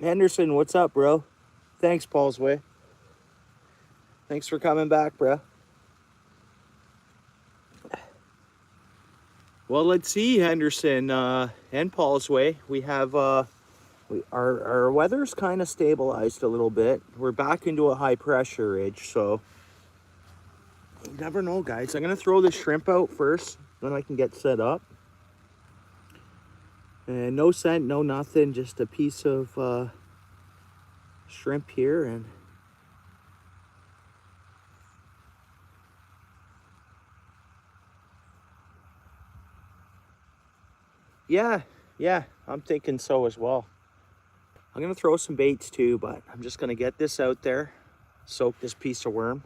Henderson, what's up, bro? Thanks, Paul's Way. Thanks for coming back, bro. Well, let's see, Henderson and Paul's Way. We have our weather's kind of stabilized a little bit. We're back into a high pressure ridge, so you never know, guys. I'm gonna throw this shrimp out first, then I can get set up. And no scent, no nothing, just a piece of shrimp here. And yeah, I'm thinking so as well. I'm gonna throw some baits too, but I'm just gonna get this out there, soak this piece of worm,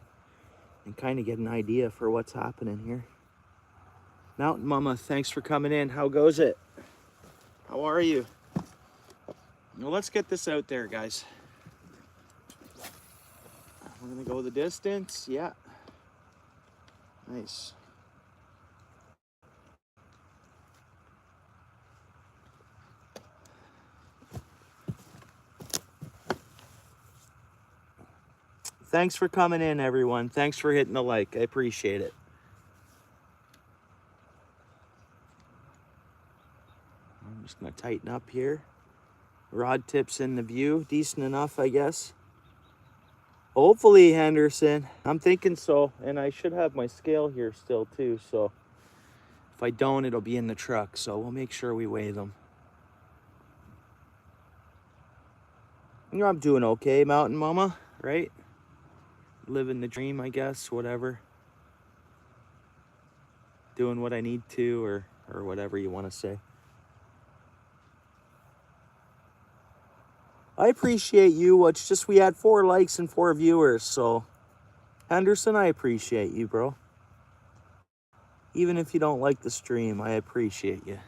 and kind of get an idea for what's happening here. Mountain Mama, thanks for coming in. How goes it? How are you? Well, let's get this out there, guys. We're gonna go the distance. Yeah. Nice. Thanks for coming in, everyone. Thanks for hitting the like. I appreciate it. I'm just gonna tighten up here. Rod tips in the view. Decent enough, I guess. Hopefully, Henderson. I'm thinking so. And I should have my scale here still too, so if I don't, it'll be in the truck. So we'll make sure we weigh them. You know, I'm doing okay, Mountain Mama, right? Living the dream, I guess, whatever. Doing what I need to, or whatever you want to say. I appreciate you. It's just we had 4 likes and 4 viewers, so Henderson, I appreciate you, bro. Even if you don't like the stream, I appreciate you.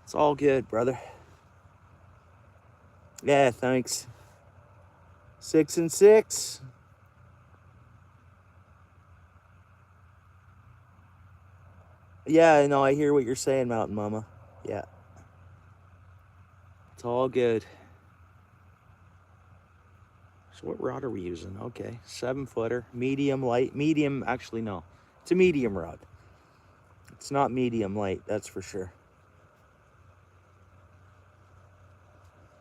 It's all good, brother. Yeah, thanks. 6 and 6. Yeah, I know. I hear what you're saying, Mountain Mama. Yeah. It's all good. So what rod are we using? Okay, 7-footer, medium, light, medium. Actually, no, it's a medium rod. It's not medium light, that's for sure.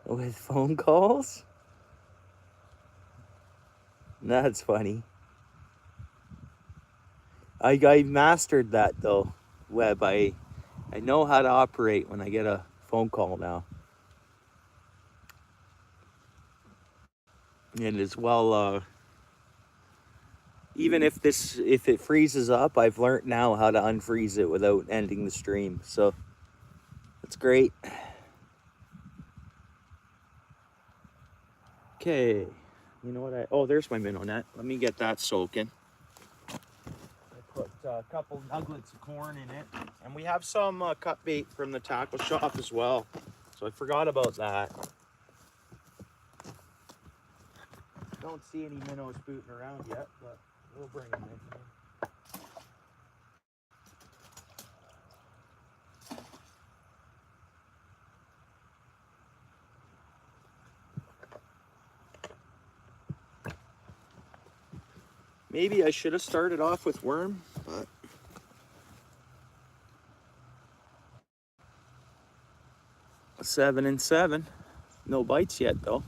With phone calls? That's funny. I mastered that though, Webb. I know how to operate when I get a phone call now. And as well, even if it freezes up, I've learned now how to unfreeze it without ending the stream. So that's great. Okay, you know what oh, there's my minnow net. Let me get that soaking. I put a couple nuggets of corn in it. And we have some cut bait from the tackle shop as well. So I forgot about that. Don't see any minnows booting around yet, but we'll bring them in. Maybe I should have started off with worm, but a 7 and 7. No bites yet though.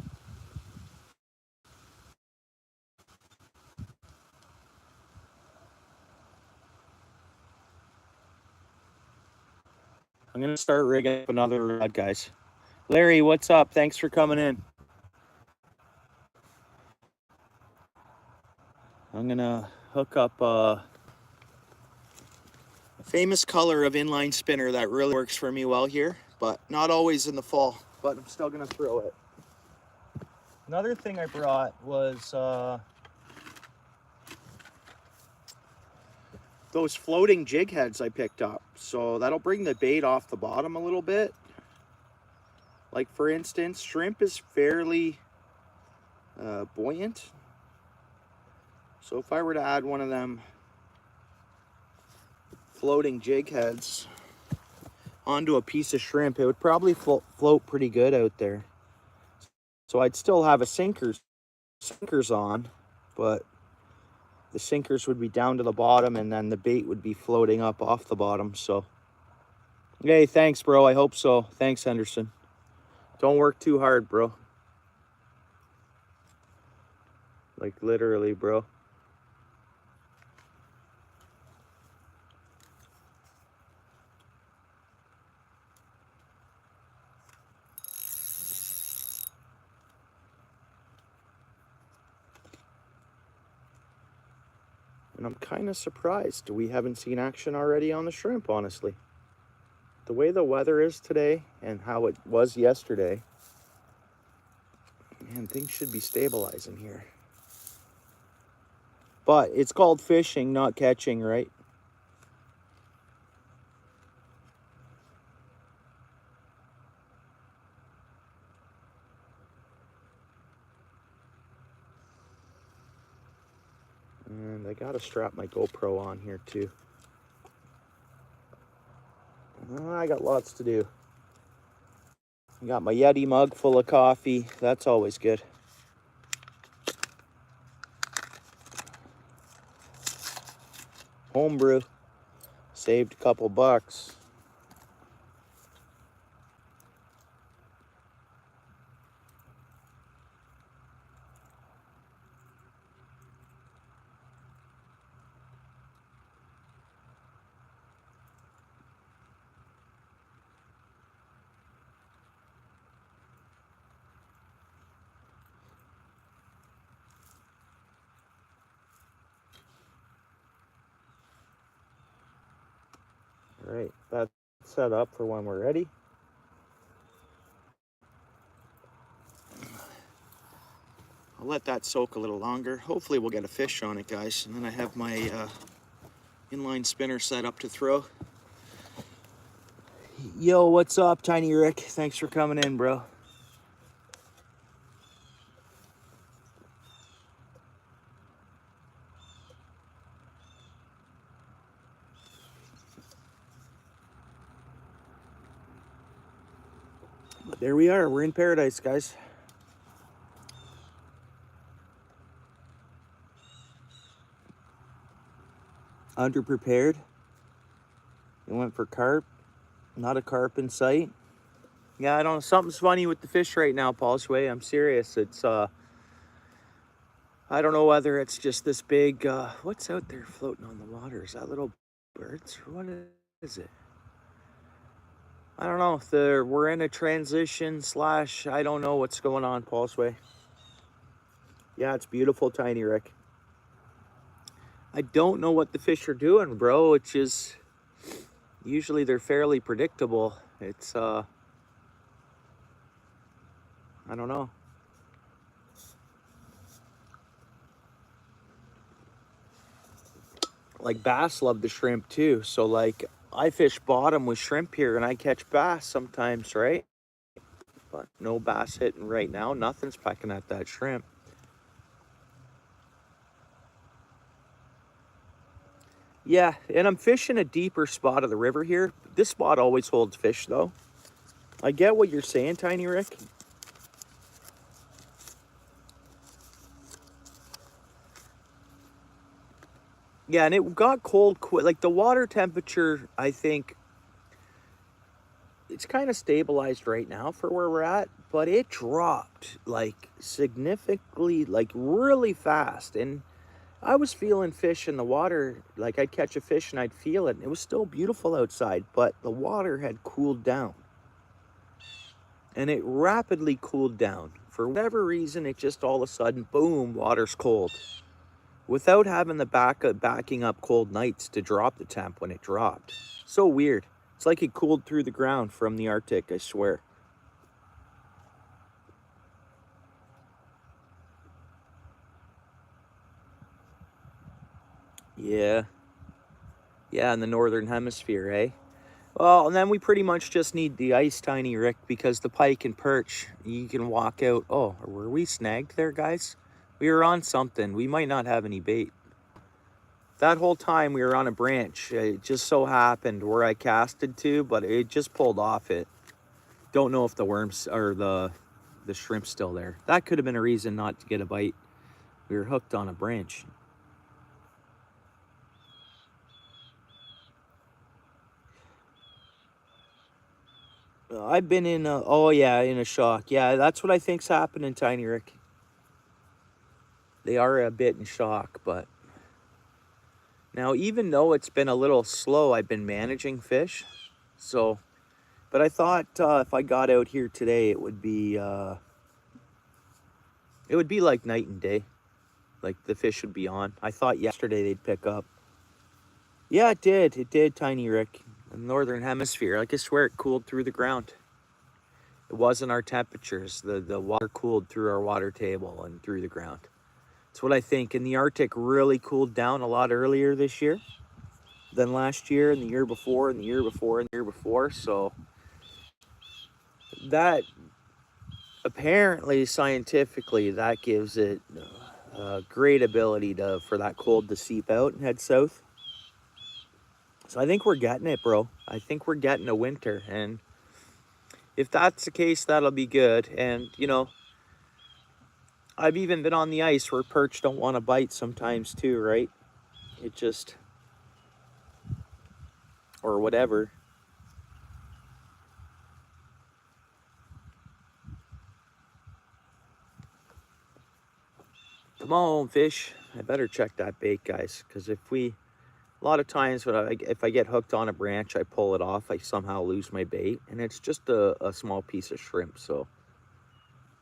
I'm gonna start rigging up another rod, guys. Larry, what's up? Thanks for coming in. I'm gonna hook up a famous color of inline spinner that really works for me well here, but not always in the fall, but I'm still gonna throw it. Another thing I brought was those floating jig heads I picked up. So that'll bring the bait off the bottom a little bit. Like for instance, shrimp is fairly buoyant. So if I were to add one of them floating jig heads onto a piece of shrimp, it would probably float pretty good out there. So I'd still have a sinkers on, but the sinkers would be down to the bottom and then the bait would be floating up off the bottom. So, hey, thanks, bro. I hope so. Thanks, Henderson. Don't work too hard, bro. Like, literally, bro. And I'm kind of surprised we haven't seen action already on the shrimp, honestly. The way the weather is today and how it was yesterday, man, things should be stabilizing here. But it's called fishing, not catching, right? And I gotta strap my GoPro on here too. I got lots to do. I got my Yeti mug full of coffee. That's always good. Homebrew. Saved a couple bucks. All right, that's set up for when we're ready. I'll let that soak a little longer. Hopefully we'll get a fish on it, guys. And then I have my inline spinner set up to throw. Yo, what's up, Tiny Rick? Thanks for coming in, bro. But there we are. We're in paradise, guys. Underprepared. They went for carp. Not a carp in sight. Yeah, I don't know. Something's funny with the fish right now, Paul Sway. I'm serious. It's I don't know whether it's just this big what's out there floating on the water? Is that little birds? What is it? I don't know. We're in a transition / I don't know what's going on, Paul Sway. Yeah, it's beautiful, Tiny Rick. I don't know what the fish are doing, bro. It's just usually they're fairly predictable. It's I don't know. Like bass love the shrimp too. So like I fish bottom with shrimp here and I catch bass sometimes, right? But no bass hitting right now. Nothing's pecking at that shrimp. Yeah, and I'm fishing a deeper spot of the river here. This spot always holds fish though. I get what you're saying, Tiny Rick. Yeah, and it got cold quick. Like the water temperature, I think it's kind of stabilized right now for where we're at, but it dropped like significantly, like really fast. And I was feeling fish in the water. Like I'd catch a fish and I'd feel it. And it was still beautiful outside, but the water had cooled down. And it rapidly cooled down. For whatever reason, it just all of a sudden, boom, water's cold. Without having the backing up cold nights to drop the temp when it dropped. So weird. It's like it cooled through the ground from the Arctic, I swear. Yeah. Yeah, in the northern hemisphere, eh? Well, and then we pretty much just need the ice, Tiny Rick, because the pike and perch, you can walk out. Oh, were we snagged there, guys? We were on something. We might not have any bait. That whole time we were on a branch. It just so happened where I casted to, but it just pulled off it. Don't know if the worms or the the shrimp's still there. That could have been a reason not to get a bite. We were hooked on a branch. I've been in a, oh yeah, in a shock. Yeah, that's what I think's happening, Tiny Rick. They are a bit in shock, but now even though it's been a little slow, I've been managing fish. So, but I thought if I got out here today, it would be like night and day. Like the fish would be on. I thought yesterday they'd pick up. Yeah, it did. It did, Tiny Rick. In the northern hemisphere, like I swear it cooled through the ground. It wasn't our temperatures. The water cooled through our water table and through the ground. That's what I think. And the Arctic really cooled down a lot earlier this year than last year and the year before and the year before and the year before. So that apparently scientifically that gives it a great ability for that cold to seep out and head south. So I think we're getting it, bro. I think we're getting a winter, and if that's the case, that'll be good. And you know, I've even been on the ice where perch don't want to bite sometimes too, right? It just, or whatever. Come on, fish. I better check that bait, guys, because a lot of times if I get hooked on a branch, I pull it off, I somehow lose my bait, and it's just a small piece of shrimp. So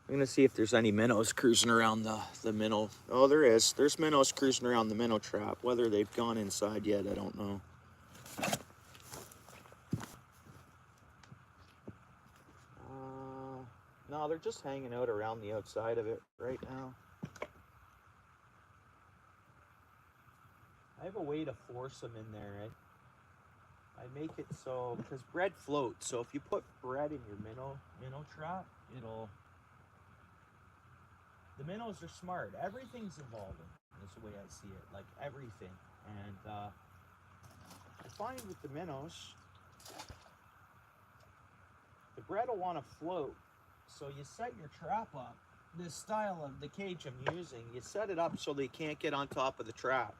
I'm gonna see if there's any minnows cruising around the minnow. Oh, there is. There's minnows cruising around the minnow trap. Whether they've gone inside yet, I don't know. No, they're just hanging out around the outside of it right now. I have a way to force them in there, right? I make it so, because bread floats, so if you put bread in your minnow trap, the minnows are smart. Everything's evolving, is the way I see it, like everything. And I find with the minnows, the bread will want to float, so you set your trap up. This style of the cage I'm using, you set it up so they can't get on top of the trap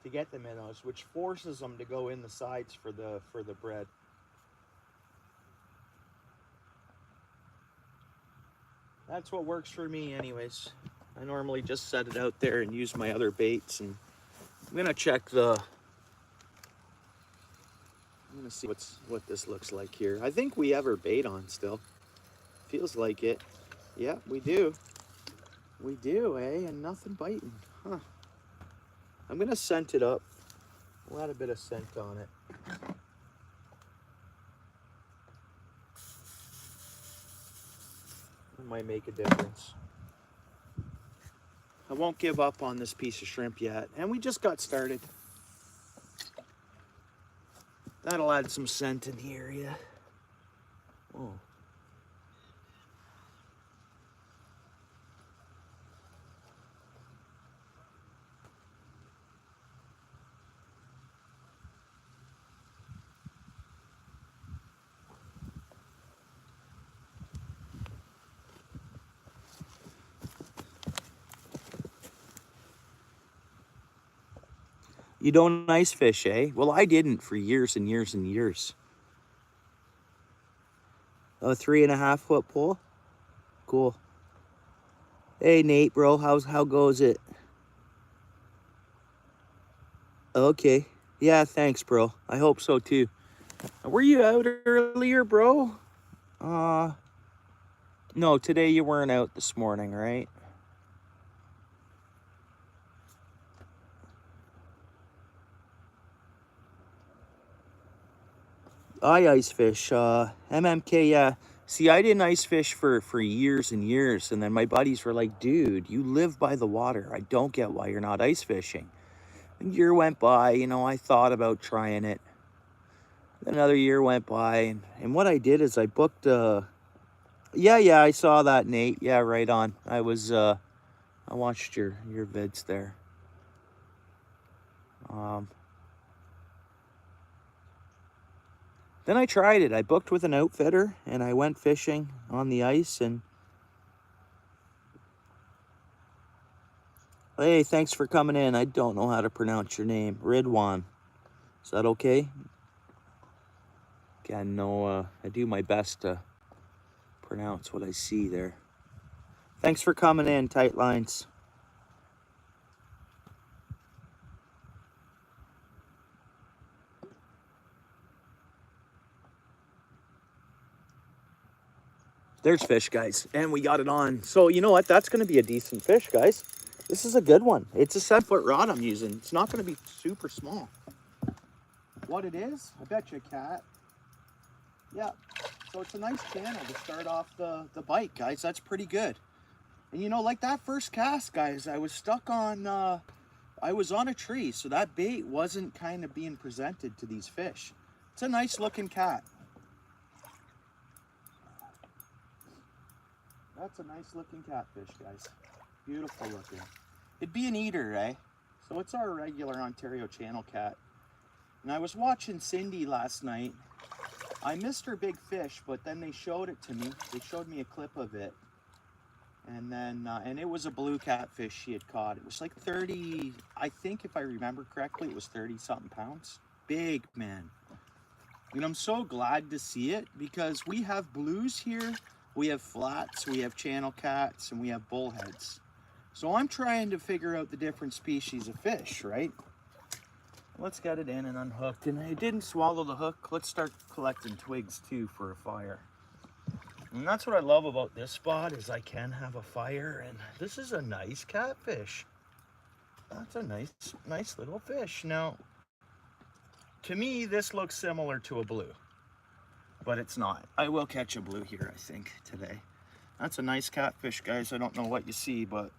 to get the minnows, which forces them to go in the sides for the bread. That's what works for me anyways. I normally just set it out there and use my other baits, and I'm gonna check I'm gonna see what this looks like here. I think we have our bait on still. Feels like it. Yeah, we do. We do, eh? And nothing biting. Huh. I'm gonna scent it up. We'll add a bit of scent on it. It might make a difference. I won't give up on this piece of shrimp yet. And we just got started. That'll add some scent in the area. Oh. You don't ice fish, eh? Well, I didn't for years and years and years. A 3.5 foot pole? Cool. Hey Nate, bro, how goes it? Okay. Yeah, thanks, bro. I hope so too. Were you out earlier, bro? No, today you weren't out this morning, right? I ice fish. MMK, yeah. See, I didn't ice fish for years and years, and then my buddies were like, dude, you live by the water. I don't get why you're not ice fishing. A year went by, you know, I thought about trying it. Another year went by, and what I did is I booked yeah, I saw that, Nate. Yeah, right on. I watched your vids there. Then I tried it. I booked with an outfitter and I went fishing on the ice, and Hey, thanks for coming in. I don't know how to pronounce your name. Ridwan. Is that okay? Again, no, I do my best to pronounce what I see there. Thanks for coming in, Tight Lines. There's fish, guys, and we got it on. So you know what? That's going to be a decent fish, guys. This is a good one. It's a 7-foot rod I'm using. It's not going to be super small. What it is, I bet you a cat. Yeah, so it's a nice channel to start off the bite, guys. That's pretty good. And you know, like that first cast, guys, I was stuck on, I was on a tree, so that bait wasn't kind of being presented to these fish. It's a nice looking cat. That's a nice looking catfish, guys. Beautiful looking. It'd be an eater, eh? So it's our regular Ontario channel cat. And I was watching Cindy last night. I missed her big fish, but then they showed it to me. They showed me a clip of it. And then, and it was a blue catfish she had caught. It was like 30, I think if I remember correctly, it was 30-something pounds. Big, man. And I'm so glad to see it because we have blues here. We have flats, we have channel cats, and we have bullheads. So I'm trying to figure out the different species of fish, right? Let's get it in and unhooked. And I didn't swallow the hook. Let's start collecting twigs too for a fire. And that's what I love about this spot is I can have a fire. And this is a nice catfish. That's a nice little fish. Now, to me, this looks similar to a blue, but it's not. I will catch a blue here, I think, today. That's a nice catfish, guys. I don't know what you see, but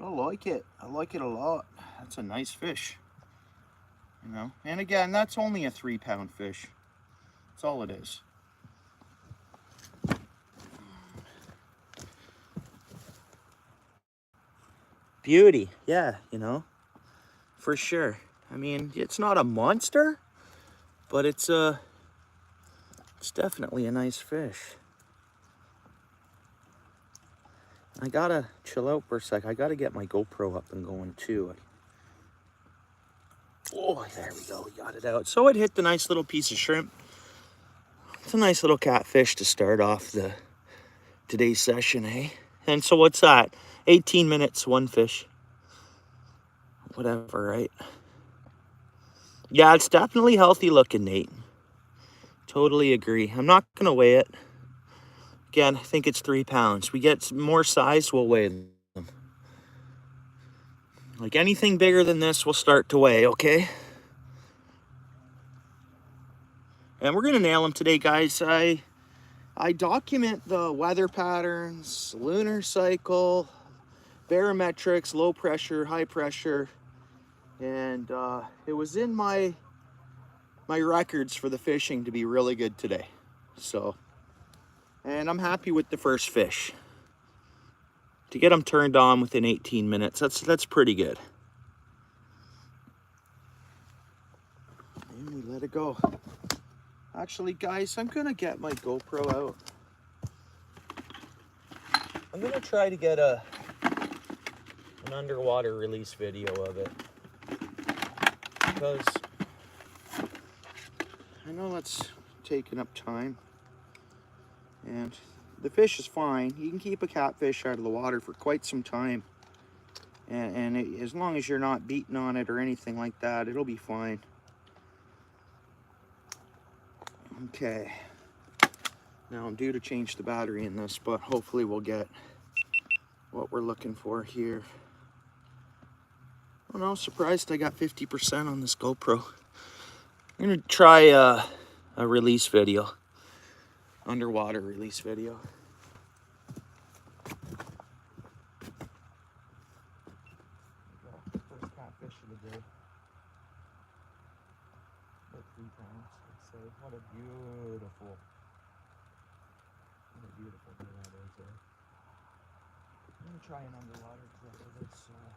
I like it. I like it a lot. That's a nice fish. You know, and again, that's only a 3-pound fish. That's all it is. Beauty, yeah, you know, for sure. I mean, it's not a monster, but it's definitely a nice fish. I gotta chill out for a sec. I gotta get my GoPro up and going too. Oh, there we go. We got it out. So it hit the nice little piece of shrimp. It's a nice little catfish to start off today's session, eh? And so what's that? 18 minutes, one fish. Whatever, right? Yeah, it's definitely healthy looking, Nate. Totally agree. I'm not gonna weigh it. Again, I think it's 3 pounds. We get more size, we'll weigh them. Like anything bigger than this, we'll start to weigh, okay? And we're gonna nail them today, guys. I document the weather patterns, lunar cycle, barometrics, low pressure, high pressure, and it was in my records for the fishing to be really good today. So, and I'm happy with the first fish. To get them turned on within 18 minutes, that's pretty good. And we let it go. Actually, guys, I'm gonna get my GoPro out. I'm gonna try to get an underwater release video of it, because I know that's taking up time, and the fish is fine. You can keep a catfish out of the water for quite some time, and as long as you're not beating on it or anything like that, it'll be fine. Okay, now I'm due to change the battery in this, but hopefully we'll get what we're looking for here. Oh no, surprised I got 50% on this GoPro. I'm gonna try a release video, underwater release video. First catfish of the day. About 3 pounds, let's say. What a beautiful day that is there. I'm gonna try an underwater clip of this cat.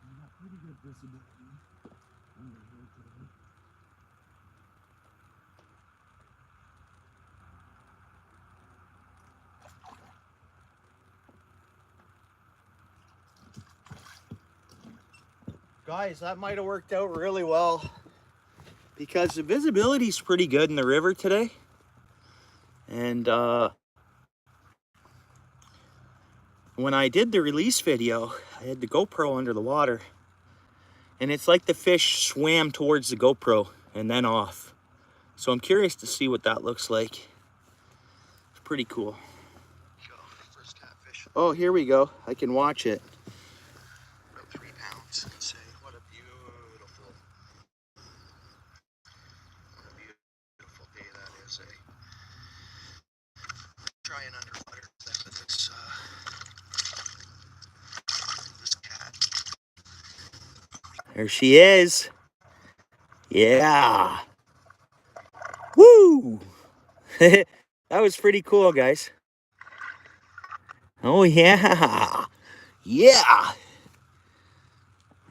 We got pretty good visibility under here today. Guys, that might have worked out really well because the visibility is pretty good in the river today. And when I did the release video, I had the GoPro under the water, and it's like the fish swam towards the GoPro and then off. So I'm curious to see what that looks like. It's pretty cool. First catfish. Oh, here we go. I can watch it. About 3 pounds. Say, what a beautiful day that is. Try and underwater this cat. There she is. Yeah. Woo! That was pretty cool, guys. Oh, yeah. Yeah.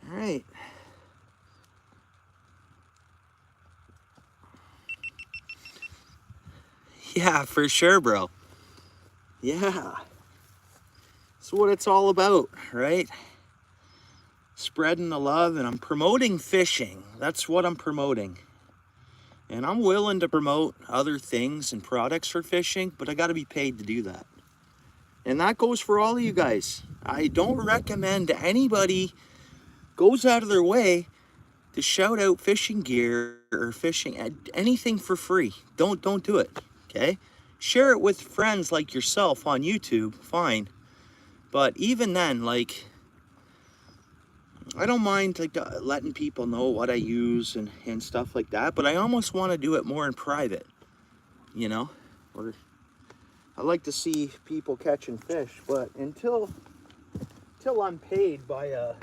All right. Yeah, for sure, bro. Yeah. That's what it's all about, right? Spreading the love, and I'm promoting fishing. That's what I'm promoting. And I'm willing to promote other things and products for fishing, but I got to be paid to do that. And that goes for all of you guys. I don't recommend anybody goes out of their way to shout out fishing gear or fishing anything for free. Don't do it, okay? Share it with friends like yourself on YouTube, fine. But even then, like, I don't mind like letting people know what I use and stuff like that, but I almost want to do it more in private, you know? Or I like to see people catching fish, but until I'm paid by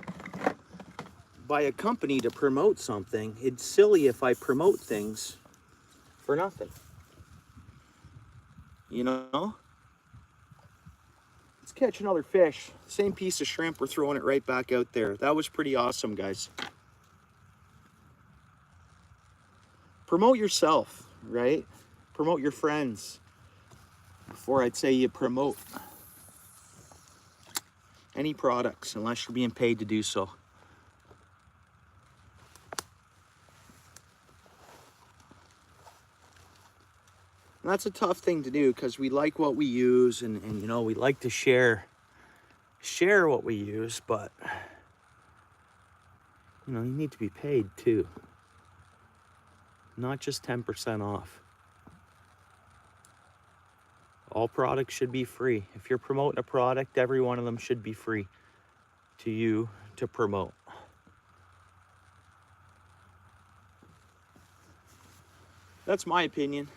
a company to promote something, it's silly if I promote things for nothing. You know? Let's catch another fish. Same piece of shrimp, we're throwing it right back out there. That was pretty awesome, guys. Promote yourself, right? Promote your friends. Before I'd say you promote any products, unless you're being paid to do so. And that's a tough thing to do because we like what we use and you know, we like to share what we use, but you know, you need to be paid too. Not just 10% off. All products should be free. If you're promoting a product, every one of them should be free to you to promote. That's my opinion.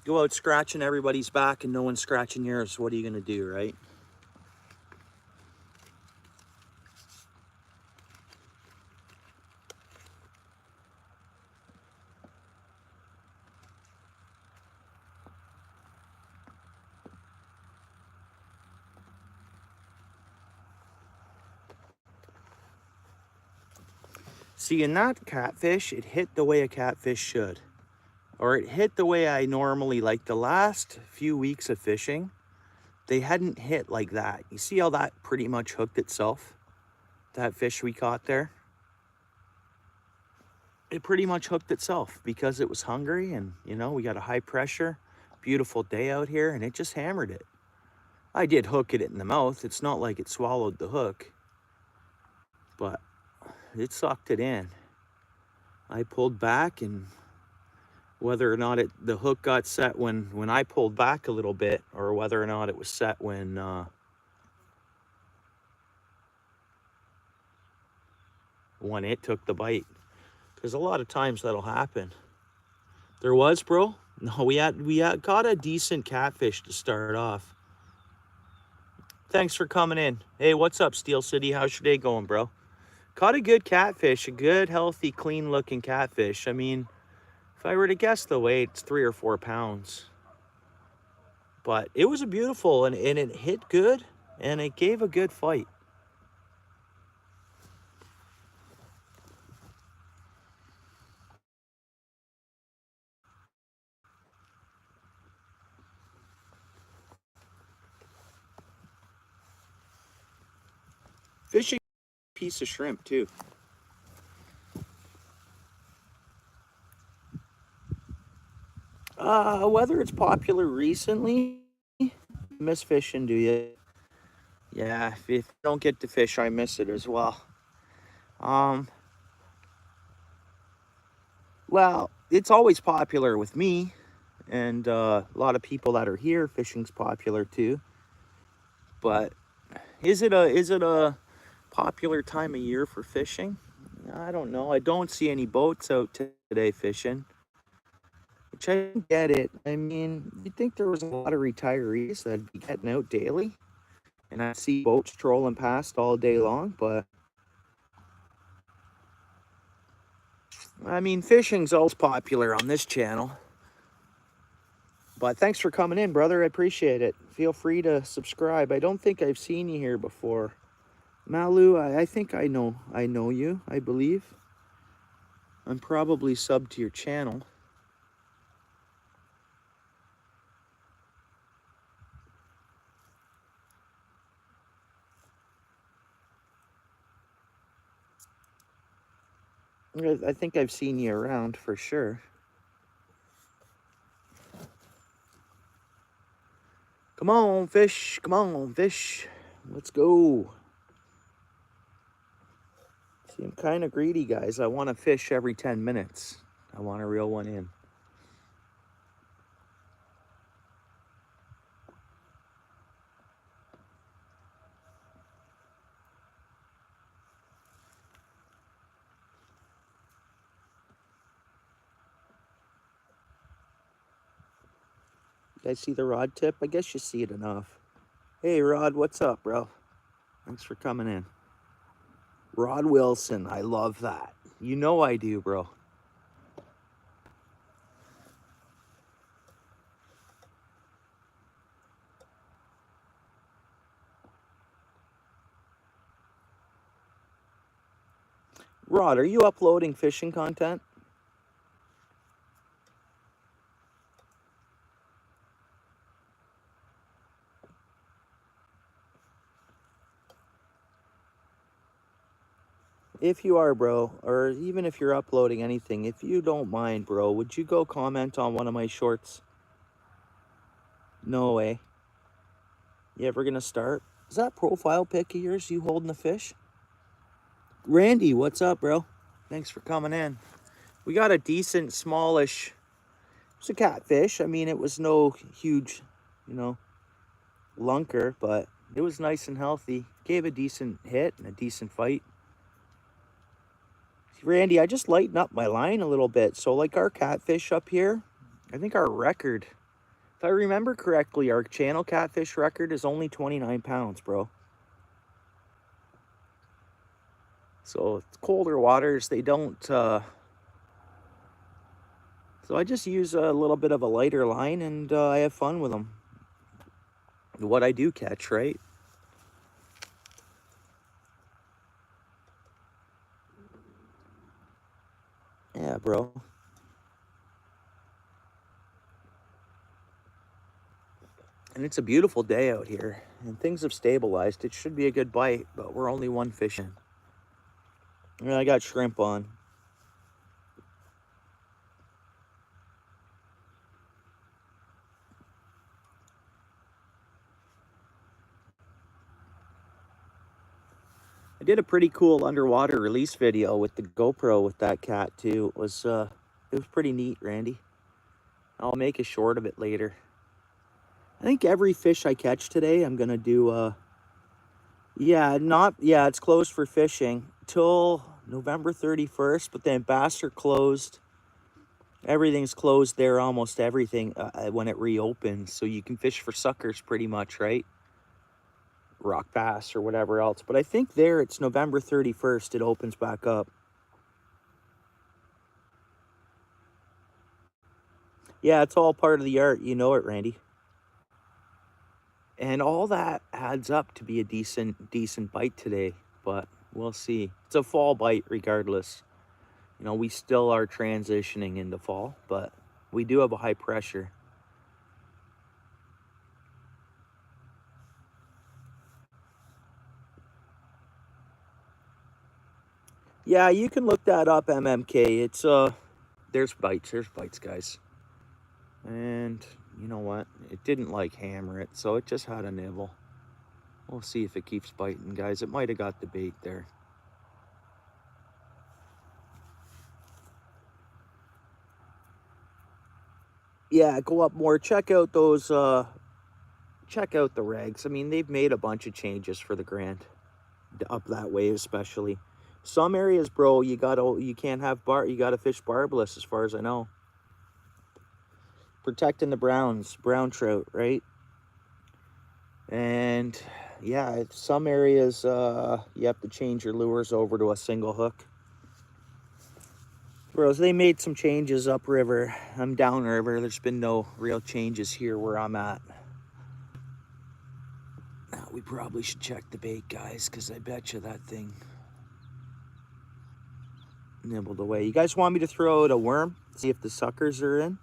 Go out scratching everybody's back and no one's scratching yours. What are you gonna do, right? See, in that catfish, it hit the way a catfish should. Or it hit the way I normally like. The last few weeks of fishing, they hadn't hit like that. You see how that pretty much hooked itself? That fish we caught there? It pretty much hooked itself because it was hungry and, you know, we got a high pressure, beautiful day out here, and it just hammered it. I did hook it in the mouth. It's not like it swallowed the hook, but it sucked it in. I pulled back, and whether or not the hook got set when I pulled back a little bit, or whether or not it was set when it took the bite, because a lot of times that'll happen. There was, bro. No, we had caught a decent catfish to start off. Thanks for coming in. Hey, what's up, Steel City? How's your day going, bro? Caught a good catfish, a good, healthy, clean-looking catfish. I mean, if I were to guess the weight, it's 3 or 4 pounds. But it was a beautiful, and it hit good, and it gave a good fight. Fishing piece of shrimp too. Whether it's popular recently, miss fishing, do you? Yeah, if you don't get to fish, I miss it as well. Well, it's always popular with me, and a lot of people that are here, fishing's popular too. But is it a popular time of year for fishing? I don't know. I don't see any boats out today fishing, which I get it. I mean, you'd think there was a lot of retirees that'd be getting out daily, and I see boats trolling past all day long, but I mean, fishing's always popular on this channel. But thanks for coming in, brother. I appreciate it. Feel free to subscribe. I don't think I've seen you here before. Malu, I think I know you, I believe. I'm probably subbed to your channel. I think I've seen you around for sure. Come on, fish. Come on, fish. Let's go. See, I'm kind of greedy, guys. I want to fish every 10 minutes. I want to reel one in. You guys see the rod tip? I guess you see it enough. Hey, Rod, what's up, bro? Thanks for coming in. Rod Wilson, I love that. You know I do, bro. Rod, are you uploading fishing content? If you are, bro, or even if you're uploading anything, if you don't mind, bro, would you go comment on one of my shorts? No way. You ever gonna start? Is that profile pic of yours, you holding the fish? Randy, what's up, bro? Thanks for coming in. We got a decent, smallish, it's a catfish. I mean, it was no huge, lunker, but it was nice and healthy. Gave a decent hit and a decent fight. Randy, I just lighten up my line a little bit. So like our catfish up here, I think our record, if I remember correctly, our channel catfish record is only 29 pounds, bro. So it's colder waters. They don't, so I just use a little bit of a lighter line and I have fun with them. What I do catch, right? Yeah, bro. And it's a beautiful day out here and things have stabilized. It should be a good bite, but we're only one fish in. And I got shrimp on. I did a pretty cool underwater release video with the GoPro with that cat too. It was pretty neat, Randy. I'll make a short of it later. I think every fish I catch today, I'm gonna do it's closed for fishing till November 31st, but then Bass are closed. Everything's closed there, almost everything, when it reopens. So you can fish for suckers pretty much, right? Rock bass or whatever else. But I think there it's November 31st, it opens back up. Yeah, it's all part of the art. You know it, Randy. And all that adds up to be a decent bite today, but we'll see. It's a fall bite regardless. We still are transitioning into fall, but we do have a high pressure. Yeah, you can look that up, MMK. It's there's bites, guys. And you know what? It didn't like hammer it, so it just had a nibble. We'll see if it keeps biting, guys. It might have got the bait there. Yeah, go up more. Check out those check out the regs. I mean, they've made a bunch of changes for the Grand. Up that way especially. Some areas, bro, you can't have you gotta fish barbless as far as I know. Protecting the brown trout, right? And yeah, some areas you have to change your lures over to a single hook. Bros, they made some changes upriver. I'm downriver. There's been no real changes here where I'm at. Now, we probably should check the bait, guys, because I bet you that thing nibbled away. You guys want me to throw out a worm? See if the suckers are in?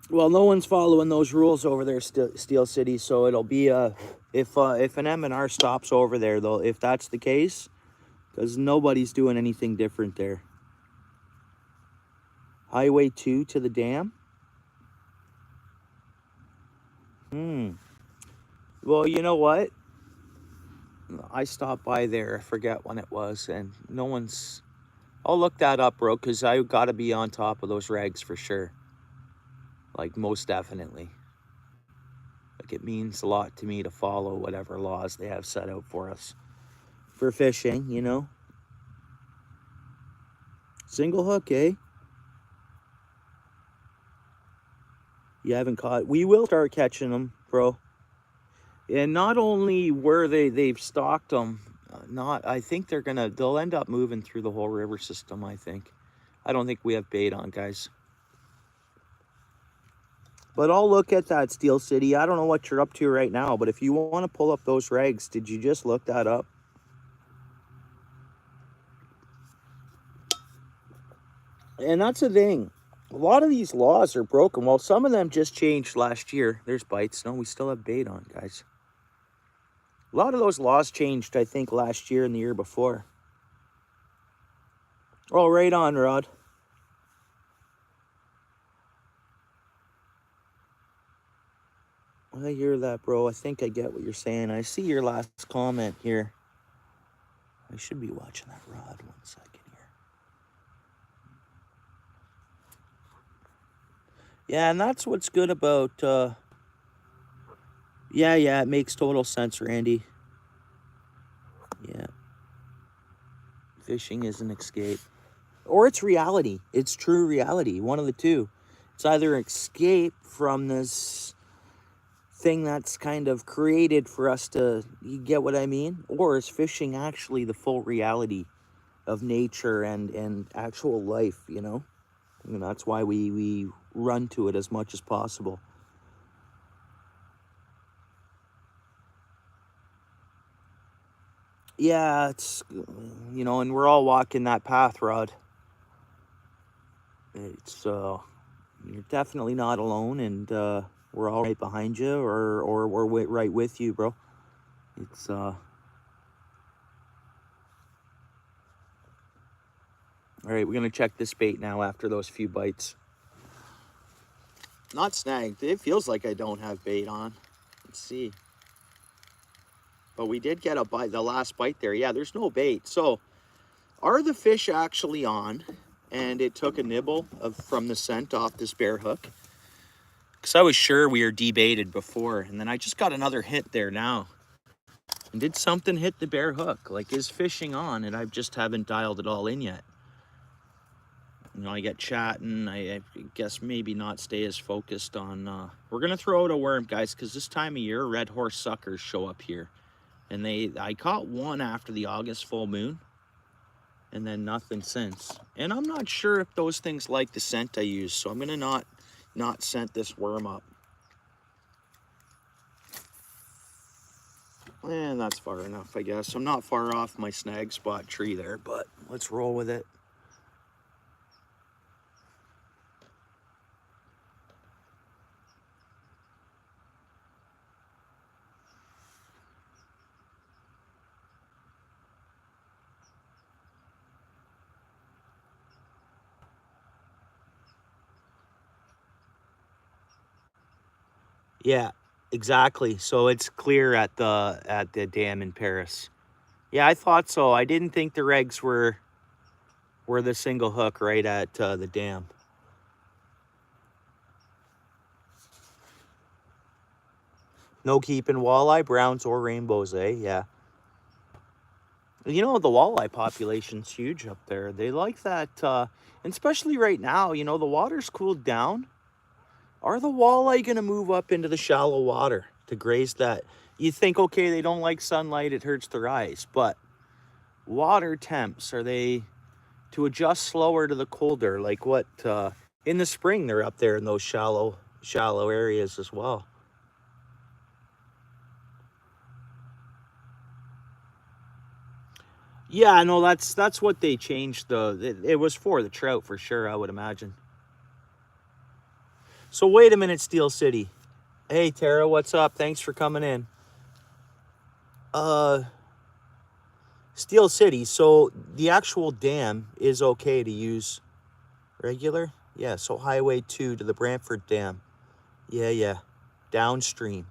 Well, no one's following those rules over there, Steel City, so it'll be if an M&R stops over there, though, if that's the case, because nobody's doing anything different there. Highway 2 to the dam? Well, you know what? I stopped by there, I forget when it was, and no one's... I'll look that up, bro, because I gotta be on top of those regs for sure. Like, most definitely. Like, it means a lot to me to follow whatever laws they have set out for us. For fishing, you know? Single hook, eh? You haven't caught... We will start catching them, bro. And not only were they've stocked them, I think they'll end up moving through the whole river system, I think. I don't think we have bait on, guys. But I'll look at that, Steel City. I don't know what you're up to right now, but if you want to pull up those regs, did you just look that up? And that's the thing. A lot of these laws are broken. Well, some of them just changed last year. There's bites. No, we still have bait on, guys. A lot of those laws changed, I think, last year and the year before. Oh, right on, Rod. I hear that, bro. I think I get what you're saying. I see your last comment here. I should be watching that rod. 1 second here. Yeah, and that's what's good about... Yeah, it makes total sense, Randy. Yeah. Fishing is an escape. Or it's reality. It's true reality. One of the two. It's either escape from this thing that's kind of created for us to, you get what I mean? Or is fishing actually the full reality of nature and actual life, you know? And that's why we run to it as much as possible. Yeah, it's, you know, and we're all walking that path, Rod. It's, you're definitely not alone, and we're all right behind you, or we're right with you, bro. It's, all right, we're gonna check this bait now after those few bites. Not snagged. It feels like I don't have bait on. Let's see. But we did get a bite, the last bite there. Yeah, there's no bait. So, are the fish actually on? And it took a nibble from the scent off this bear hook. Because I was sure we were debaited before. And then I just got another hit there now. And did something hit the bear hook? Like, is fishing on? And I just haven't dialed it all in yet. You know, I get chatting. I guess maybe not stay as focused on... We're going to throw out a worm, guys, because this time of year, red horse suckers show up here. And I caught one after the August full moon. And then nothing since. And I'm not sure if those things like the scent I use. So I'm going to not scent this worm up. And that's far enough, I guess. I'm not far off my snag spot tree there, but let's roll with it. Yeah, exactly. So it's clear at the dam in Paris. Yeah, I thought so. I didn't think the regs were the single hook right at the dam. No keeping walleye, browns, or rainbows, eh? Yeah. You know, the walleye population's huge up there. They like that, and especially right now, you know, the water's cooled down. Are the walleye going to move up into the shallow water to graze that? You think, okay, they don't like sunlight, it hurts their eyes, but water temps, are they to adjust slower to the colder? Like what, in the spring, they're up there in those shallow areas as well. Yeah, no, that's what they changed it was for the trout for sure, I would imagine. So wait a minute, Steel City. Hey Tara, what's up? Thanks for coming in. Uh Steel City, so the actual dam is okay to use regular? Yeah, so Highway 2 to the Brantford Dam. Yeah, yeah. Downstream.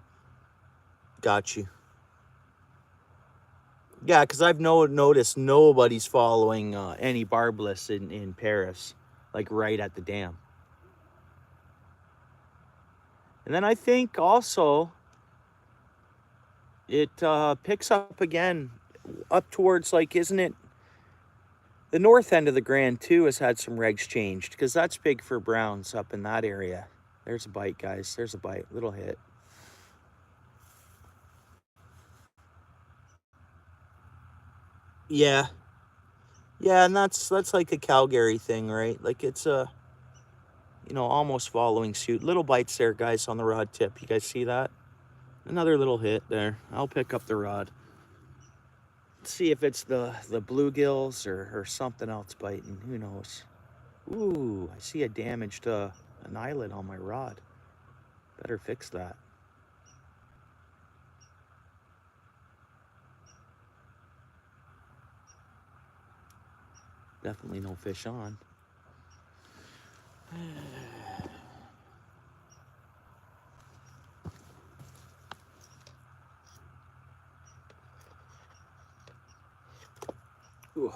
Got you. Yeah, because I've noticed nobody's following any barbless in Paris, like right at the dam. And then I think also it picks up again up towards, like, isn't it? The north end of the Grand, too, has had some regs changed because that's big for browns up in that area. There's a bite, guys. There's a bite. Little hit. Yeah. Yeah, and that's like a Calgary thing, right? Like it's you know, almost following suit. Little bites there, guys, on the rod tip. You guys see that? Another little hit there. I'll pick up the rod. Let's see if it's the bluegills or something else biting. Who knows? Ooh, I see a damaged an eyelid on my rod. Better fix that. Definitely no fish on. Ooh.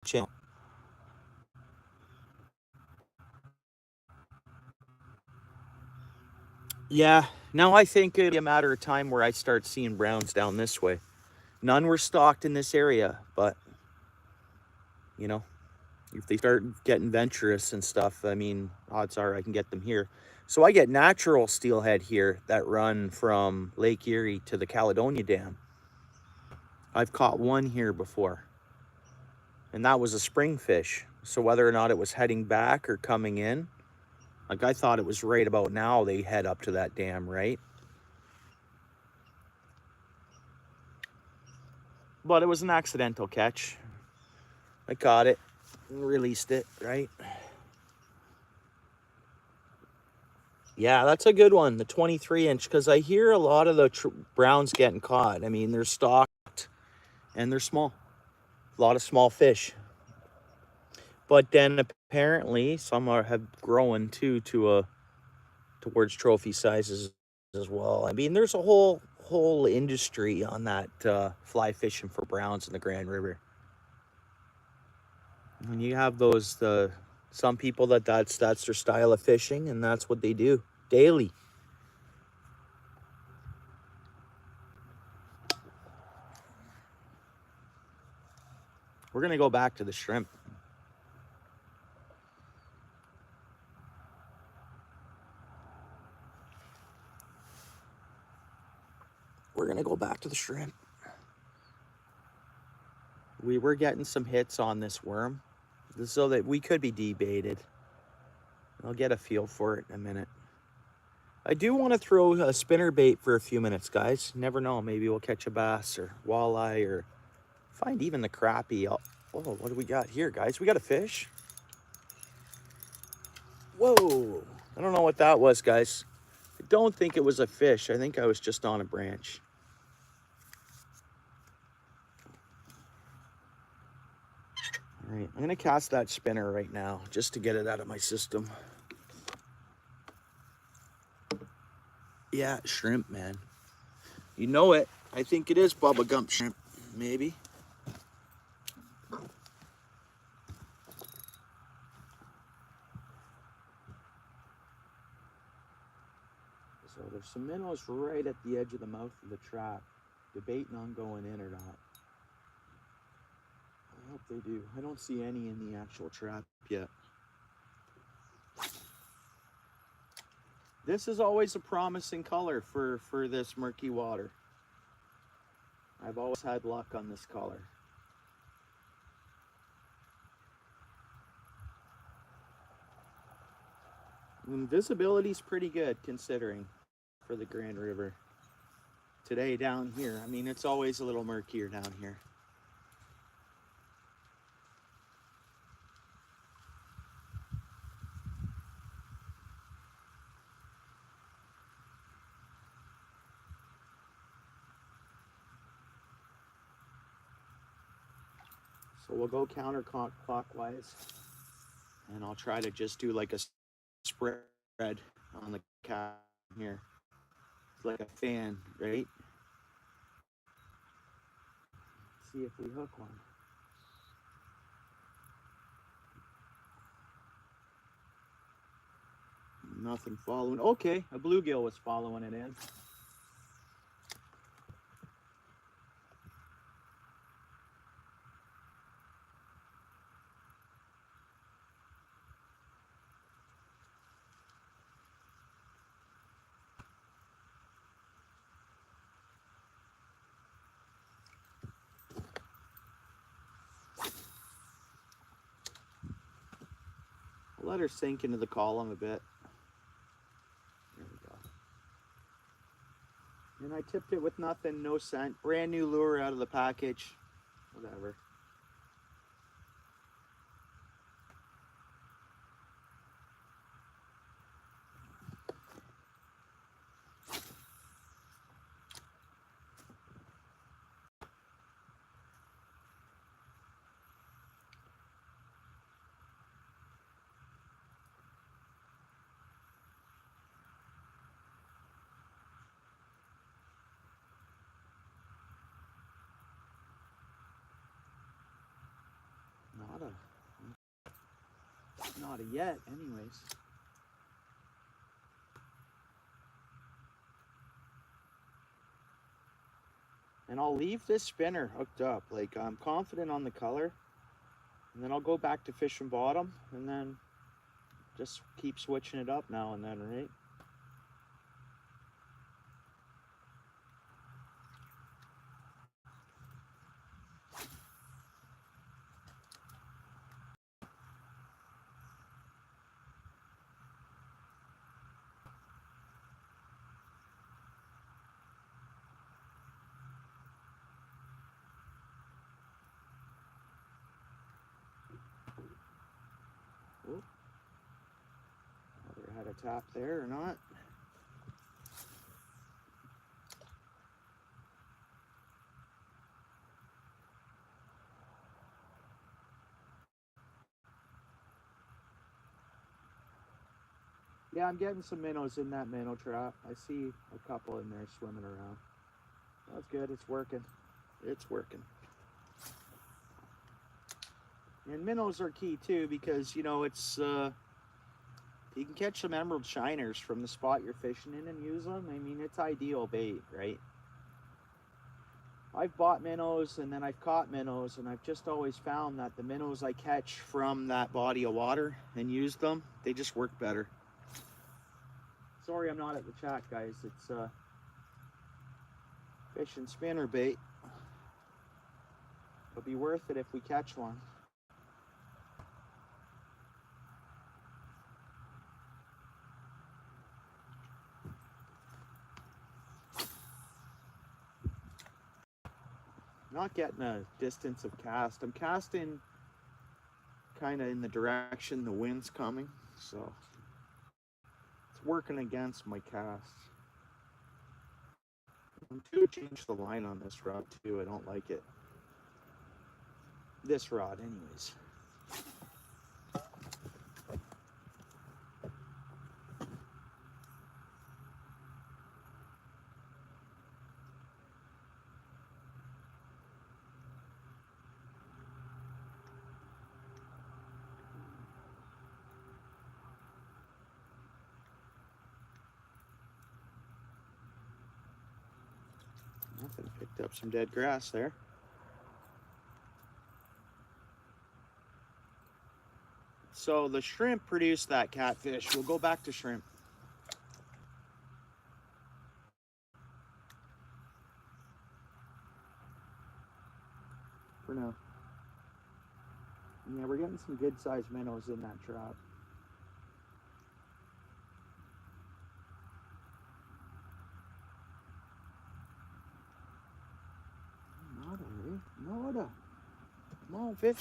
Channel. Yeah, now I think it'll be a matter of time where I start seeing browns down this way. None were stocked in this area, but you know, if they start getting venturous and stuff, I mean, odds are I can get them here. So I get natural steelhead here that run from Lake Erie to the Caledonia Dam. I've caught one here before, and that was a spring fish. So whether or not it was heading back or coming in, like I thought it was right about now they head up to that dam, right? But it was an accidental catch. I caught it and released it, right? Yeah, that's a good one, the 23-inch, because I hear a lot of the browns getting caught. I mean, they're stocked and they're small. A lot of small fish. But then apparently some have grown too to towards trophy sizes as well. I mean, there's a whole industry on that fly fishing for browns in the Grand River. And you have those some people that's their style of fishing, and that's what they do daily. We're gonna go back to the shrimp. We're gonna go back to the shrimp. We were getting some hits on this worm, so that we could be debaited. I'll get a feel for it in a minute. I do want to throw a spinner bait for a few minutes, guys. Never know, maybe we'll catch a bass or walleye or find even the crappie. Oh, what do we got here, guys? We got a fish. Whoa, I don't know what that was, guys. I don't think it was a fish. I think I was just on a branch. All right, I'm gonna cast that spinner right now just to get it out of my system. Yeah, shrimp, man. You know it. I think it is Bubba Gump shrimp, maybe. So there's some minnows right at the edge of the mouth of the trap, debating on going in or not. I hope they do. I don't see any in the actual trap yet. This is always a promising color for this murky water. I've always had luck on this color. And visibility's pretty good considering for the Grand River. Today down here, I mean, it's always a little murkier down here. So we'll go counterclockwise, and I'll try to just do like a spread on the cap here. It's like a fan, right? See if we hook one. Nothing following. Okay, a bluegill was following it in. I'll let her sink into the column a bit. There we go. And I tipped it with nothing, no scent. Brand new lure out of the package. Whatever. Not a yet, anyways. And I'll leave this spinner hooked up. Like, I'm confident on the color. And then I'll go back to fishing bottom and then just keep switching it up now and then, right? Oh, whether I had a tap there or not. Yeah, I'm getting some minnows in that minnow trap. I see a couple in there swimming around. That's good. It's working. It's working. And minnows are key too because, you know, it's you can catch some emerald shiners from the spot you're fishing in and use them. I mean, it's ideal bait, right? I've bought minnows and then I've caught minnows, and I've just always found that the minnows I catch from that body of water and use them, they just work better. Sorry I'm not at the chat, guys. It's fish and spinner bait. It'll be worth it if we catch one. Not getting a distance of cast. I'm casting kind of in the direction the wind's coming, so working against my casts. I'm to change the line on this rod too. I don't like it. This rod, anyways. Nothing. Picked up some dead grass there. So the shrimp produced that catfish. We'll go back to shrimp. For now. Yeah, we're getting some good sized minnows in that trap. Nada, eh? Nada. Come on, fish.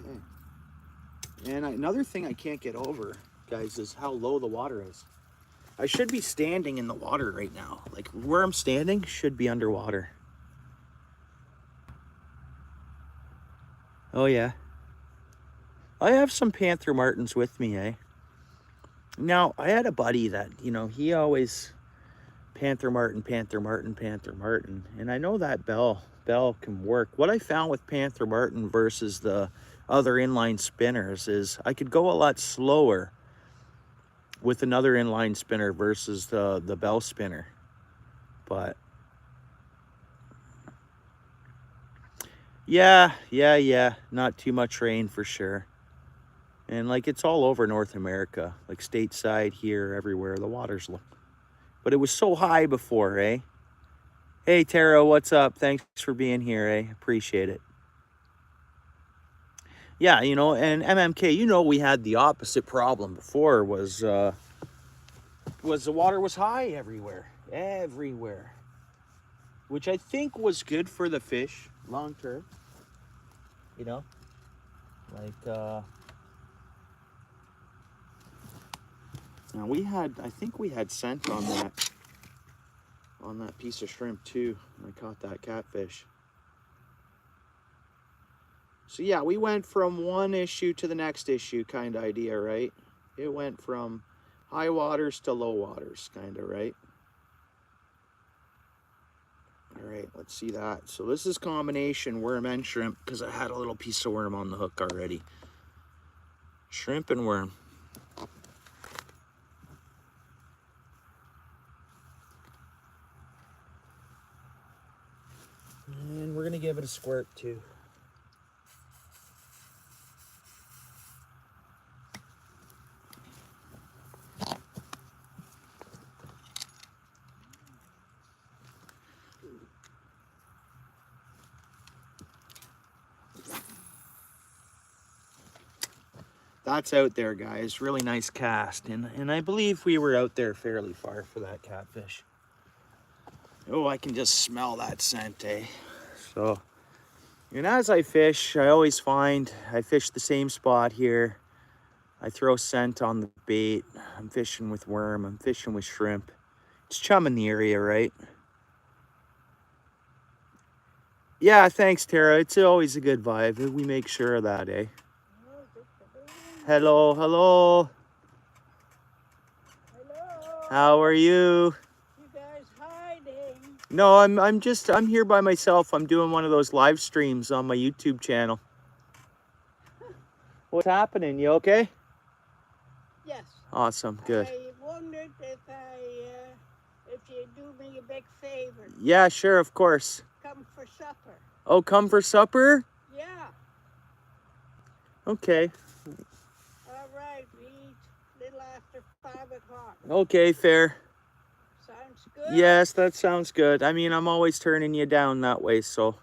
Okay. And another thing I can't get over, guys, is how low the water is. I should be standing in the water right now. Like where I'm standing should be underwater. Oh yeah. I have some panther martins with me, eh? Now, I had a buddy that, you know, he always panther martin, panther martin, panther martin. And I know that bell can work. What I found with panther martin versus the other inline spinners is I could go a lot slower with another inline spinner versus the bell spinner. But yeah, not too much rain for sure. And like it's all over North America, like stateside here, everywhere, the water's low. But it was so high before, eh? Hey Tara, what's up? Thanks for being here, eh? Appreciate it. Yeah, you know, and MMK, you know, we had the opposite problem before was the water was high everywhere. Which I think was good for the fish long term. You know? Like now I think we had scent on that piece of shrimp too. I caught that catfish. So yeah, we went from one issue to the next issue kind of idea, right? It went from high waters to low waters kind of, right? All right, let's see that. So this is combination worm and shrimp because I had a little piece of worm on the hook already. Shrimp and worm. And we're gonna give it a squirt too. That's out there, guys. Really nice cast. And I believe we were out there fairly far for that catfish. Oh, I can just smell that scent, eh? So, and as I fish, I always find I fish the same spot here. I throw scent on the bait. I'm fishing with worm. I'm fishing with shrimp. It's chum in the area, right? Yeah, thanks, Tara. It's always a good vibe. We make sure of that, eh? Hello, hello. Hello. How are you? You guys hiding? No, I'm here by myself. I'm doing one of those live streams on my YouTube channel. What's happening? You okay? Yes. Awesome, good. I wondered if you'd do me a big favor. Yeah, sure, of course. Come for supper. Oh, come for supper? Yeah. Okay. All right. We eat a little after 5 o'clock. Okay, fair. Sounds good. Yes, that sounds good. I mean, I'm always turning you down that way, so.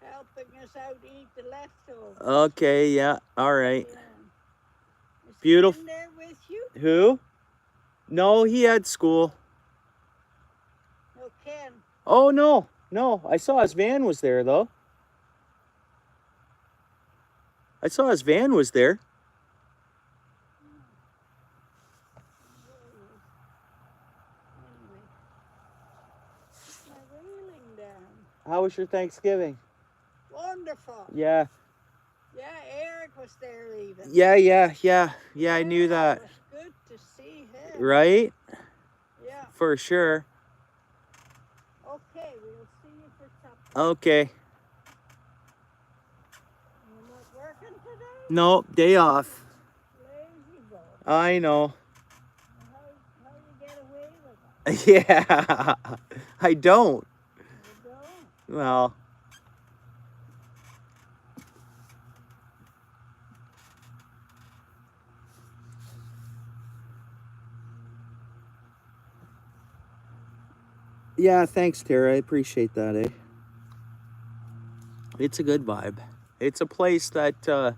Helping us out eat the leftovers. Okay, yeah, all right. Yeah. You Beautiful. In there with you? Who? No, he had school. No, Ken. Oh, no. No, I saw his van was there, though. I saw his van was there. Anyway, my railing down. How was your Thanksgiving? Wonderful. Yeah. Yeah, Eric was there even. Yeah, I knew that. It was good to see him. Right? Yeah. For sure. Okay, we'll see you for supper. Okay. You're not working today? No, day off. Lazy boy. I know. How you get away with it? Yeah. I don't. You don't? Well. Yeah, thanks, Tara. I appreciate that, eh? It's a good vibe. It's a place that kind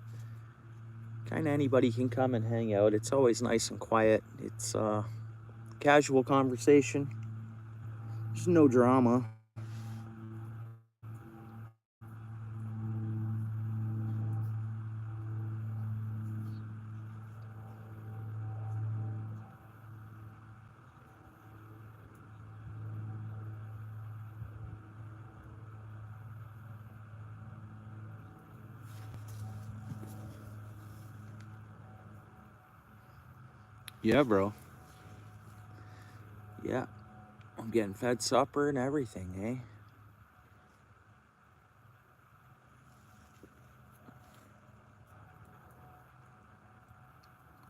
of anybody can come and hang out. It's always nice and quiet. It's casual conversation. There's no drama. Yeah, bro. Yeah. I'm getting fed supper and everything, eh?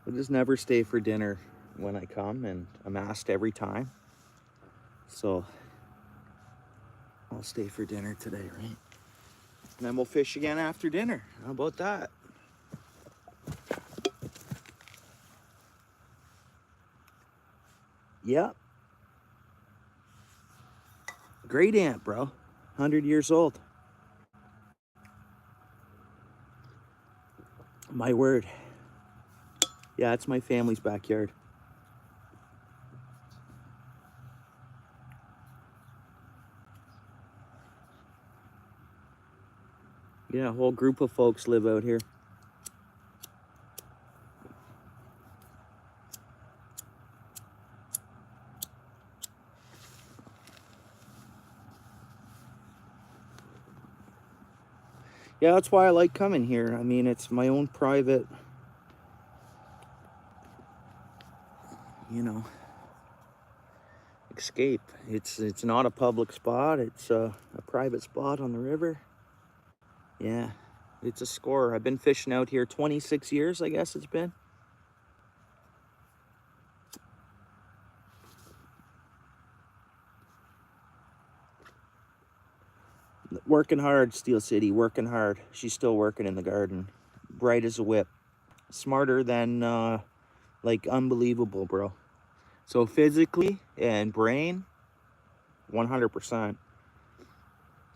I just never stay for dinner when I come, and I'm asked every time. So I'll stay for dinner today, right? And then we'll fish again after dinner. How about that? Yep. Great aunt, bro. 100 years old. My word. Yeah, it's my family's backyard. Yeah, a whole group of folks live out here. Yeah, that's why I like coming here. I mean, it's my own private, you know, escape. It's not a public spot. It's a private spot on the river. Yeah, it's a score. I've been fishing out here 26 years, I guess it's been. Working hard, Steel City, working hard. She's still working in the garden. Bright as a whip. Smarter than, like, unbelievable, bro. So physically and brain, 100%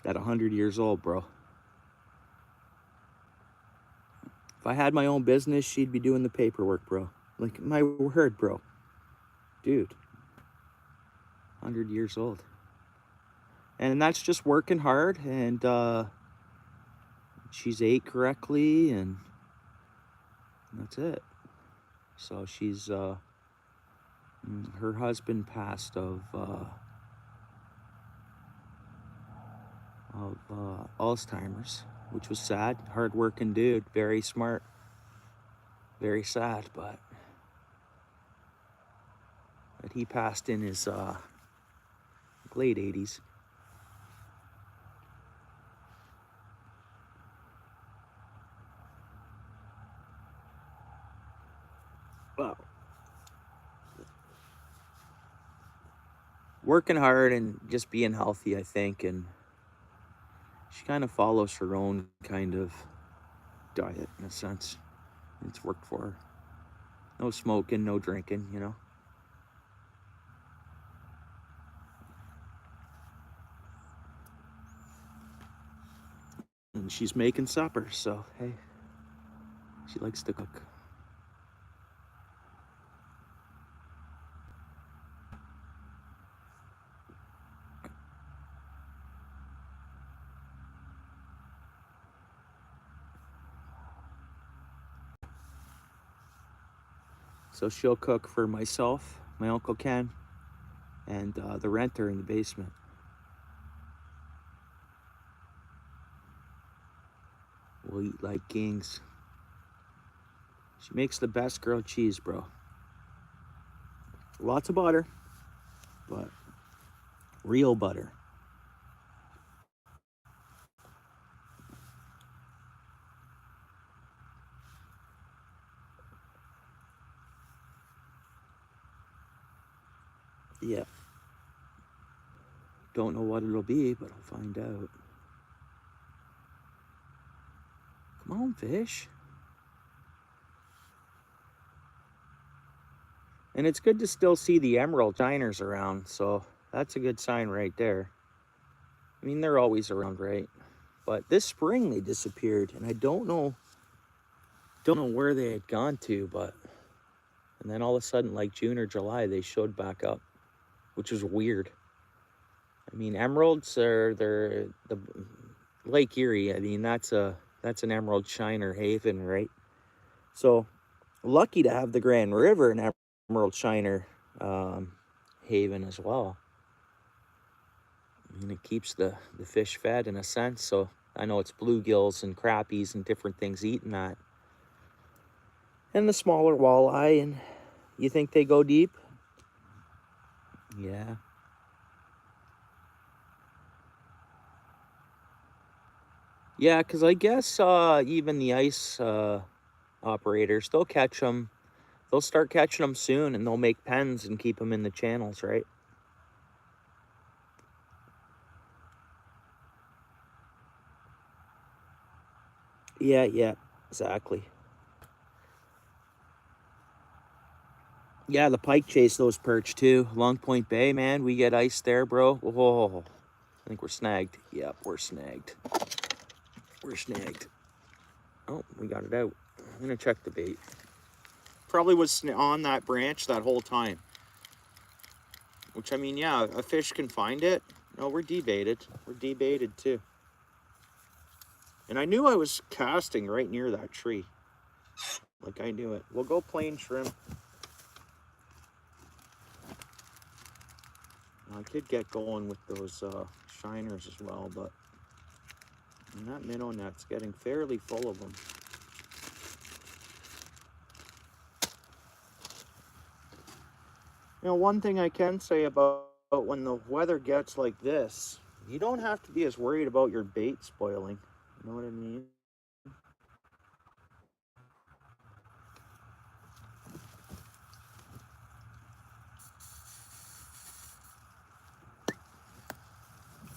at 100 years old, bro. If I had my own business, she'd be doing the paperwork, bro. Like, my word, bro. Dude. 100 years old. And that's just working hard, and she's ate correctly, and that's it. So she's, her husband passed of Alzheimer's, which was sad. Hard-working dude, very smart. Very sad, but he passed in his late 80s. Well, working hard and just being healthy, I think, and she kind of follows her own kind of diet in a sense. It's worked for her. No smoking, no drinking, you know. And she's making supper, so hey, she likes to cook. So she'll cook for myself, my Uncle Ken, and the renter in the basement. We'll eat like kings. She makes the best grilled cheese, bro. Lots of butter, but real butter. Yeah. Don't know what it'll be, but I'll find out. Come on, fish. And it's good to still see the emerald shiners around, so that's a good sign right there. I mean, they're always around, right? But this spring they disappeared, and I don't know where they had gone to, and then all of a sudden, like June or July, they showed back up, which was weird. I mean, emeralds they're the Lake Erie. I mean, that's an emerald shiner haven, right? So lucky to have the Grand River and emerald shiner haven as well. I mean, it keeps the fish fed in a sense. So I know it's bluegills and crappies and different things eating that. And the smaller walleye, and you think they go deep? Yeah. Yeah, because I guess even the ice operators, they'll catch them. They'll start catching them soon, and they'll make pens and keep them in the channels, right? Yeah, exactly. Yeah, the pike chase those perch too. Long Point Bay, man, we get ice there, bro. Oh, I think we're snagged. Yep, we're snagged. We're snagged. Oh, we got it out. I'm gonna check the bait. Probably was on that branch that whole time. Which, I mean, yeah, a fish can find it. No, we're debaited. We're debaited too. And I knew I was casting right near that tree. Like, I knew it. We'll go plain shrimp. I could get going with those shiners as well, but that minnow net's getting fairly full of them. You know, one thing I can say about when the weather gets like this, you don't have to be as worried about your bait spoiling. You know what I mean?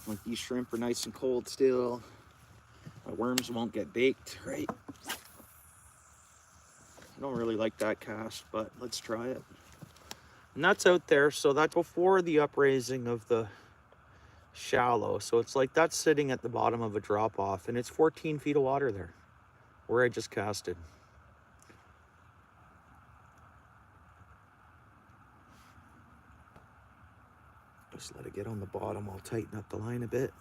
Like, these shrimp are nice and cold still. My worms won't get baked, right? I don't really like that cast, but let's try it. And that's out there, so that's before the upraising of the shallow. So it's like that's sitting at the bottom of a drop off, and it's 14 feet of water there where I just casted. Just let it get on the bottom. I'll tighten up the line a bit.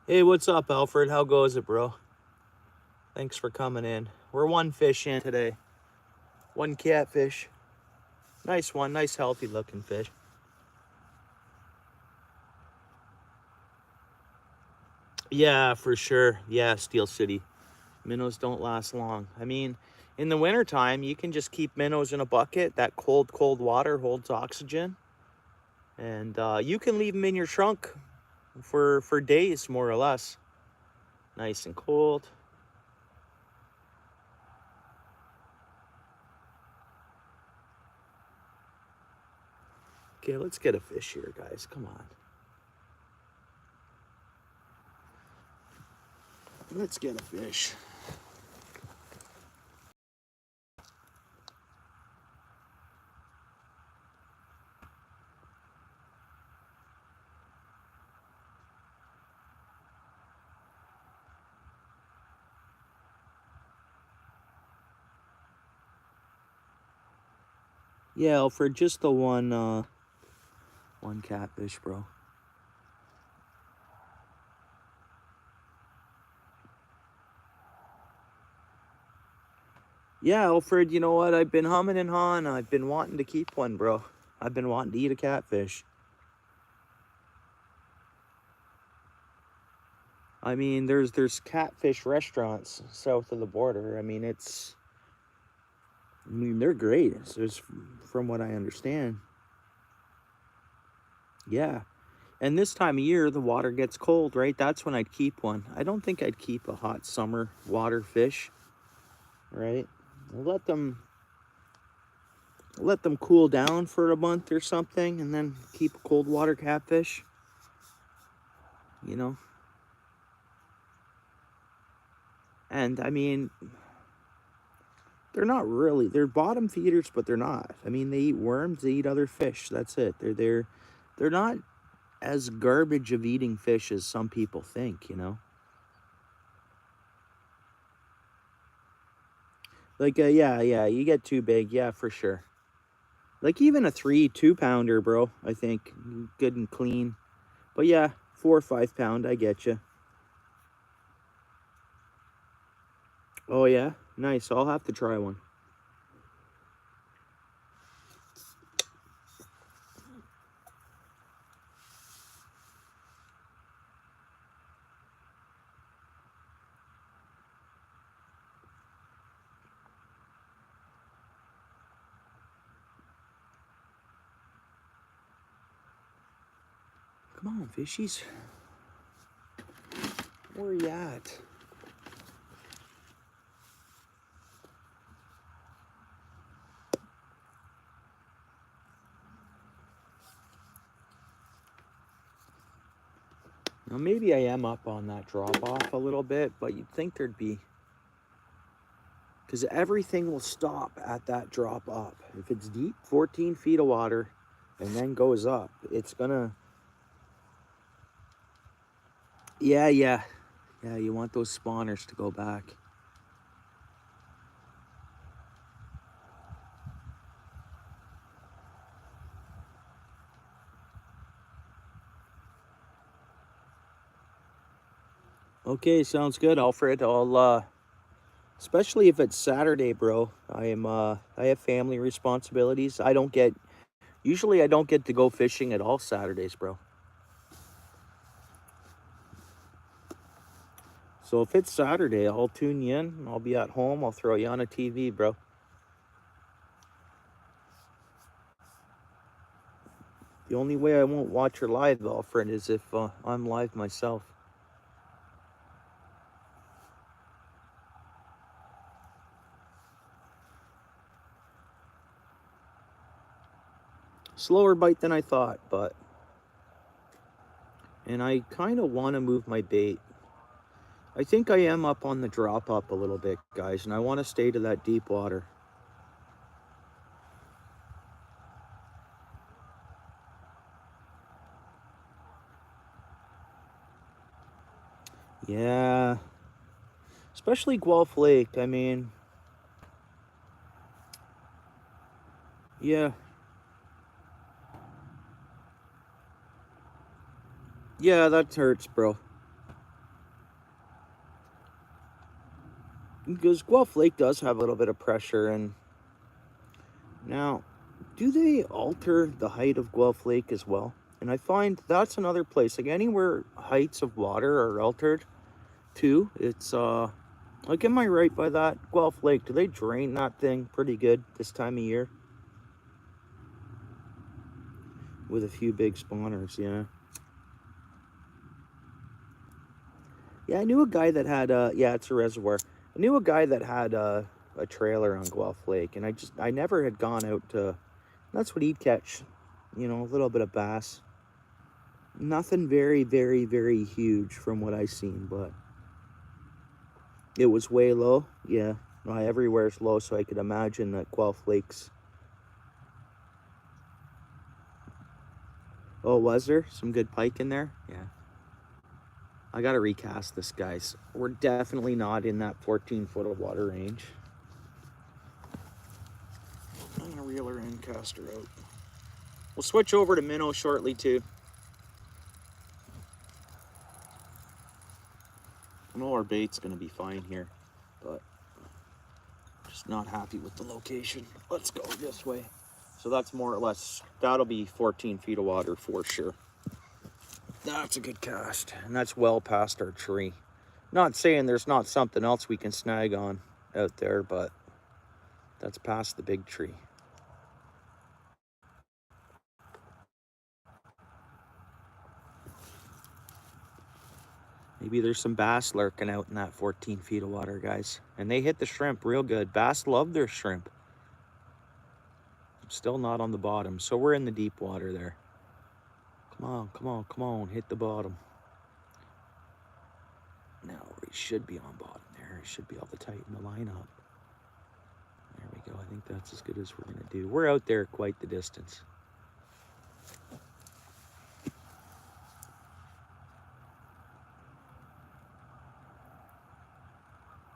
Hey, what's up, Alfred? How goes it, bro? Thanks for coming in. We're one fish in today. One catfish. Nice one. Nice, healthy looking fish. Yeah, for sure. Yeah, Steel City. Minnows don't last long. I mean, in the wintertime, you can just keep minnows in a bucket. That cold water holds oxygen. And you can leave them in your trunk for days, more or less. Nice and cold. Okay, let's get a fish here, guys. Come on. Let's get a fish. Yeah, Alfred, just the one catfish, bro. Yeah, Alfred, you know what? I've been humming and hawing. I've been wanting to keep one, bro. I've been wanting to eat a catfish. I mean, there's catfish restaurants south of the border. I mean, they're great. It's just from what I understand. Yeah. And this time of year, the water gets cold, right? That's when I'd keep one. I don't think I'd keep a hot summer water fish, right? Let them cool down for a month or something, and then keep a cold water catfish, you know? And I mean, they're bottom feeders, but they're not. I mean, they eat worms, they eat other fish. That's it. They're not as garbage of eating fish as some people think, you know? Like, yeah, you get too big, yeah, for sure. Like even a 2 pounder, bro, I think, good and clean. But yeah, 4 or 5 pound, I get you. Oh yeah, nice. I'll have to try one. Come on, fishies. Where you at? Now maybe I am up on that drop off a little bit, but you'd think there'd be, because everything will stop at that drop up. If it's deep, 14 feet of water, and then goes up, it's gonna, yeah, you want those spawners to go back. Okay, sounds good, Alfred. I'll especially if it's Saturday, bro. I have family responsibilities. Usually I don't get to go fishing at all Saturdays, bro. So if it's Saturday, I'll tune you in. I'll be at home. I'll throw you on a TV, bro. The only way I won't watch her live, Alfred, is if I'm live myself. Slower bite than I thought, and I kind of want to move my bait. I think I am up on the drop up a little bit, guys, and I want to stay to that deep water. Yeah, especially Guelph Lake. I mean, yeah, that hurts, bro. Because Guelph Lake does have a little bit of pressure, and now, do they alter the height of Guelph Lake as well? And I find that's another place, like anywhere heights of water are altered too. It's like, am I right by that? Guelph Lake, do they drain that thing pretty good this time of year? With a few big spawners, yeah. Yeah, I knew a guy that had yeah, it's a reservoir. I knew a guy that had a trailer on Guelph Lake, and I never had gone out to, that's what he'd catch, you know, a little bit of bass. Nothing very, very, very huge from what I seen, but it was way low. Yeah, everywhere's low, so I could imagine that Guelph Lake's. Oh, was there some good pike in there? Yeah. I gotta recast this, guys. We're definitely not in that 14 foot of water range. I'm gonna reel her in. and cast her out. We'll switch over to minnow shortly too. I know our bait's gonna be fine here, but just not happy with the location. Let's go this way. So that's more or less, that'll be 14 feet of water for sure. That's a good cast, and that's well past our tree. Not saying there's not something else we can snag on out there, but that's past the big tree. Maybe there's some bass lurking out in that 14 feet of water, guys. And they hit the shrimp real good. Bass love their shrimp. Still not on the bottom, so we're in the deep water there. Come on, come on, come on, hit the bottom. Now we should be on bottom there. It should be able to tighten the line up. There we go. I think that's as good as we're gonna do. We're out there quite the distance.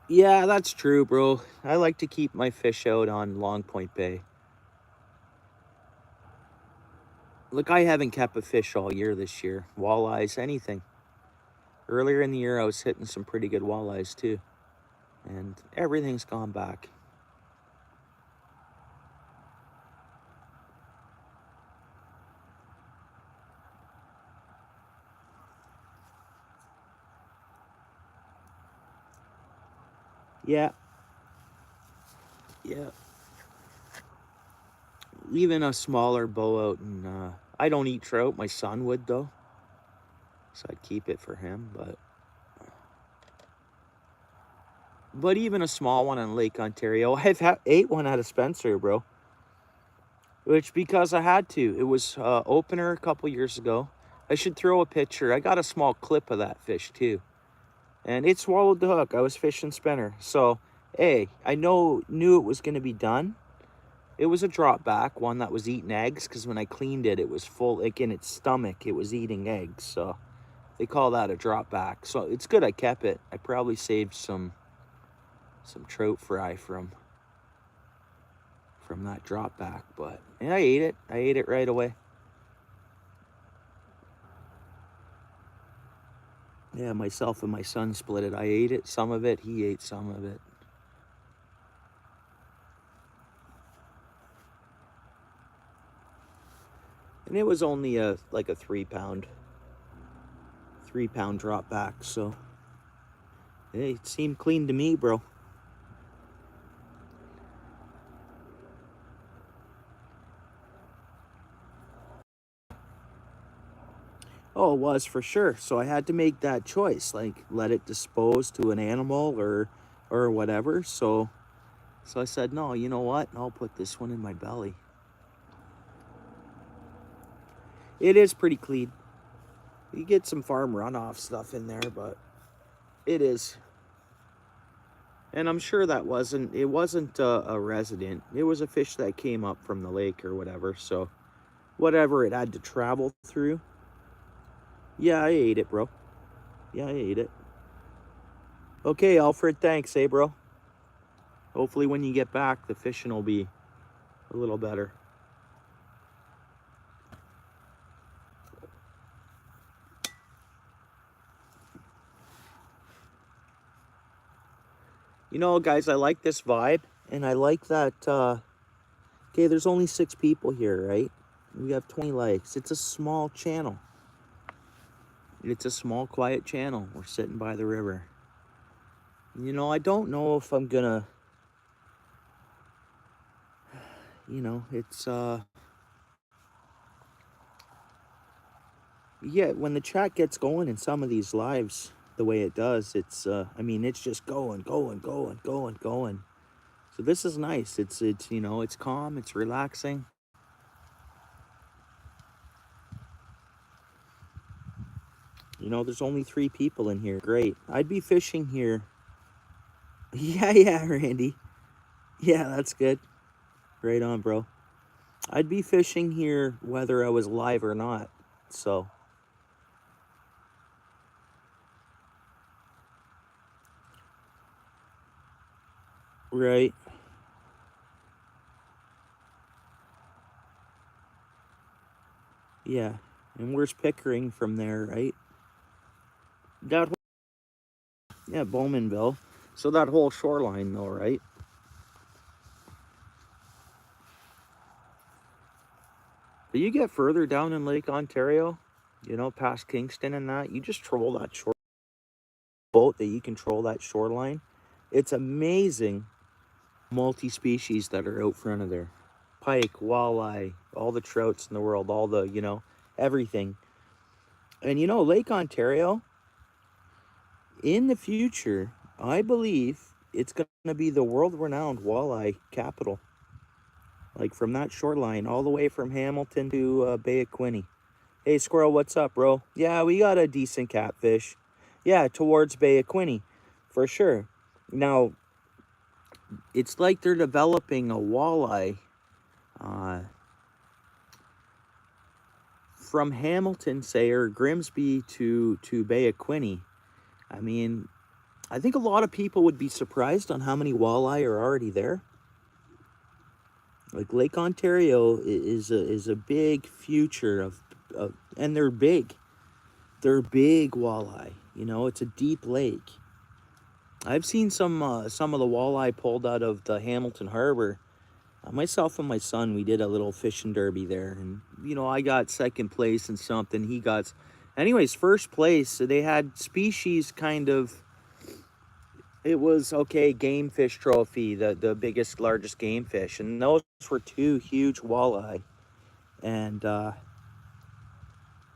Yeah, that's true, bro. I like to keep my fish out on Long Point Bay. Look, I haven't kept a fish all year this year. Walleyes, anything. Earlier in the year, I was hitting some pretty good walleyes too. And everything's gone back. Yeah. Yeah. Leaving a smaller bow out, and I don't eat trout. My son would though, so I'd keep it for him. But even a small one on Lake Ontario, I've ate one out of Spencer, bro. Which because I had to. It was opener a couple years ago. I should throw a picture. I got a small clip of that fish too, and it swallowed the hook. I was fishing spinner, so hey, I knew it was gonna be done. It was a drop back, one that was eating eggs, because when I cleaned it, it was full, like in its stomach, it was eating eggs. So they call that a drop back. So it's good I kept it. I probably saved some trout fry from that drop back, but and I ate it. I ate it right away. Yeah, myself and my son split it. I ate it, some of it, he ate some of it. And it was only like a 3-pound drop back, so hey, it seemed clean to me, bro. Oh, it was for sure. So I had to make that choice, like let it dispose to an animal or whatever. So I said, no, you know what? I'll put this one in my belly. It is pretty clean. You get some farm runoff stuff in there, but it is. And I'm sure it wasn't a resident. It was a fish that came up from the lake or whatever. So whatever it had to travel through. Yeah, I ate it, bro. Yeah, I ate it. Okay, Alfred, thanks, bro? Hopefully when you get back, the fishing will be a little better. You know, guys, I like this vibe, and I like that, okay, there's only 6 people here, right? We have 20 likes. It's a small channel. It's a small, quiet channel. We're sitting by the river. You know, I don't know if I'm gonna, you know, it's, yeah, when the chat gets going in some of these lives, the way it does, it's, I mean, it's just going. So this is nice. It's, you know, it's calm, it's relaxing. You know, there's only 3 people in here. Great. I'd be fishing here. Yeah, Randy. Yeah, that's good. Right on, bro. I'd be fishing here whether I was live or not. So. Right. Yeah. And where's Pickering from there, right? That whole, yeah, Bowmanville. So that whole shoreline though, right? But you get further down in Lake Ontario, you know, past Kingston and that, you just troll that shore boat that you control that shoreline. It's amazing multi-species that are out front of there. Pike, walleye, all the trouts in the world, all the, you know, everything. And you know, Lake Ontario, in the future, I believe it's going to be the world-renowned walleye capital. Like from that shoreline, all the way from Hamilton to Bay of Quinte. Hey, Squirrel, what's up, bro? Yeah, we got a decent catfish. Yeah, towards Bay of Quinte, for sure. Now, it's like they're developing a walleye from Hamilton, say, or Grimsby to Bay of Quinte. I mean, I think a lot of people would be surprised on how many walleye are already there. Like Lake Ontario is a big future of, and they're big. They're big walleye. You know, it's a deep lake. I've seen some of the walleye pulled out of the Hamilton Harbor. Myself and my son, we did a little fishing derby there, and you know, I got second place in something. He got, anyways, first place. So they had species kind of. It was okay, game fish trophy, the biggest, largest game fish, and those were two huge walleye, and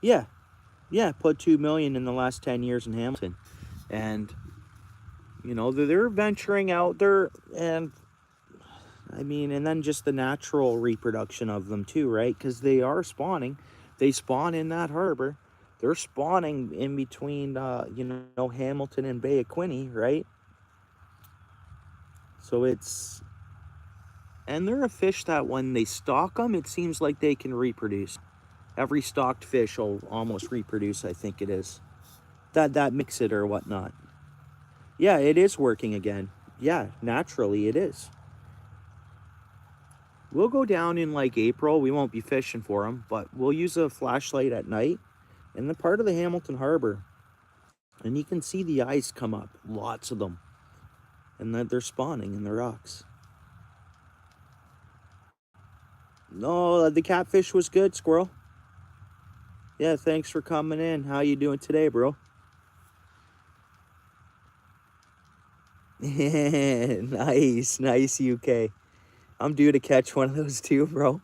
yeah, yeah, put 2 million in the last 10 years in Hamilton, and you know they're venturing out there, and I mean, and then just the natural reproduction of them too, right? Because they are spawning. They spawn in that harbor. They're spawning in between, you know, Hamilton and Bay of Quinte, right? So it's, and they're a fish that when they stock them, it seems like they can reproduce. Every stocked fish will almost reproduce, I think it is. That mix it or whatnot. Yeah, it is working again. Yeah, naturally it is. We'll go down in like April. We won't be fishing for them, but we'll use a flashlight at night in the part of the Hamilton Harbor. And you can see the ice come up, lots of them. And that they're spawning in the rocks. No, the catfish was good, Squirrel. Yeah, thanks for coming in. How you doing today, bro? Nice, nice UK. I'm due to catch one of those too, bro.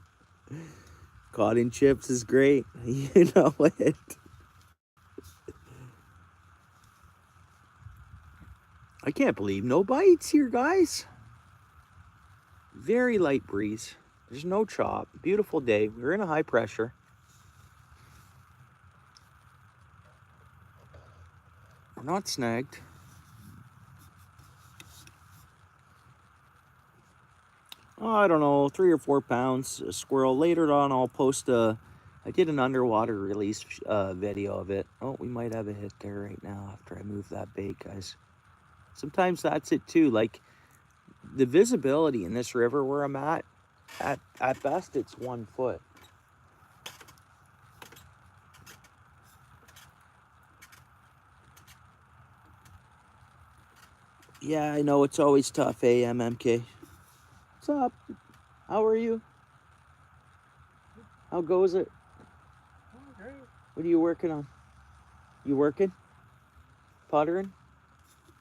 Caught in chips is great. You know it. I can't believe no bites here, guys. Very light breeze. There's no chop. Beautiful day. We're in a high pressure. We're not snagged. Oh, I don't know, 3 or 4 pounds. A squirrel. Later on, I'll post I did an underwater release video of it. Oh, we might have a hit there right now after I move that bait, guys. Sometimes that's it too. Like the visibility in this river where I'm at best, it's 1 foot. Yeah, I know it's always tough, MMK. What's up? How are you? How goes it? Okay. What are you working on? You working? Pottering?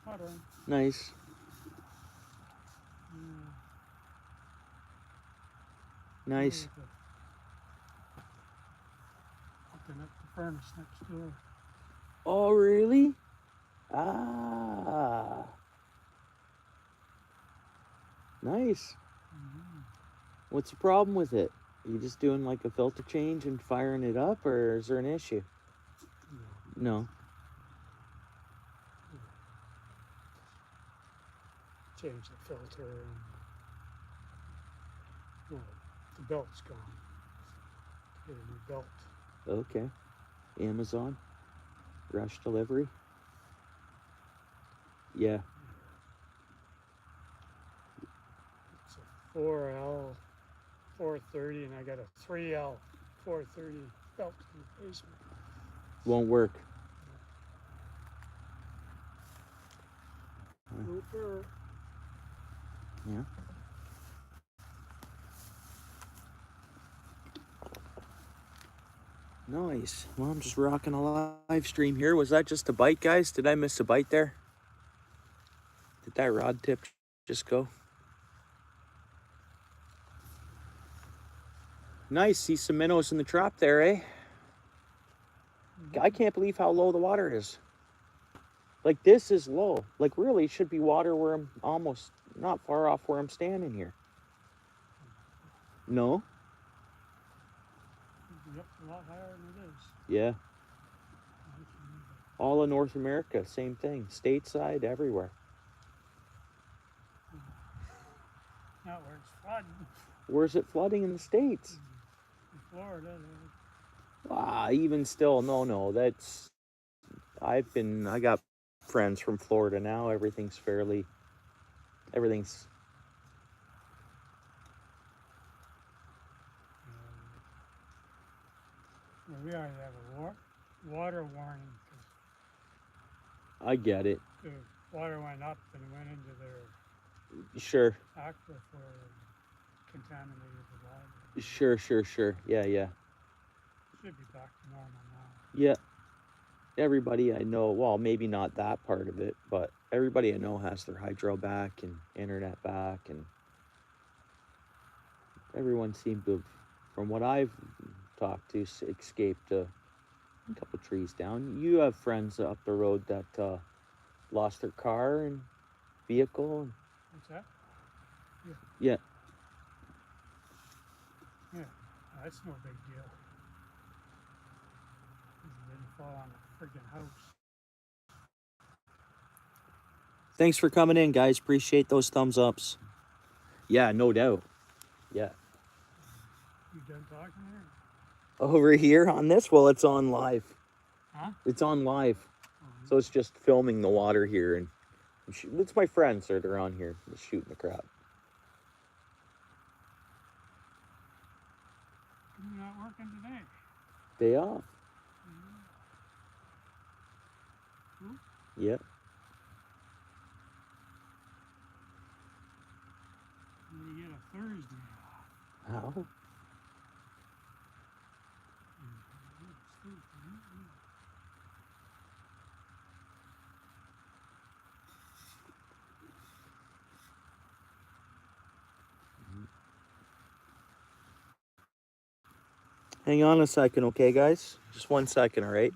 Hold on. Nice. Nice. Open up the furnace next door. Oh, really? Ah. Nice. What's the problem with it? Are you just doing like a filter change and firing it up, or is there an issue? No. Change the filter and no, the belt's gone. Get a new belt. Okay. Amazon. Rush delivery. Yeah. It's a 4L 430 and I got a 3L 430 out in the basement. Won't work. Grouper. Yeah. Nice. Well, I'm just rocking a live stream here. Was that just a bite, guys? Did I miss a bite there? Did that rod tip just go? Nice. See some minnows in the trap there, eh? I can't believe how low the water is. Like, this is low. Like, really, it should be water where I'm almost not far off where I'm standing here. No? Yep, a lot higher than it is. Yeah. All of North America, same thing. Stateside, everywhere. Not where it's flooding. Where's it flooding in the States? In Florida. Even still, no. That's, I got friends from Florida now. Everything's Where we are, they have a water warning because I get it. the water went up and went into their Sure. aquifer and contaminated the water. Sure. Yeah. Should be back to normal now. Yeah. Everybody I know, well, maybe not that part of it, but everybody I know has their hydro back and internet back, and everyone seemed to have, from what I've talked to, escaped a couple trees down. You have friends up the road that lost their car and vehicle. What's that? Yeah. Yeah, that's no big deal. It didn't fall on a friggin' house. Thanks for coming in, guys. Appreciate those thumbs ups. Yeah, no doubt. Yeah. You done talking there? Over here on this, well, it's on live. Huh? It's on live. So it's just filming the water here, and it's my friends that are on here just shooting the crap. You're not working today. Day off. Hmm? Yeah. You get a Thursday off. How? It's Thursday, yeah. Hang on a second, okay, guys? Just 1 second, all right?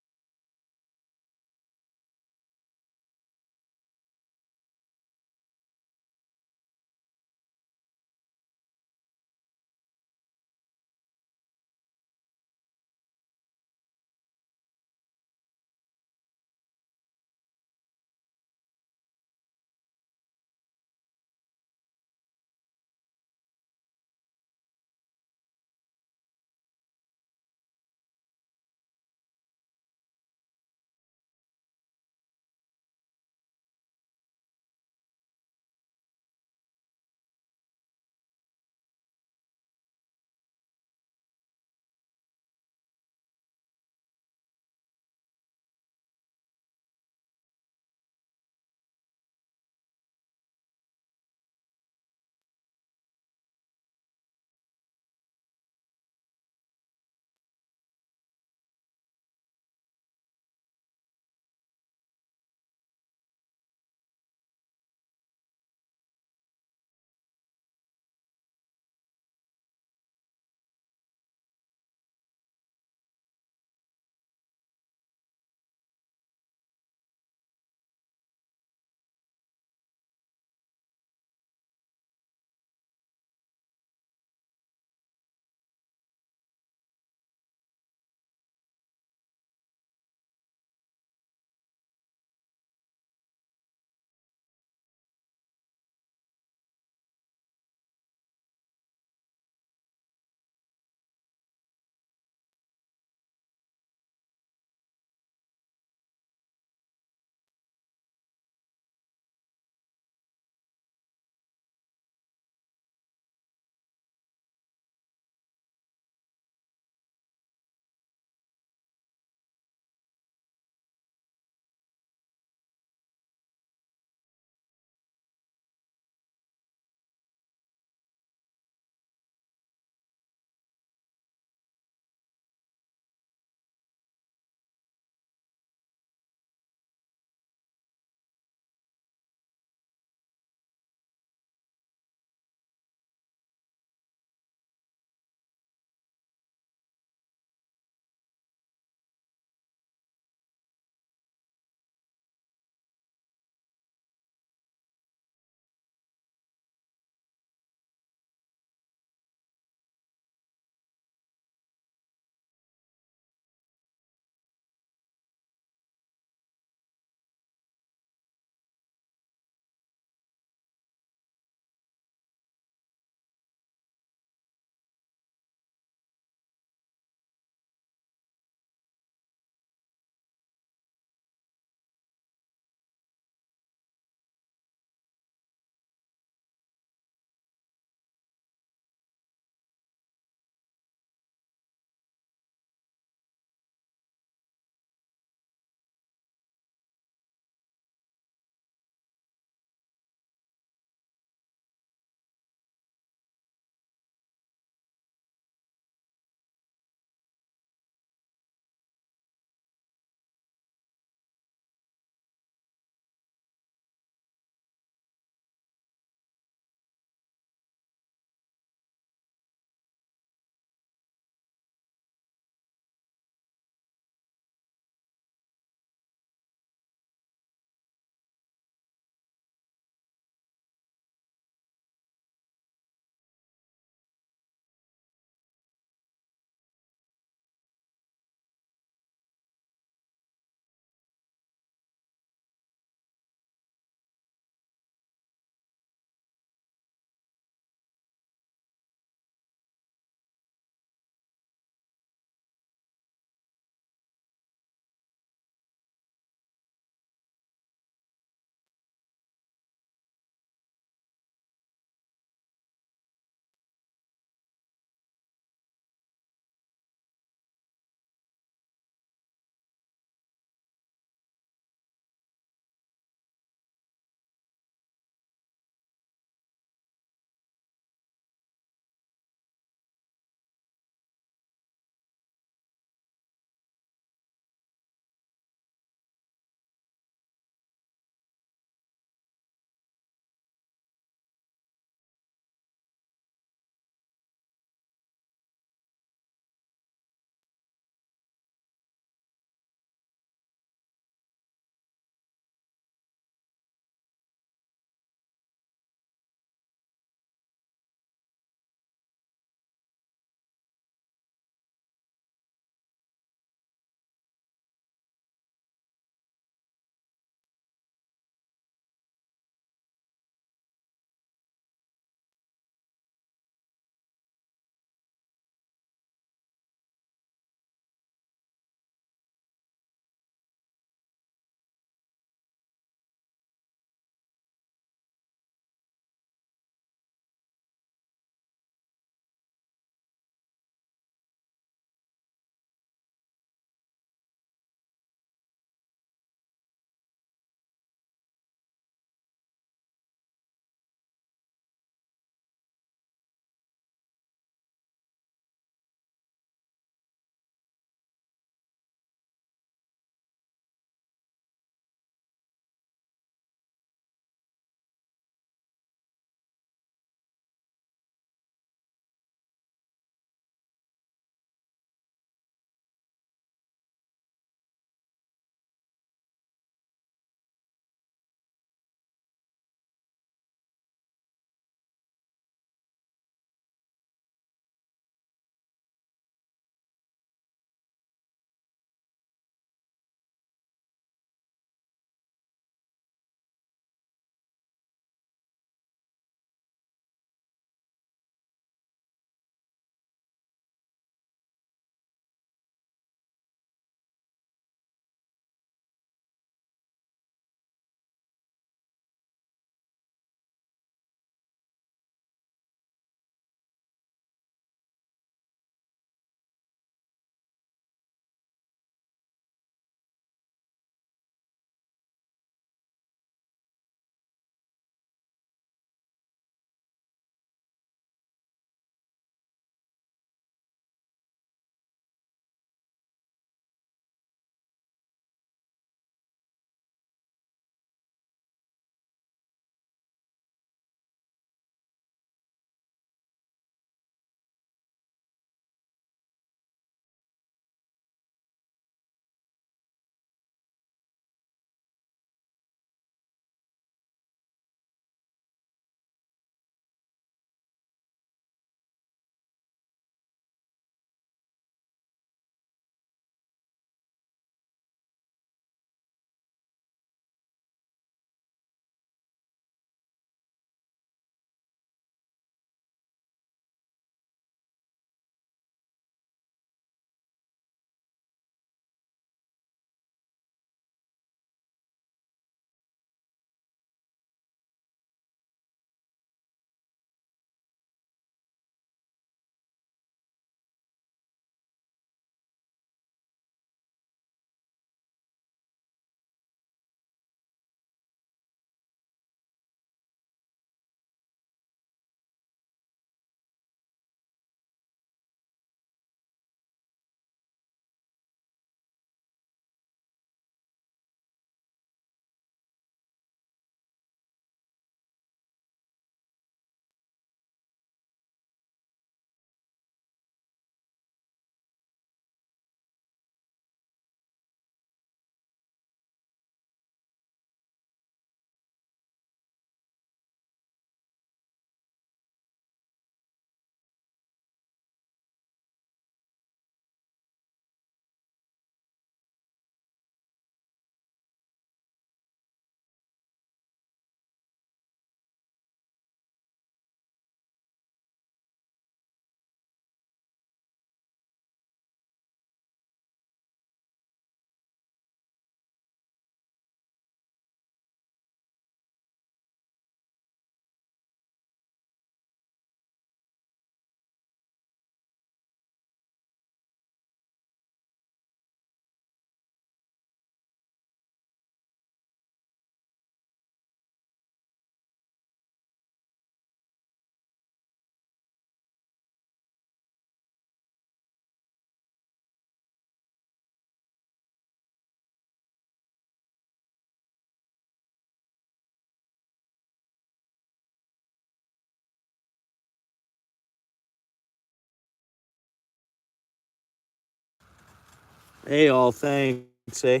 Hey, all, thanks, eh?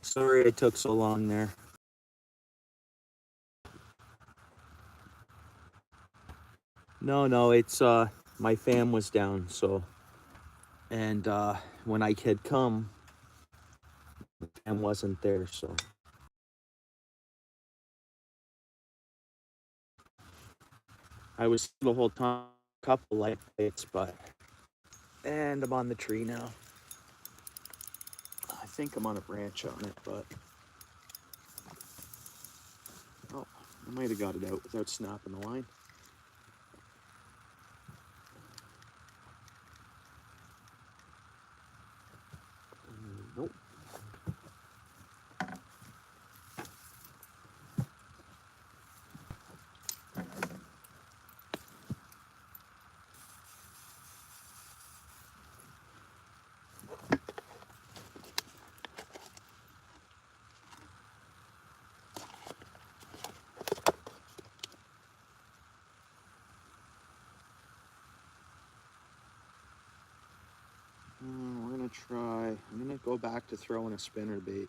Sorry it took so long there. No, it's my fam was down, so, and when I had come, fam wasn't there, so. I was the whole time, couple light plates, but, and I'm on the tree now. I think I'm on a branch on it, but, oh, I might have got it out without snapping the line. Nope. We're gonna try, I'm gonna go back to throwing a spinner bait.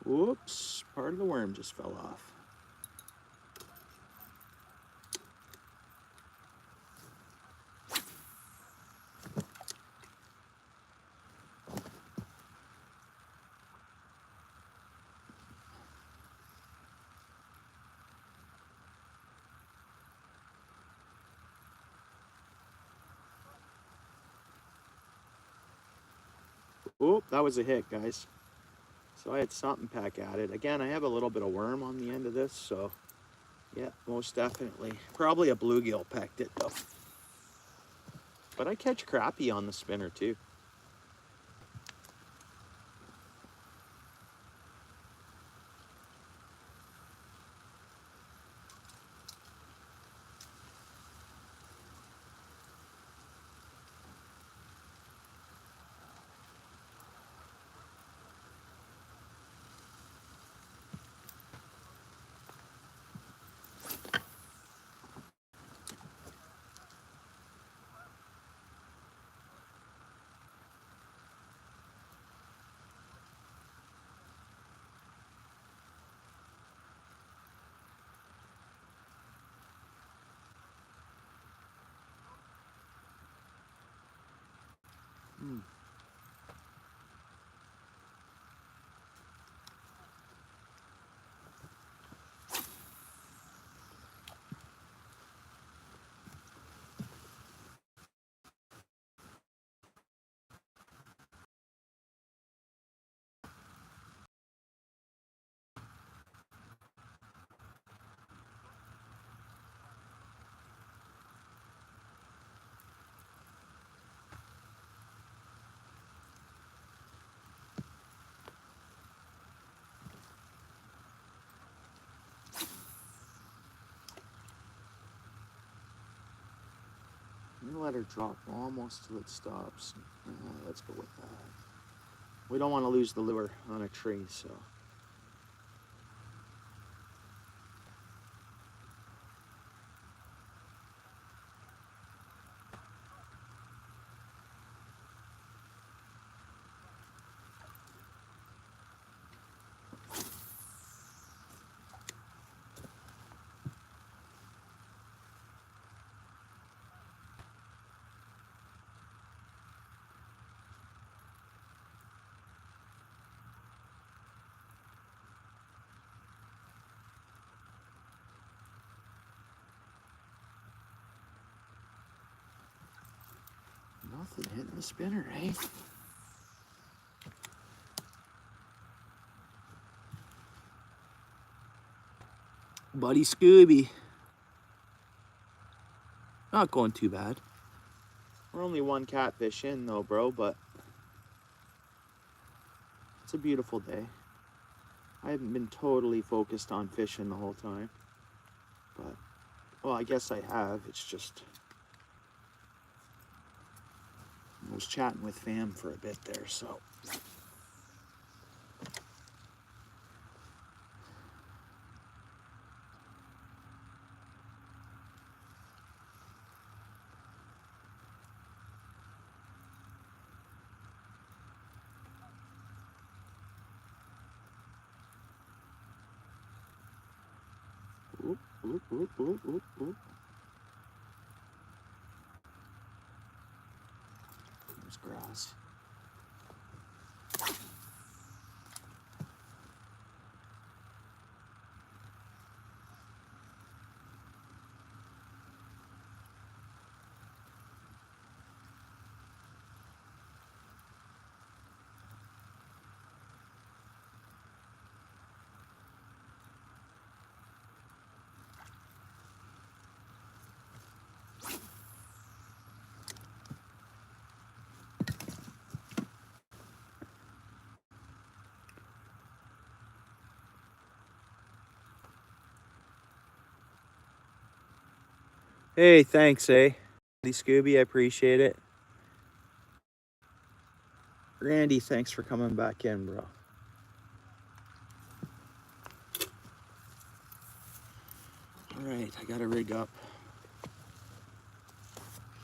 Whoops, part of the worm just fell off. Oop, that was a hit, guys. So I had something peck at it. Again, I have a little bit of worm on the end of this, so yeah, most definitely. Probably a bluegill pecked it though. But I catch crappie on the spinner too. I'm gonna let her drop almost till it stops. Let's go with that. We don't want to lose the lure on a tree, so. Nothing hitting the spinner, eh? Buddy Scooby. Not going too bad. We're only one catfish in though, bro, but it's a beautiful day. I haven't been totally focused on fishing the whole time, but, well, I guess I have. It's just, I was chatting with fam for a bit there, so. Oop, oop, oop, oop, oop. There's grass. Hey, thanks, Scooby, I appreciate it. Randy, thanks for coming back in, bro. All right, I gotta rig up.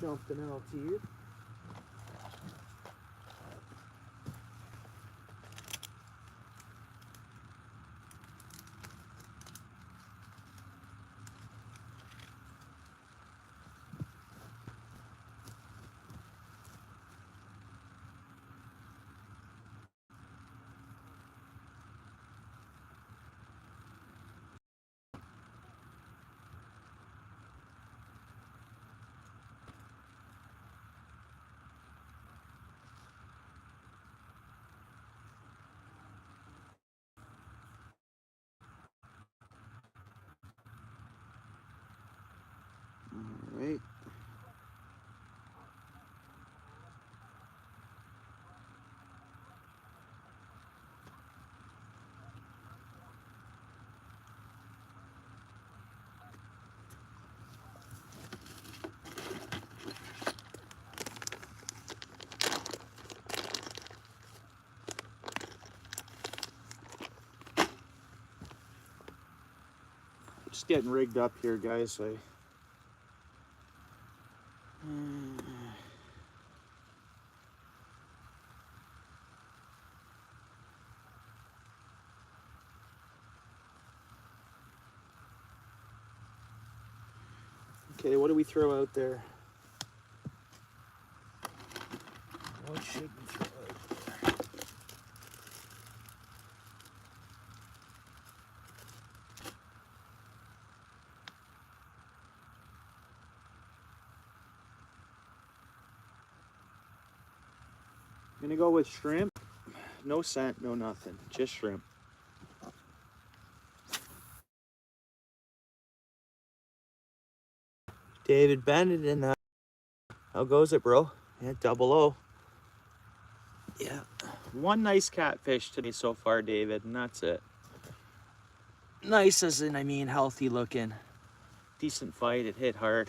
Something else here. All right. Just getting rigged up here, guys. Okay, what do we throw out there? What should we throw out there? I'm gonna go with shrimp. No scent, no nothing. Just shrimp. David Bennett in that. How goes it, bro? Yeah, double O. Yeah. One nice catfish today so far, David, and that's it. Nice as in, I mean, healthy looking. Decent fight, it hit hard.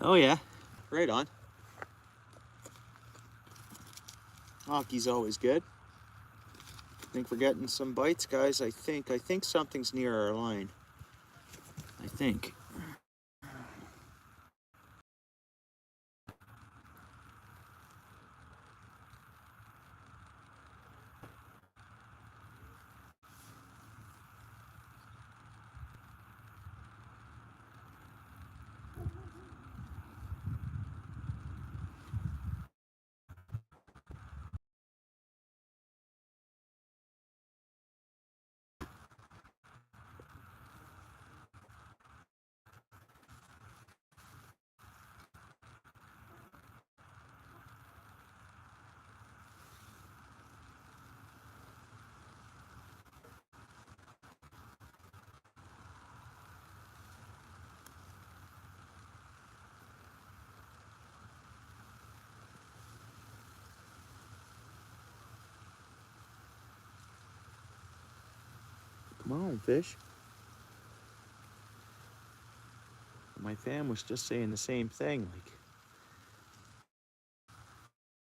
Oh yeah, right on. Hockey's always good. I think we're getting some bites, guys. I think something's near our line. I think. Come on, fish. My fam was just saying the same thing. Like,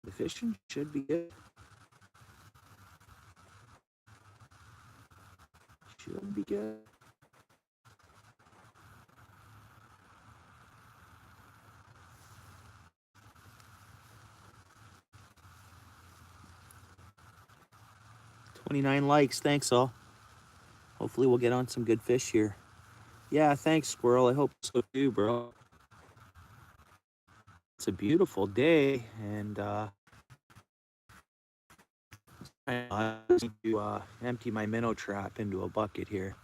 the fishing should be good. Should be good. $29 likes. Thanks, all. Hopefully we'll get on some good fish here. Yeah, thanks, Squirrel. I hope so too, bro. It's a beautiful day, and I need to empty my minnow trap into a bucket here.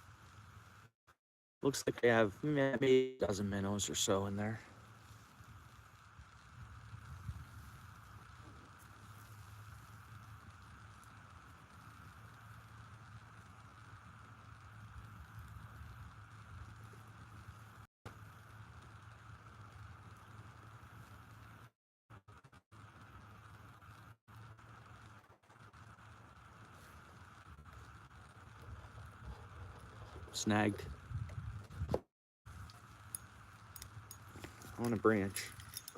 Looks like I have maybe a dozen minnows or so in there. Snagged on a branch.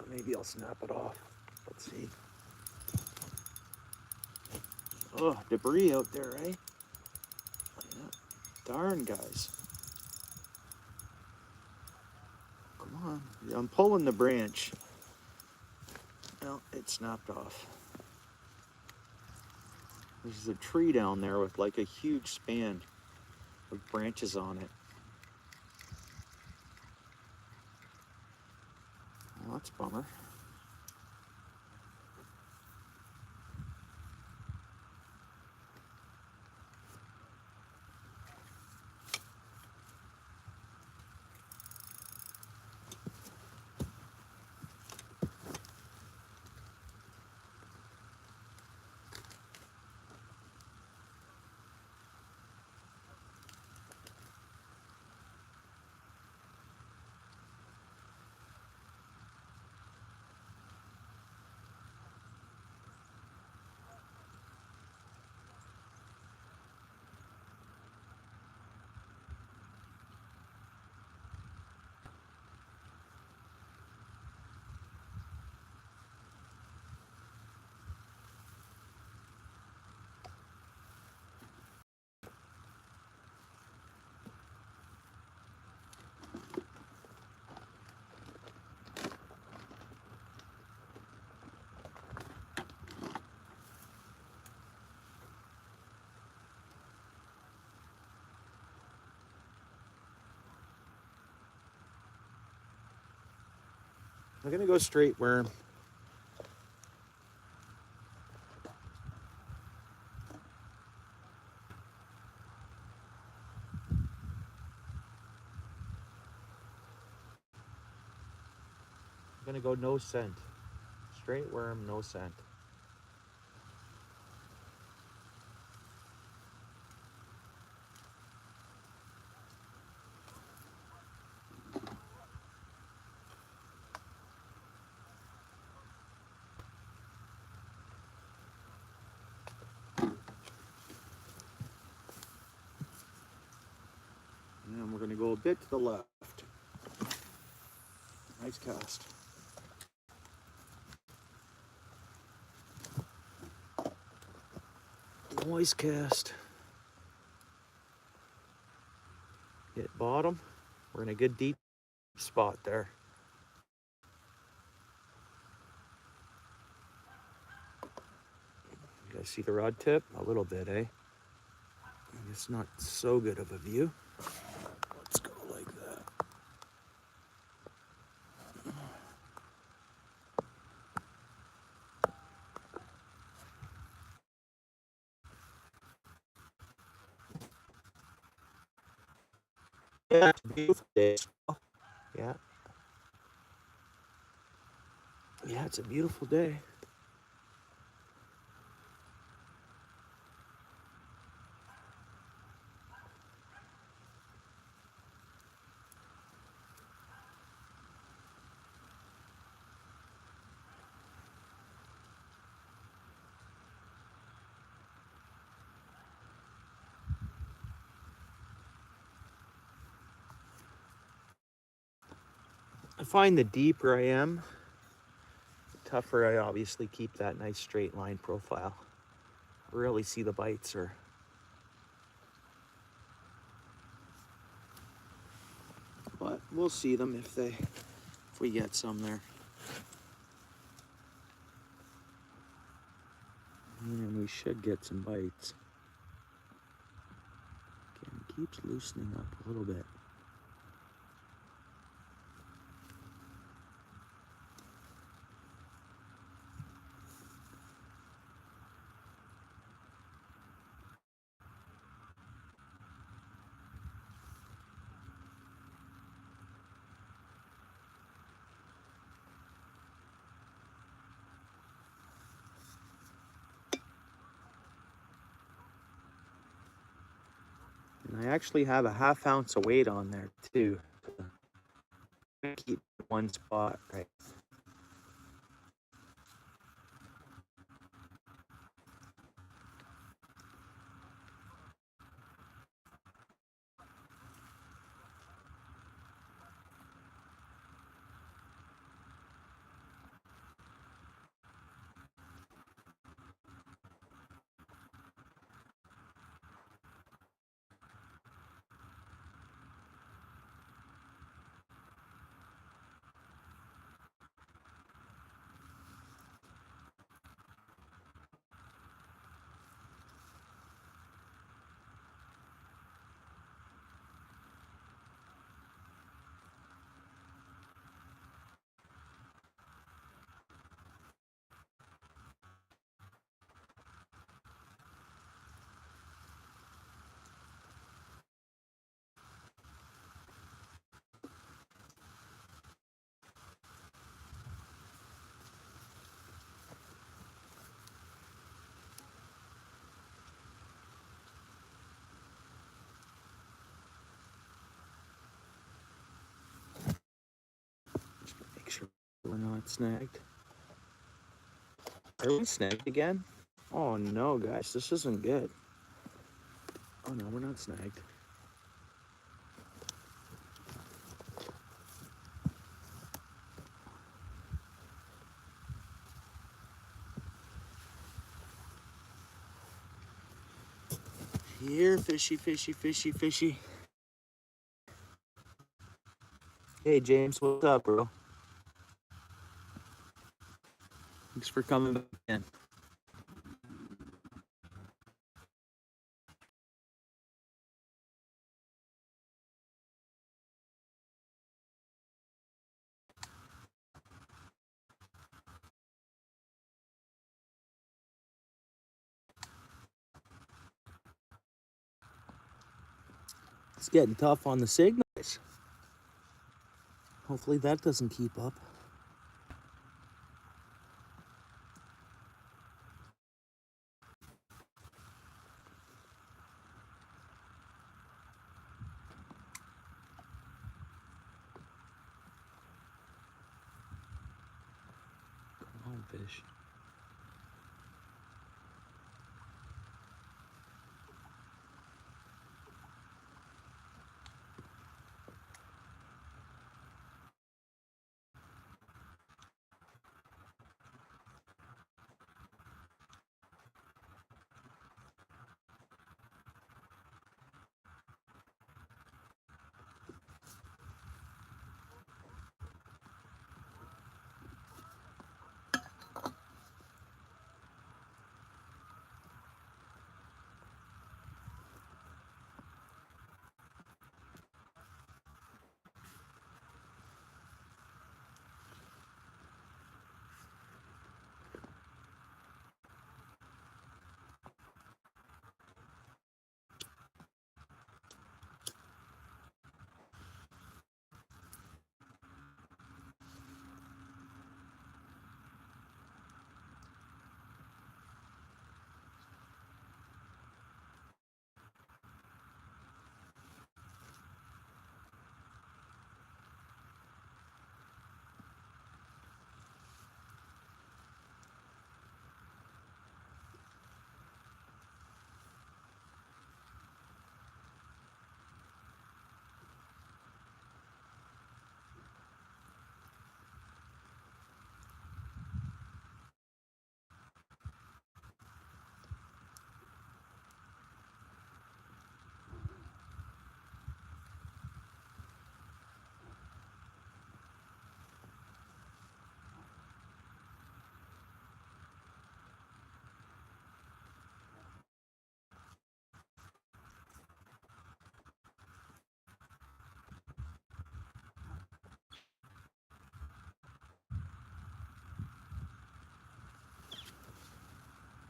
Maybe I'll snap it off. Let's see. Oh, debris out there, eh? Yeah. Darn, guys. Come on. I'm pulling the branch. Well, it snapped off. There's a tree down there with like a huge span with branches on it. Well, that's a bummer. I'm gonna go straight worm. I'm gonna go no scent. Straight worm, no scent. And we're gonna go a bit to the left. Nice cast. Nice cast. Hit bottom. We're in a good deep spot there. You guys see the rod tip? A little bit, eh? It's not so good of a view. Let's go like that. Yeah, it's a beautiful day. Yeah. Yeah, it's a beautiful day. find the deeper I am, the tougher I obviously keep that nice straight line profile. Really see the bites, or but we'll see them if we get some there. And we should get some bites. Again, it keeps loosening up a little bit. And I actually have a 1/2 ounce of weight on there too. Keep one spot, right? Make sure we're not snagged. Are we snagged again? Oh no, guys, this isn't good. Oh no, we're not snagged. Here, fishy, fishy, fishy, fishy. Hey James, what's up, bro? Thanks for coming back in. It's getting tough on the signals. Hopefully that doesn't keep up. Come on, fish.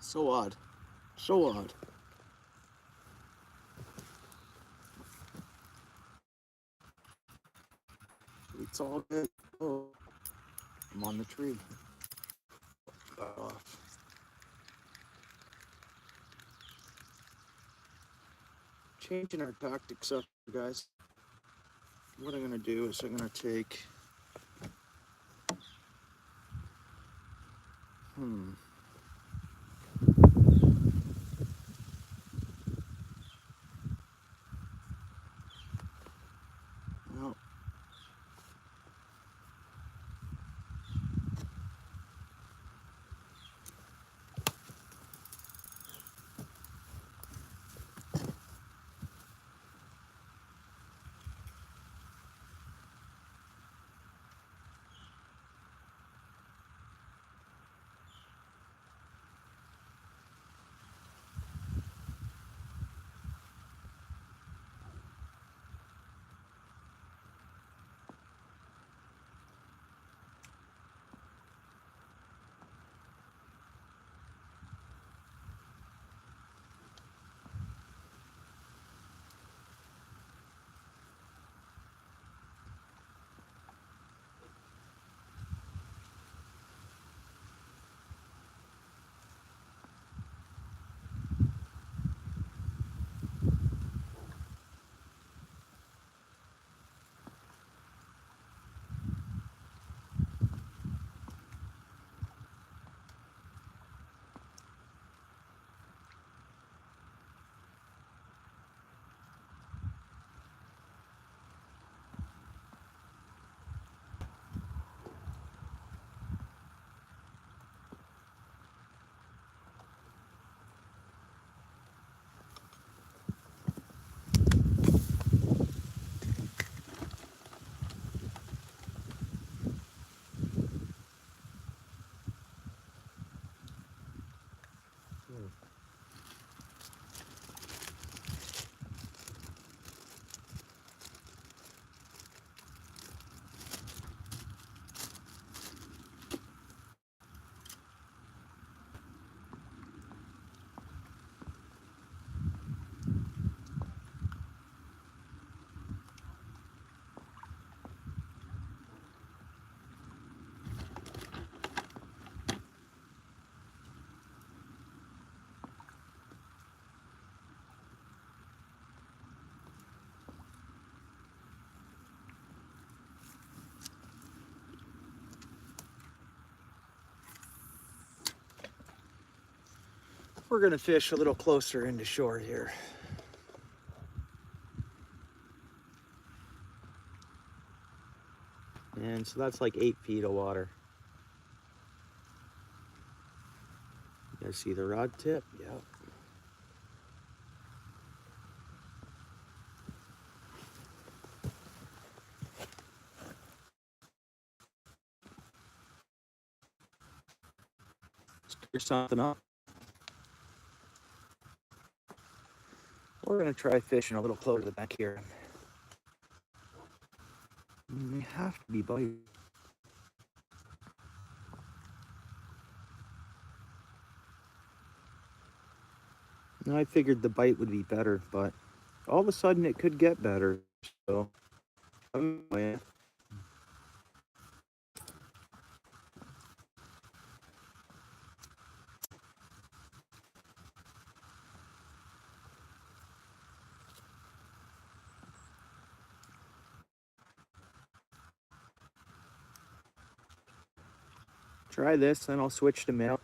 So odd. So odd. It's all good. Oh, I'm on the tree. Got off. Changing our tactics up, guys. What I'm gonna do is I'm gonna take well, we're gonna fish a little closer into shore here. And so that's like 8 feet of water. You guys see the rod tip? Yep. Stir something up. We're gonna try fishing a little closer to the back here. They have to be biting. I figured the bite would be better, but all of a sudden it could get better. So, yeah. Try this, then I'll switch to minnow.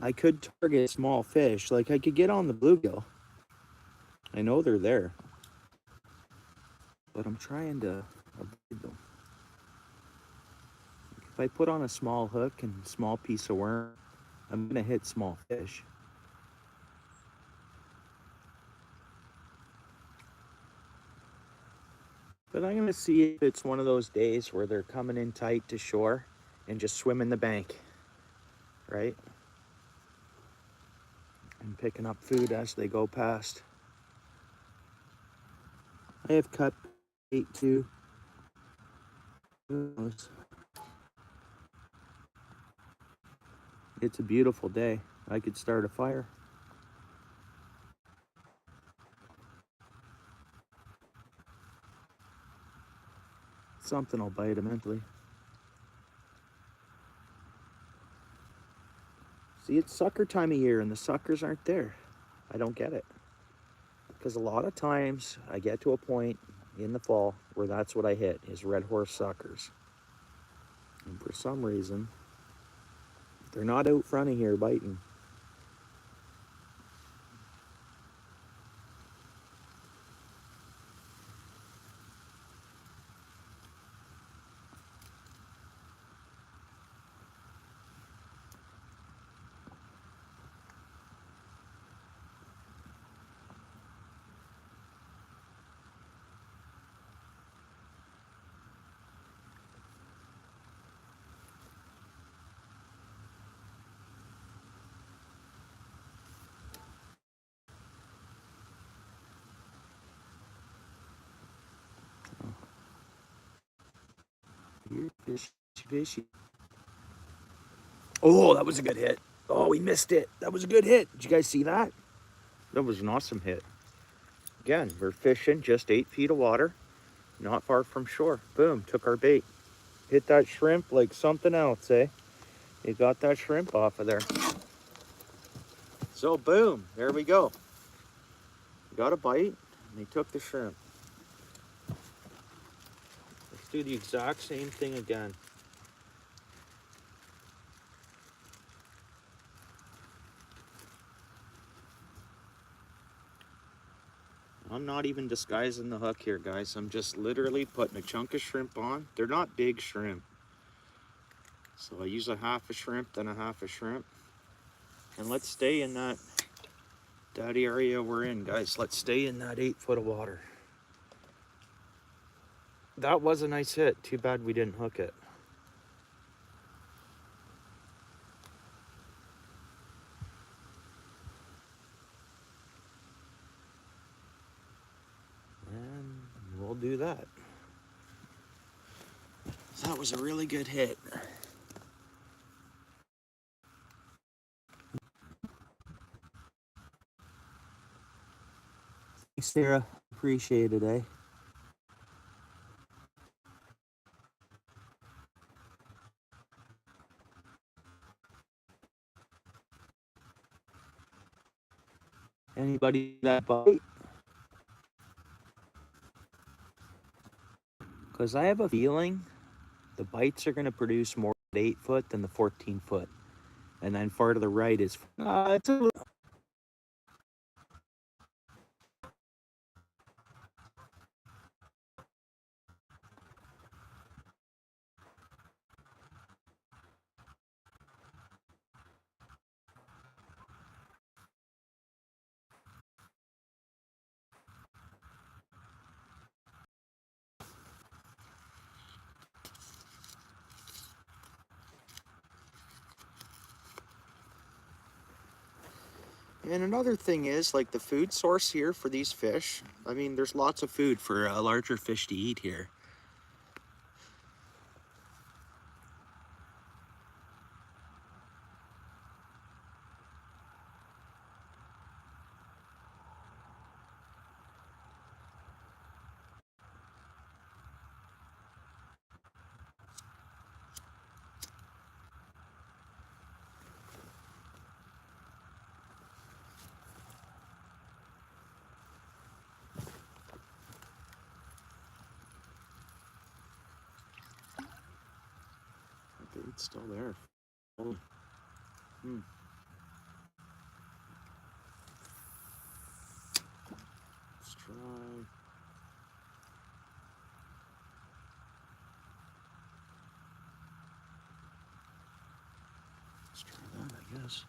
I could target small fish, like I could get on the bluegill. I know they're there, but I'm trying to avoid them. If I put on a small hook and a small piece of worm, I'm gonna hit small fish. But I'm gonna see if it's one of those days where they're coming in tight to shore and just swimming the bank, right? And picking up food as they go past. I have cut bait too. Who knows? It's a beautiful day. I could start a fire. Something will bite eventually. See, it's sucker time of year and the suckers aren't there. I don't get it. Because a lot of times I get to a point in the fall where that's what I hit, is red horse suckers. And for some reason, they're not out front of here biting. Here, fishy, fishy. Oh, that was a good hit. Oh, we missed it. That was a good hit. Did you guys see that? That was an awesome hit. Again, we're fishing just 8 feet of water, not far from shore. Boom, took our bait. Hit that shrimp like something else, eh? You got that shrimp off of there. So boom, there we go. Got a bite, and they took the shrimp. Let's do the exact same thing again. I'm not even disguising the hook here, guys. I'm just literally putting a chunk of shrimp on. They're not big shrimp. So I use a half a shrimp, then a half a shrimp. And let's stay in that area we're in, guys. Let's stay in that 8 foot of water. That was a nice hit. Too bad we didn't hook it. And we'll do that. That was a really good hit. Thanks, Sarah. Appreciate it, eh? Anybody that bite? Because I have a feeling the bites are going to produce more at 8 foot than the 14 foot. And then far to the right is... it's a little... And another thing is, like, the food source here for these fish, I mean, there's lots of food for a larger fish to eat here. It's still there. Oh. Let's try. Let's try that, I guess.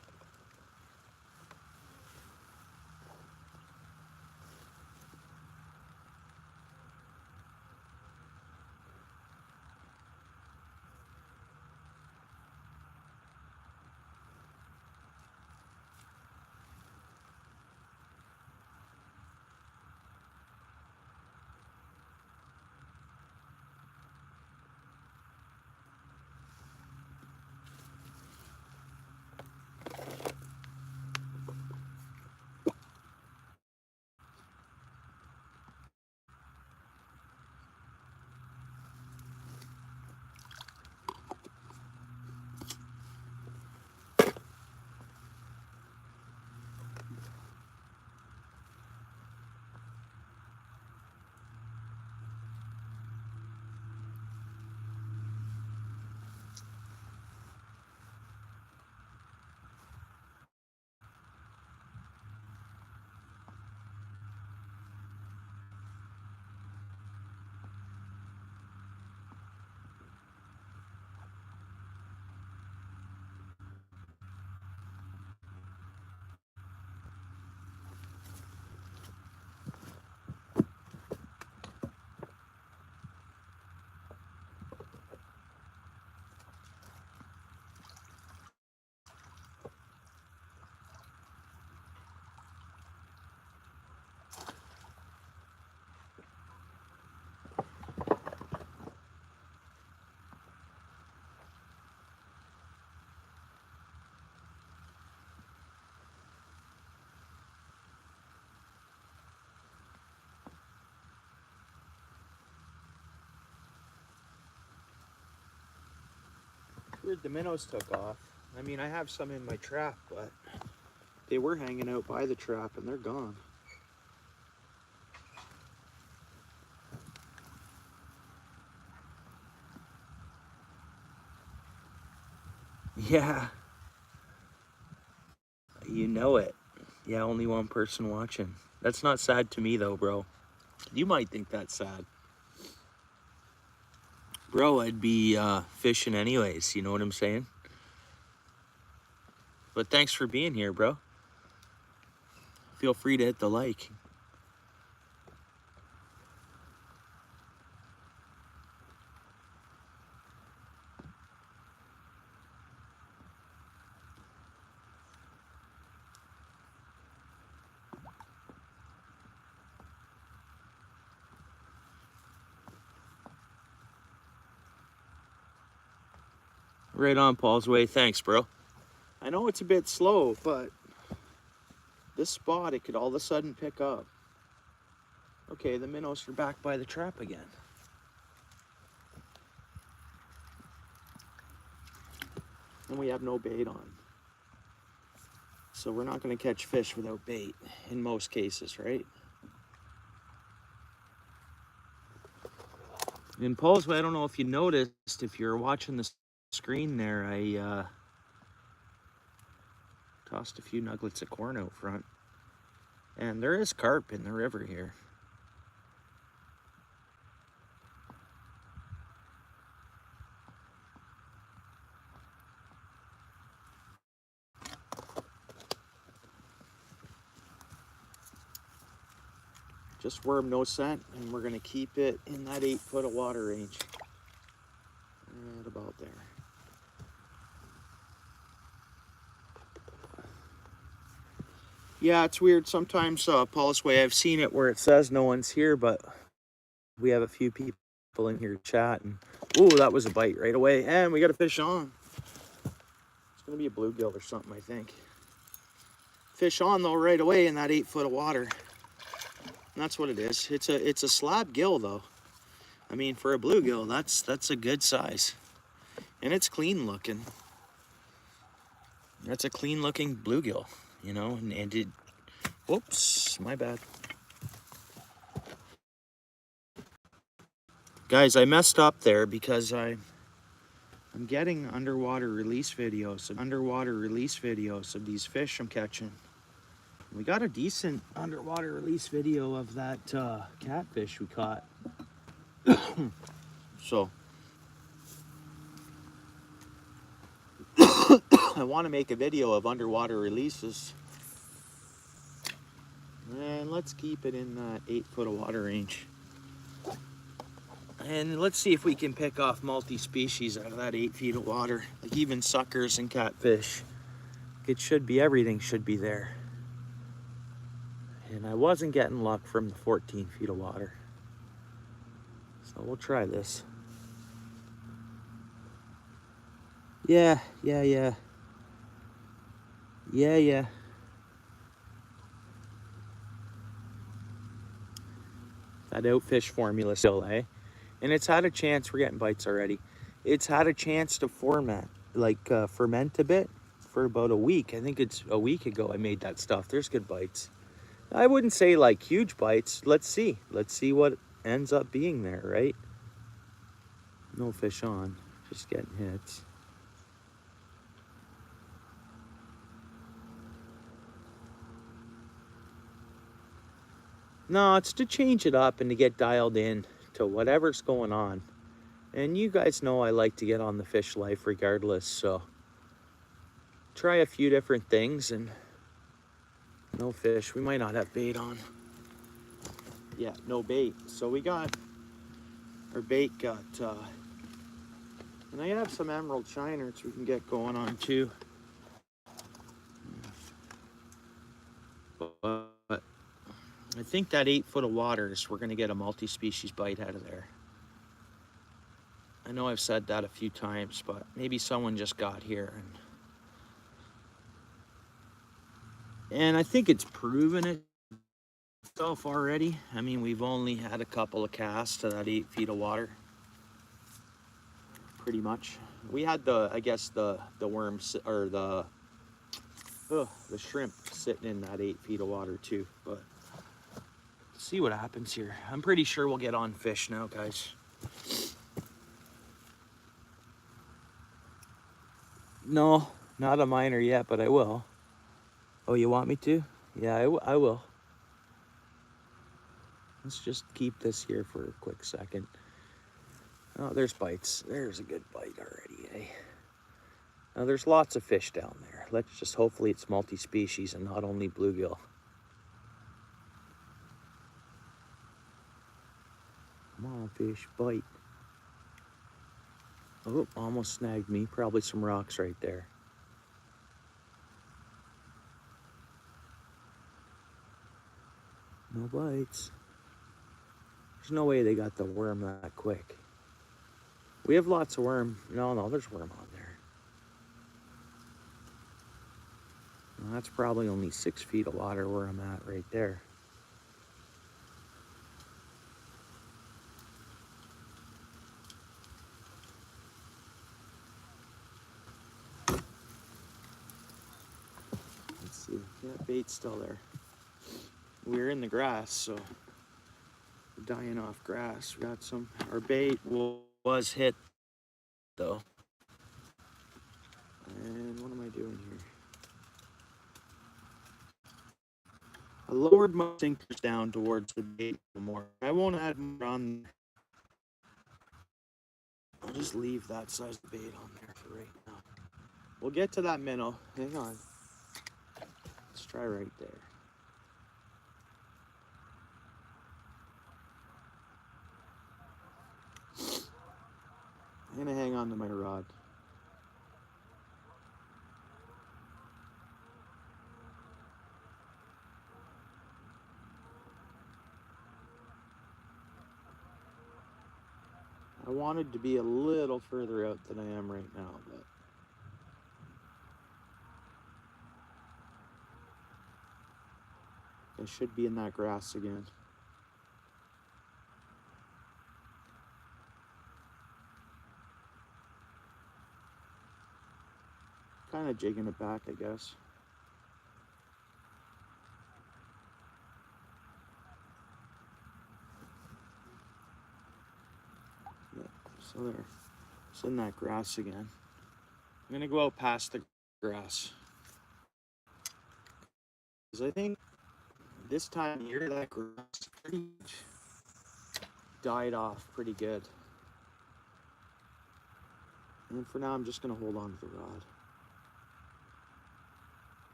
weird the minnows took off. I mean, I have some in my trap, but they were hanging out by the trap and they're gone. Yeah. You know it. Yeah, only one person watching. That's not sad to me though, bro. You might think that's sad. Bro, I'd be fishing anyways, you know what I'm saying? But thanks for being here, bro. Feel free to hit the like. Right on, Paul's way. Thanks, bro. I know it's a bit slow, but this spot, it could all of a sudden pick up. Okay, the minnows are back by the trap again. And we have no bait on. So we're not going to catch fish without bait in most cases, right? In Paul's way, I don't know if you noticed, if you're watching the screen there, I tossed a few nuggets of corn out front. And there is carp in the river here. Just worm, no scent, and we're gonna keep it in that 8 foot of water range. Right about there. Yeah, it's weird sometimes, Paul's way, I've seen it where it says no one's here, but we have a few people in here chatting. Ooh, that was a bite right away, and we got a fish on. It's gonna be a bluegill or something, I think. Fish on though right away in that 8 foot of water. And that's what it is. It's a slab gill though. I mean, for a bluegill, that's a good size. And it's clean looking. That's a clean looking bluegill, you know, and it, whoops, my bad. Guys, I messed up there because I'm getting underwater release videos of these fish I'm catching. We got a decent underwater release video of that catfish we caught. So I want to make a video of underwater releases. And let's keep it in that 8 foot of water range. And let's see if we can pick off multi-species out of that 8 feet of water. Like even suckers and catfish. It should be, everything should be there. And I wasn't getting luck from the 14 feet of water. So we'll try this. Yeah. Yeah. That OUTFIsh formula still, eh? And it's had a chance, we're getting bites already. It's had a chance to ferment a bit for about a week. I think it's a week ago I made that stuff. There's good bites. I wouldn't say like huge bites. Let's see what ends up being there, right? No fish on, just getting hits. No, it's to change it up and to get dialed in to whatever's going on. And you guys know I like to get on the fish life regardless, so try a few different things and no fish. We might not have bait on. Yeah, no bait. So we got, our bait got, and I have some emerald shiners we can get going on too. But I think that 8 foot of water is, we're gonna get a multi-species bite out of there. I know I've said that a few times, but maybe someone just got here and I think it's proven itself already. I mean, we've only had a couple of casts to that 8 feet of water, pretty much. We had I guess the worms or the shrimp sitting in that 8 feet of water too, but see what happens here. I'm pretty sure we'll get on fish now, guys. No, not a minor yet, but I will. Oh, you want me to? Yeah, I will. Let's just keep this here for a quick second. Oh, there's bites. There's a good bite already, eh? Now, there's lots of fish down there. Let's just hopefully it's multi-species and not only bluegill. Come on, fish, bite. Oh, almost snagged me. Probably some rocks right there. No bites. There's no way they got the worm that quick. We have lots of worm. No, there's worm on there. Well, that's probably only 6 feet of water where I'm at right there. Let's see. Yeah, bait's still there. We're in the grass, so we're dying off grass. We got some. Our bait was hit though. And what am I doing here? I lowered my sinkers down towards the bait more. I won't add more on. I'll just leave that size of bait on there for right now. We'll get to that minnow. Hang on. Let's try right there. I'm gonna hang on to my rod. I wanted to be a little further out than I am right now, but I should be in that grass again. Kind of jigging it back, I guess. Yeah, so there. It's in that grass again. I'm gonna go out past the grass. Because I think this time of year that grass pretty much died off pretty good. And for now I'm just gonna hold on to the rod.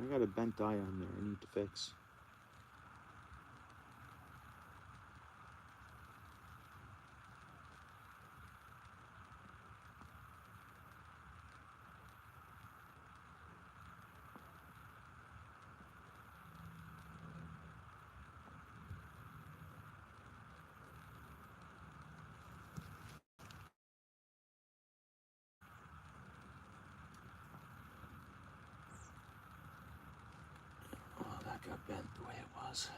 I got a bent eye on there I need to fix. Oh, that got bent the way it was.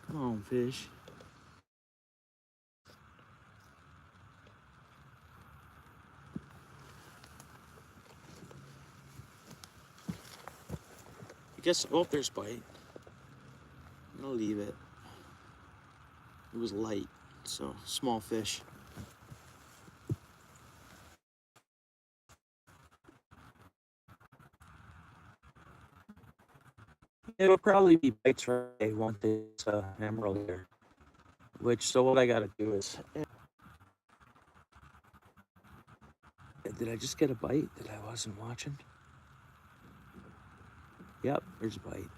Come on, fish. I guess, oh, there's bite. I'm gonna leave it. It was light, so small fish. It'll probably be bites for day once it's emerald here. So what I gotta do is, did I just get a bite that I wasn't watching? Yep, there's a bite.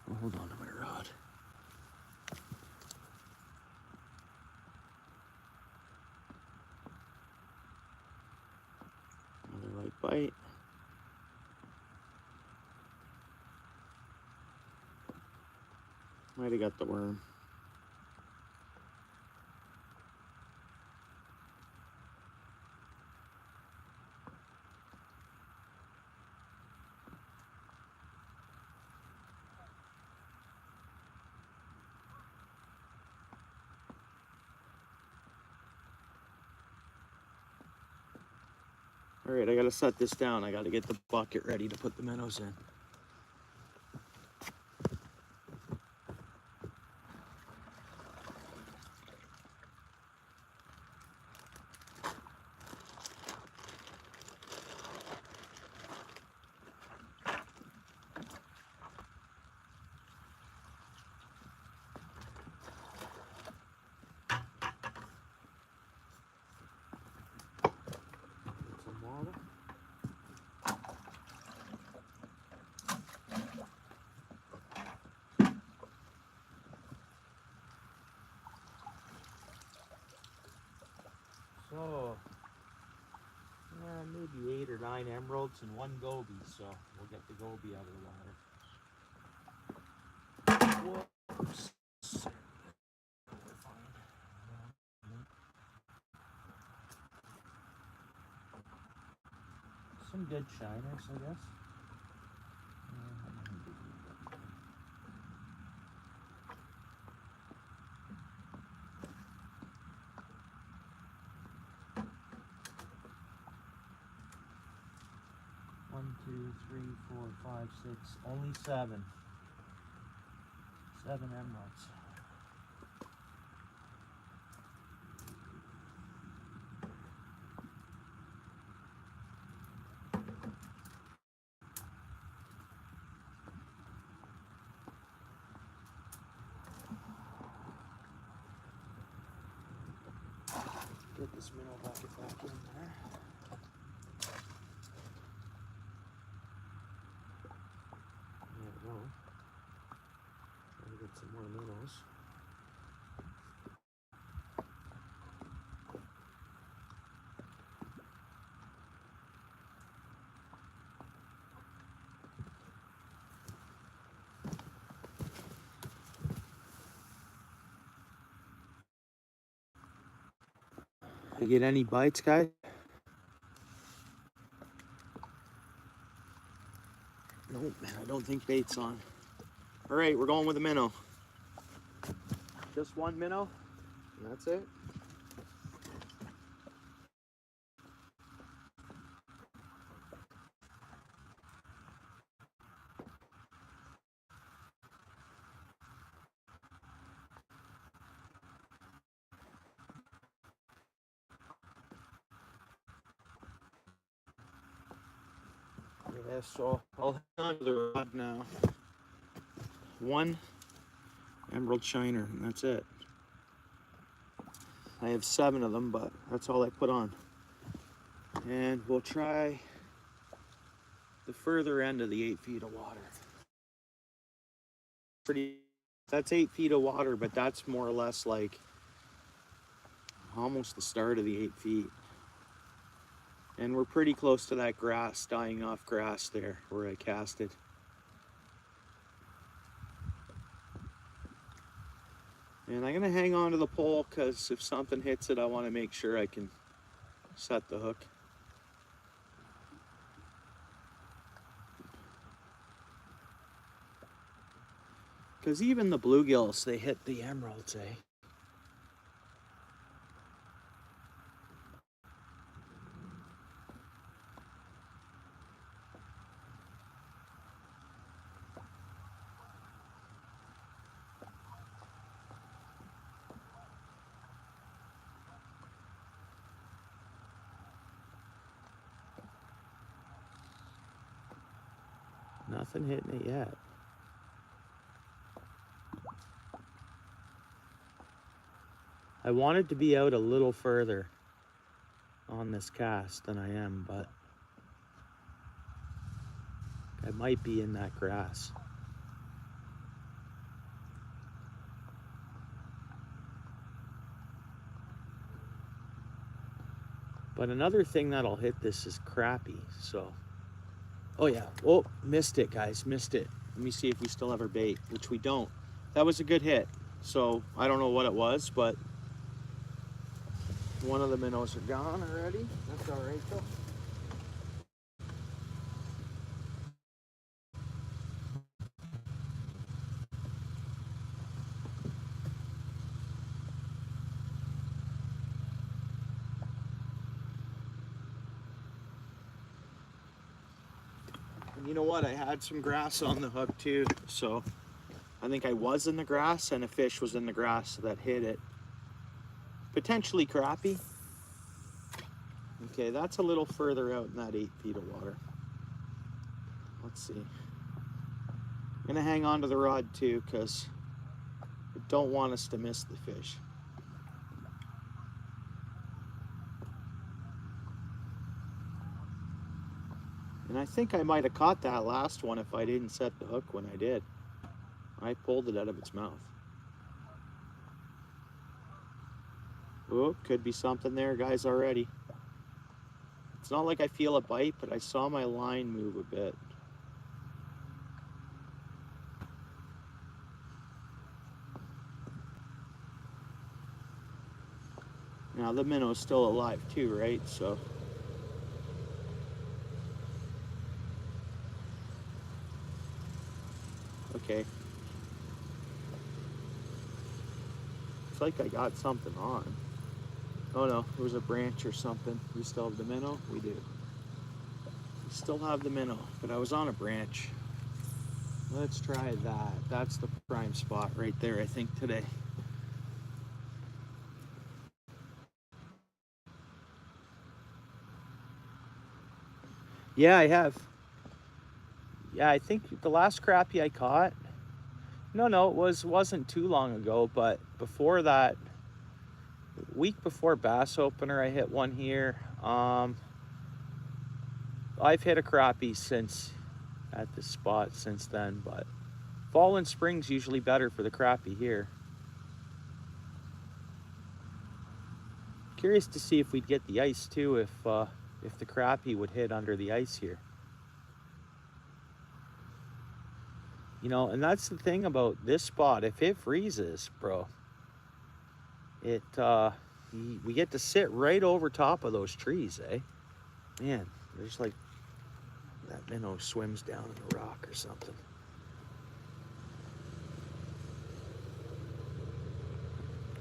I'll hold on to my rod. Another light bite. Might have got the worm. All right, I gotta set this down. I gotta get the bucket ready to put the minnows in. Some water. So, yeah, maybe 8 or 9 emeralds and 1 goby, so we'll get the goby out of the water. Whoops. Some good shiners, I guess. One, 2, 3, 4, 5, 6. Only 7. 7 emeralds. Get this minnow bucket back in there. There we go. Try to get some more minnows. You get any bites, guys? Nope, man, I don't think bait's on. All right, we're going with a minnow. Just 1 minnow, and that's it. Yeah, so I'll hang on to the rod now. 1 emerald shiner, and that's it. I have 7 of them, but that's all I put on. And we'll try the further end of the 8 feet of water. That's 8 feet of water, but that's more or less like almost the start of the 8 feet. And we're pretty close to that grass, dying off grass there where I casted. And I'm gonna hang on to the pole because if something hits it, I want to make sure I can set the hook. Because even the bluegills, they hit the emeralds, eh? Nothing hitting it yet. I wanted to be out a little further on this cast than I am, but I might be in that grass. But another thing that'll hit this is crappie, so. Oh yeah, oh, missed it, guys, missed it. Let me see if we still have our bait, which we don't. That was a good hit. So I don't know what it was, but one of the minnows are gone already. That's all right though. You know what? I had some grass on the hook too, so I think I was in the grass and a fish was in the grass that hit it. Potentially crappie. Okay, that's a little further out in that 8 feet of water. Let's see. I'm gonna hang on to the rod too because I don't want us to miss the fish. And I think I might have caught that last one if I didn't set the hook when I did. I pulled it out of its mouth. Oh, could be something there, guys, already. It's not like I feel a bite, but I saw my line move a bit. Now the minnow's still alive too, right? So okay. It's like I got something on. Oh no, it was a branch or something. We still have the minnow? We do. We still have the minnow, but I was on a branch. Let's try that. That's the prime spot right there, I think, today. Yeah, I have. Yeah, I think the last crappie I caught, no, it wasn't too long ago, but before that, week before bass opener, I hit one here. I've hit a crappie since at this spot since then, but fall and spring's usually better for the crappie here. Curious to see if we'd get the ice too, if the crappie would hit under the ice here. You know, and that's the thing about this spot. If it freezes, bro, we get to sit right over top of those trees, eh? Man, there's like that minnow swims down in the rock or something.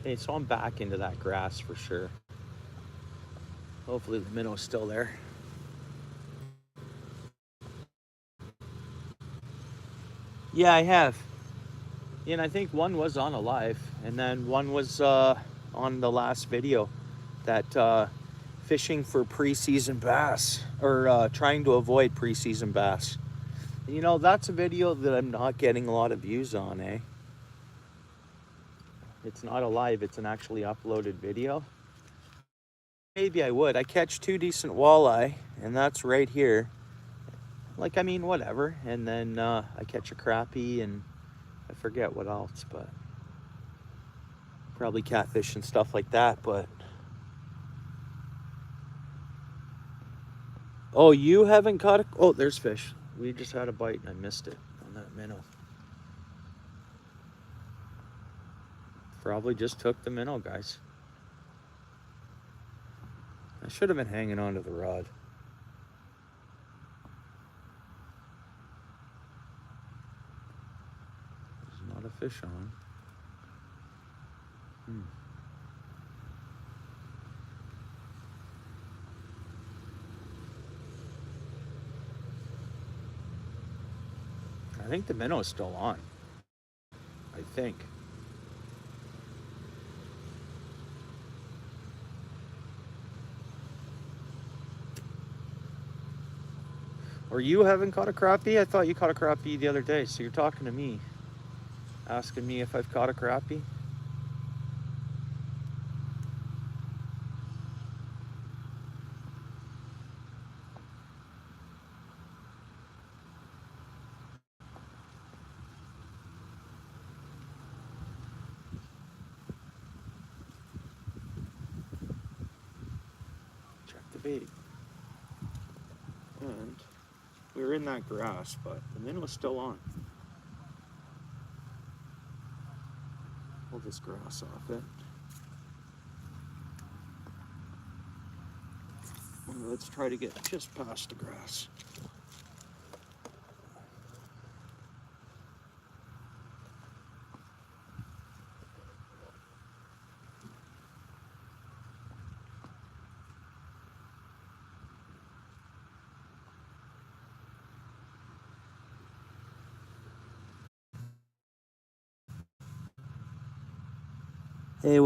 Okay, so I'm back into that grass for sure. Hopefully the minnow's still there. Yeah, I have. And I think one was on alive, and then one was on the last video that fishing for preseason bass, or trying to avoid preseason bass. And, you know, that's a video that I'm not getting a lot of views on, eh? It's not alive, it's an actually uploaded video. Maybe I would. I catch 2 decent walleye, and that's right here. Like, I mean, whatever. And then I catch a crappie, and I forget what else, but probably catfish and stuff like that. But oh, you haven't caught a... Oh, there's fish. We just had a bite and I missed it on that minnow. Probably just took the minnow, guys. I should have been hanging onto the rod. There's not a fish on. I think the minnow is still on. I think. Or you haven't caught a crappie? I thought you caught a crappie the other day, so you're talking to me. Asking me if I've caught a crappie? Check the bait. And we were in that grass, but the minnow's still on. Pull this grass off it. Let's try to get just past the grass. Hey,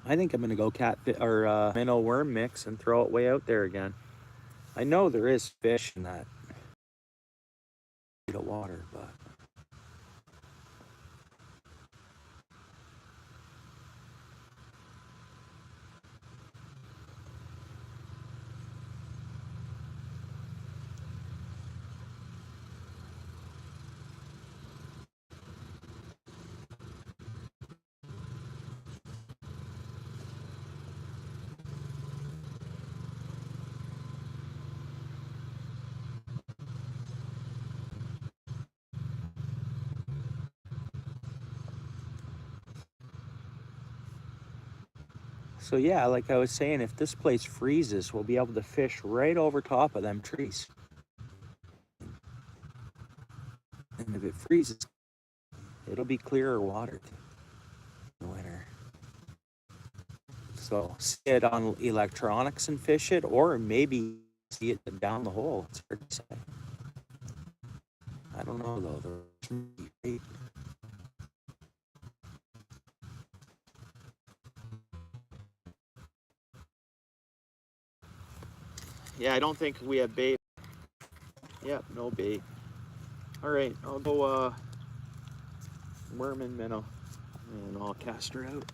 I think I'm gonna go catfish or minnow worm mix and throw it way out there again. I know there is fish in that bit of water, but so yeah, like I was saying, if this place freezes, we'll be able to fish right over top of them trees. And if it freezes, it'll be clearer water in the winter. So see it on electronics and fish it, or maybe see it down the hole. It's hard to say. I don't know though. Yeah, I don't think we have bait. Yep, no bait. All right, I'll go worm and minnow, and I'll cast her out.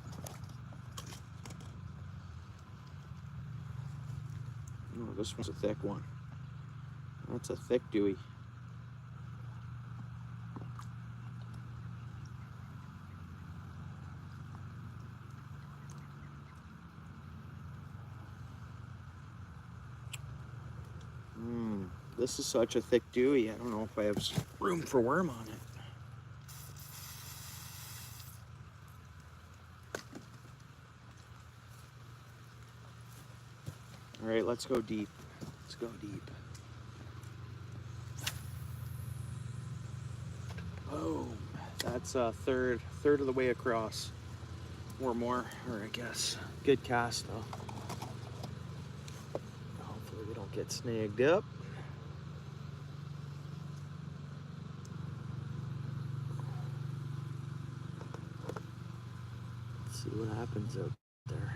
Oh, this one's a thick one. That's a thick dewey. This is such a thick dewey. I don't know if I have room for worm on it. All right, let's go deep. Let's go deep. Boom. That's a third of the way across, or more, or I guess. Good cast though. Hopefully we don't get snagged up. Let's see what happens out there.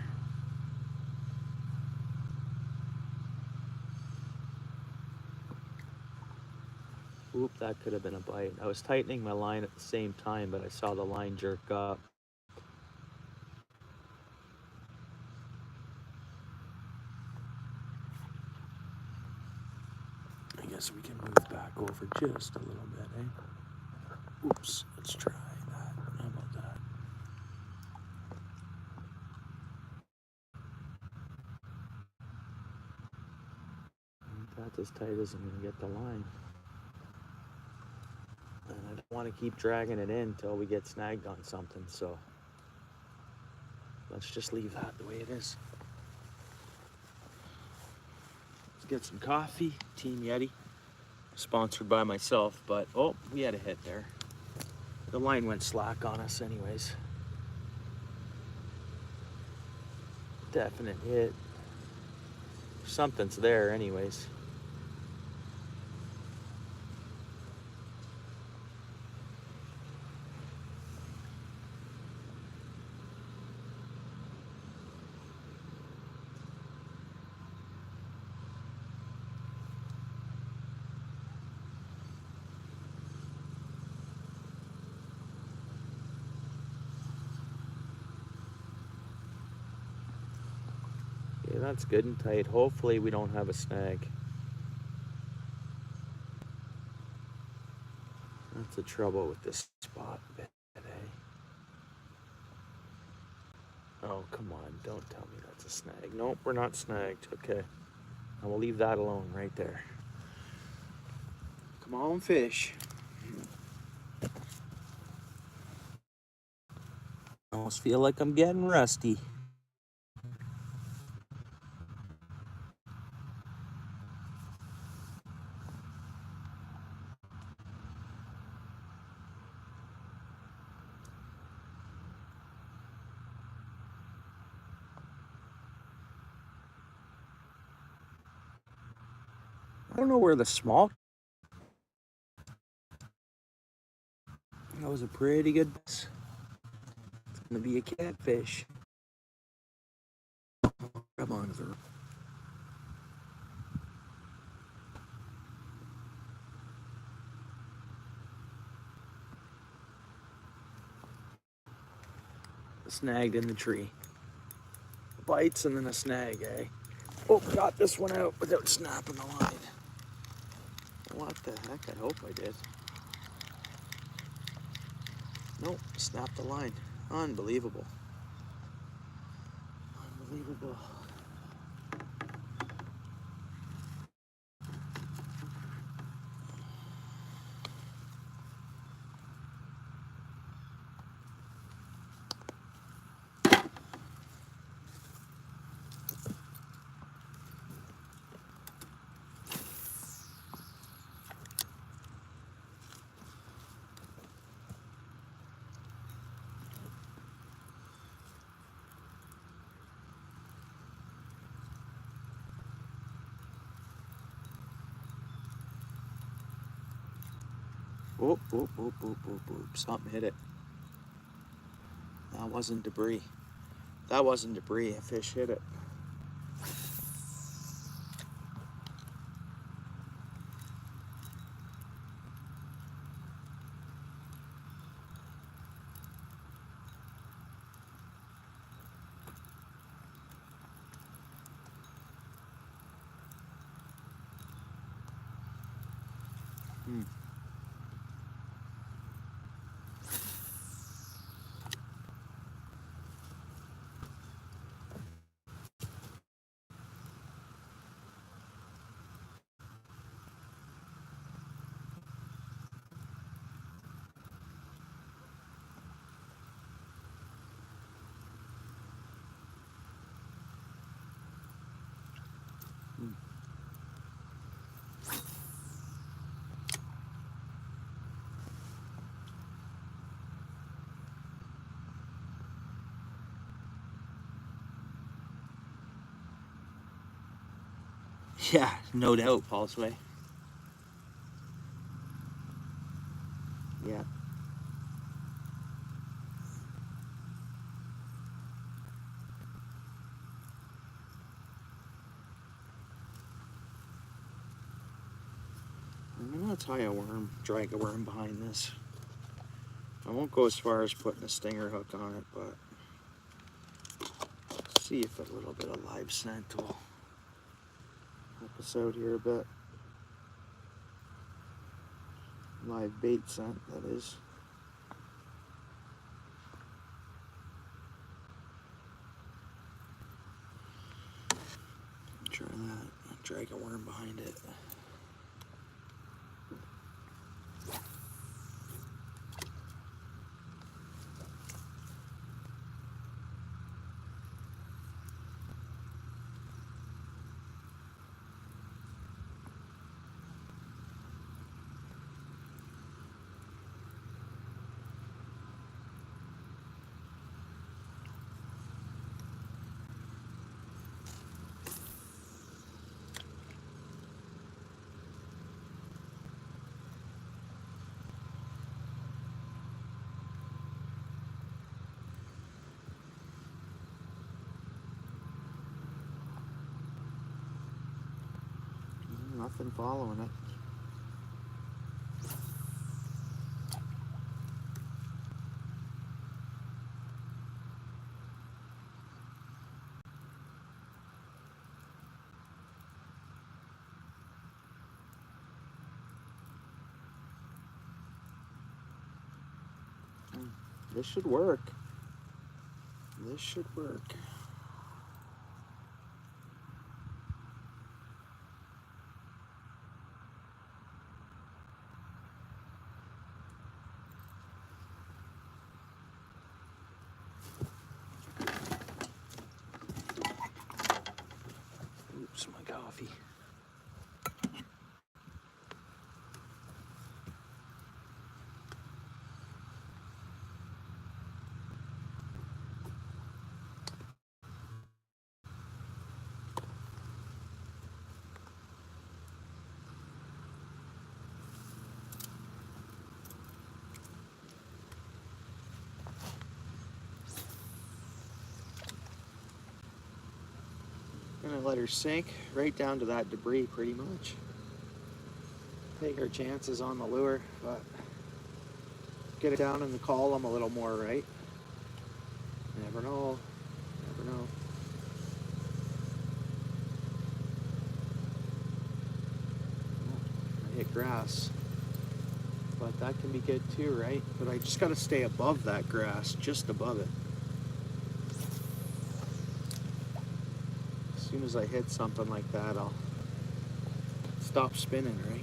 Oop, that could have been a bite. I was tightening my line at the same time, but I saw the line jerk up. I guess we can move back over just a little bit, eh? Oops, let's try that. How about that? That as tight isn't going to get the line. And I don't want to keep dragging it in until we get snagged on something, so let's just leave that the way it is. Let's get some coffee. Team Yeti, sponsored by myself, but oh, we had a hit there. The line went slack on us anyways. Definite hit. Something's there anyways. Okay, that's good and tight. Hopefully we don't have a snag. That's the trouble with this spot today. Oh, come on. Don't tell me that's a snag. Nope, we're not snagged. Okay. I will leave that alone right there. Come on, fish. I almost feel like I'm getting rusty. I don't know where the small That was a pretty good bass. It's gonna be a catfish. Come on, sir. Snagged in the tree. Bites and then a snag, eh? Oh, got this one out without snapping the line. What the heck? I hope I did. Nope, snapped the line. Unbelievable. Unbelievable. Oop, oop, oop, oop, oop, oop. Something hit it. That wasn't debris. That wasn't debris. A fish hit it. Yeah, no doubt, Paul's way. Yeah. I'm gonna tie a worm, drag a worm behind this. I won't go as far as putting a stinger hook on it, but see if a little bit of live scent will help us out here a bit. Live bait scent, that is. Try that. Drag a worm behind it. Nothing following it. This should work. This should work. Oops, my coffee. let her sink right down to that debris pretty much. Take our chances on the lure, but get it down in the column a little more, right? Never know. Never know. I hit grass, but that can be good too, right? But I just got to stay above that grass, just above it. As soon as I hit something like that, I'll stop spinning, right?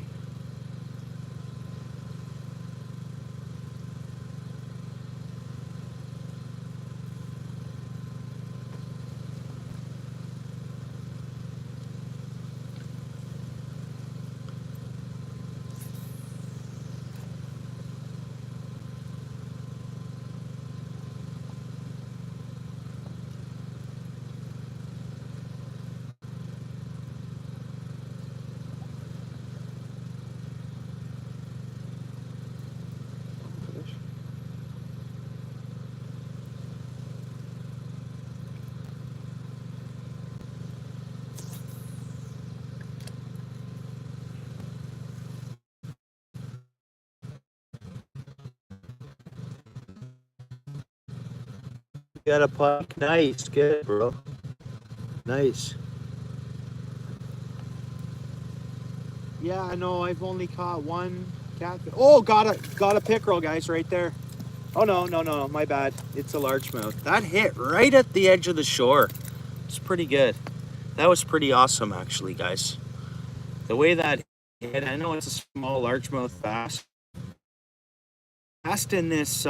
Got a pike. Nice, good, bro. Nice. Yeah, I know. I've only caught one catfish. Oh, got a pickerel, guys, right there. Oh no, my bad. It's a largemouth. That hit right at the edge of the shore. It's pretty good. That was pretty awesome, actually, guys. The way that hit. I know it's a small largemouth bass. Fast in this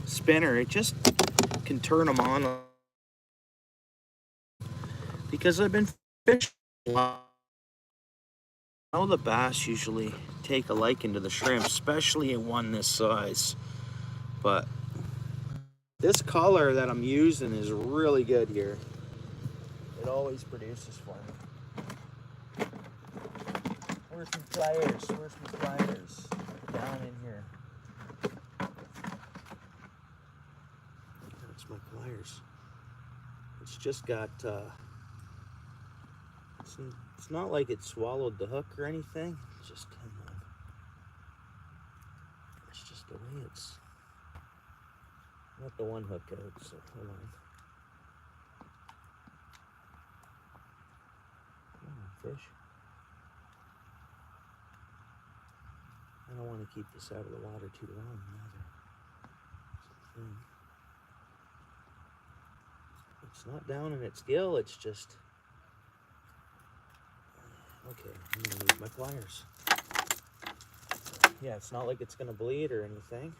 spinner, it just can turn them on. Because I've been fishing a lot. I know the bass usually take a liking to the shrimp, especially at one this size. But this color that I'm using is really good here. It always produces for me. Where's my pliers? Where's my pliers? Down in here. That's my pliers. It's just got it's not like it swallowed the hook or anything. It's just it's just the way it's. Let the one hook out, so hold on. Come on, fish. I don't want to keep this out of the water too long either. It's not down in its gill, it's just. Okay, I'm gonna need my pliers. Yeah, it's not like it's gonna bleed or anything.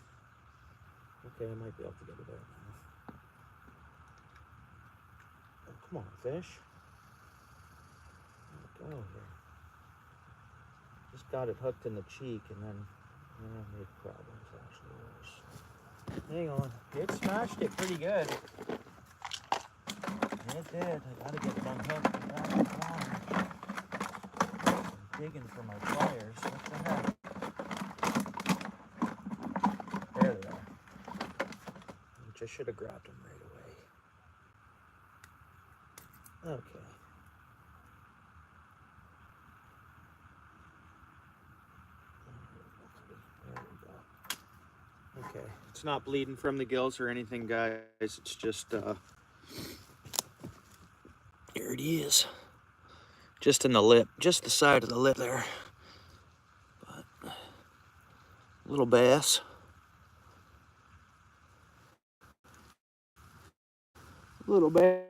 Okay, I might be able to get it out now. Oh, come on, fish. Let go here. Just got it hooked in the cheek and then made problems actually worse. Hang on. It smashed it pretty good. It did. I gotta get it unhooked and back in the water. I'm digging for my pliers. What the heck? There they are. Which I should have grabbed them right away. Okay. There we go. Okay. It's not bleeding from the gills or anything, guys. It's just, there it is. Just in the lip, just the side of the lip there. But, little bass. Little bass.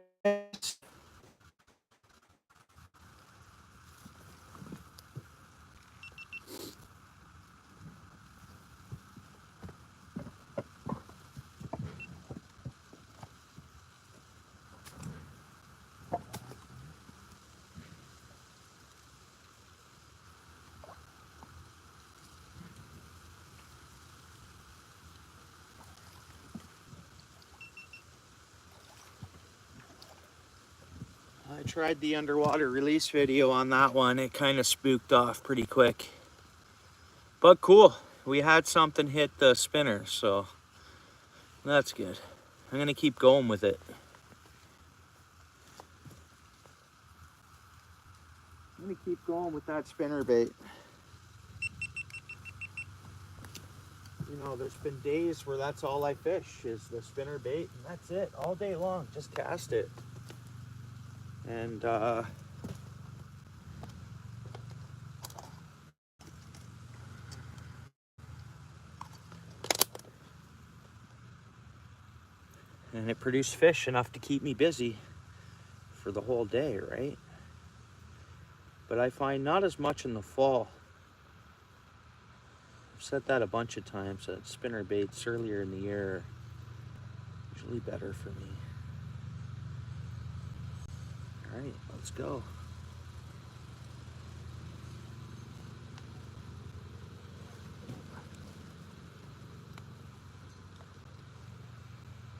I tried the underwater release video on that one. It kind of spooked off pretty quick. But cool. We had something hit the spinner, so that's good. I'm gonna keep going with it. I'm gonna keep going with that spinner bait. You know, there's been days where that's all I fish is the spinner bait, and that's it all day long. Just cast it. And it produced fish enough to keep me busy for the whole day, right? But I find not as much in the fall. I've said that a bunch of times, that spinner baits earlier in the year are usually better for me. All right, let's go.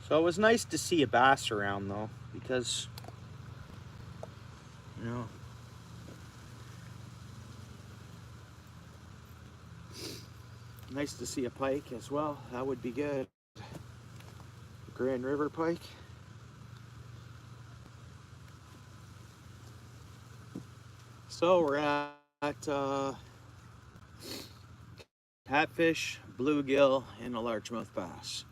So it was nice to see a bass around though, because, you know, nice to see a pike as well. That would be good. Grand River pike. So we're at catfish, bluegill, and a largemouth bass.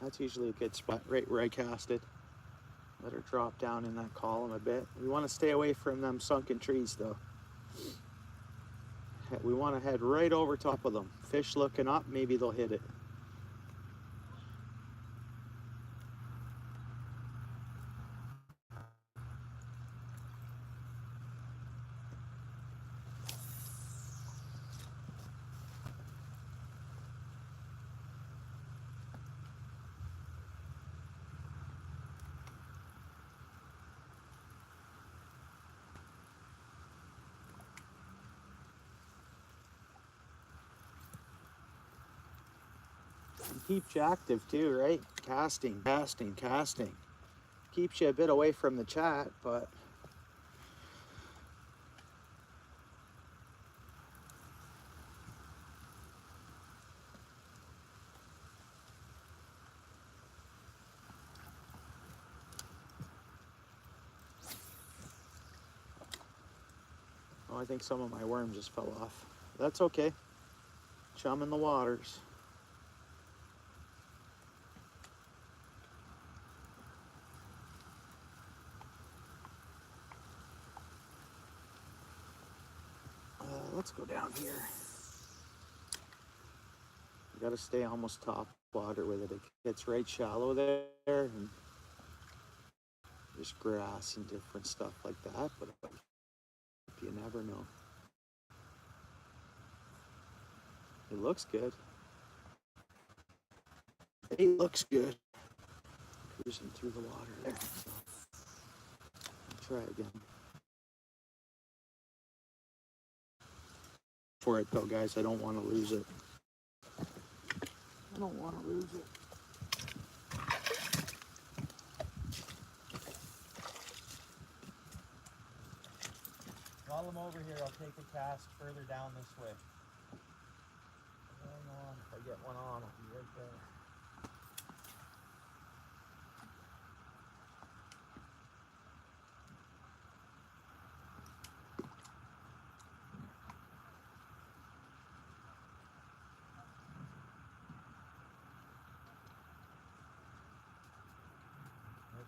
That's usually a good spot, right where I cast it. Let her drop down in that column a bit. We want to stay away from them sunken trees though. We want to head right over top of them. Fish looking up, maybe they'll hit it. And keeps you active too, right? Casting, casting, casting. Keeps you a bit away from the chat, but oh, I think some of my worm just fell off. That's okay. Chum in the waters. Let's go down here. You gotta stay almost top water with it. It gets right shallow there, and there's grass and different stuff like that, but you never know. It looks good. It looks good. Cruising through the water there. So I'll try again. For it though, guys, I don't want to lose it. I don't want to lose it. While I'm over here, I'll take a cast further down this way. Hang on, if I get one on, I'll be right there.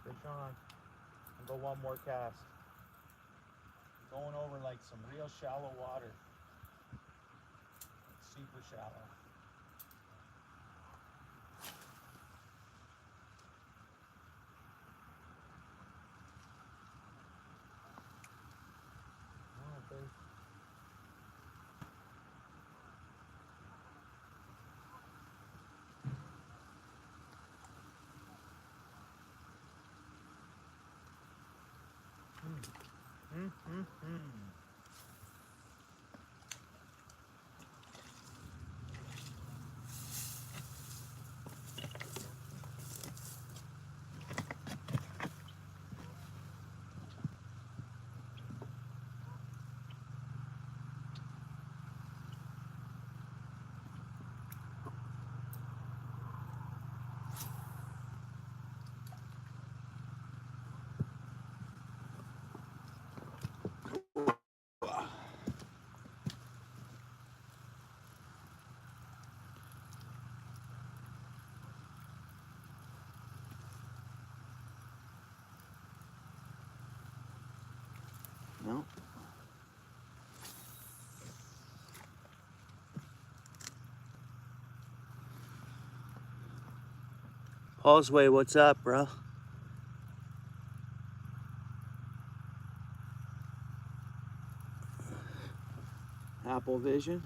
Fish on. I'll go one more cast. Going over like some real shallow water. Super shallow. Oh, babe. No. Paul's Way, what's up, bro? Apple Vision.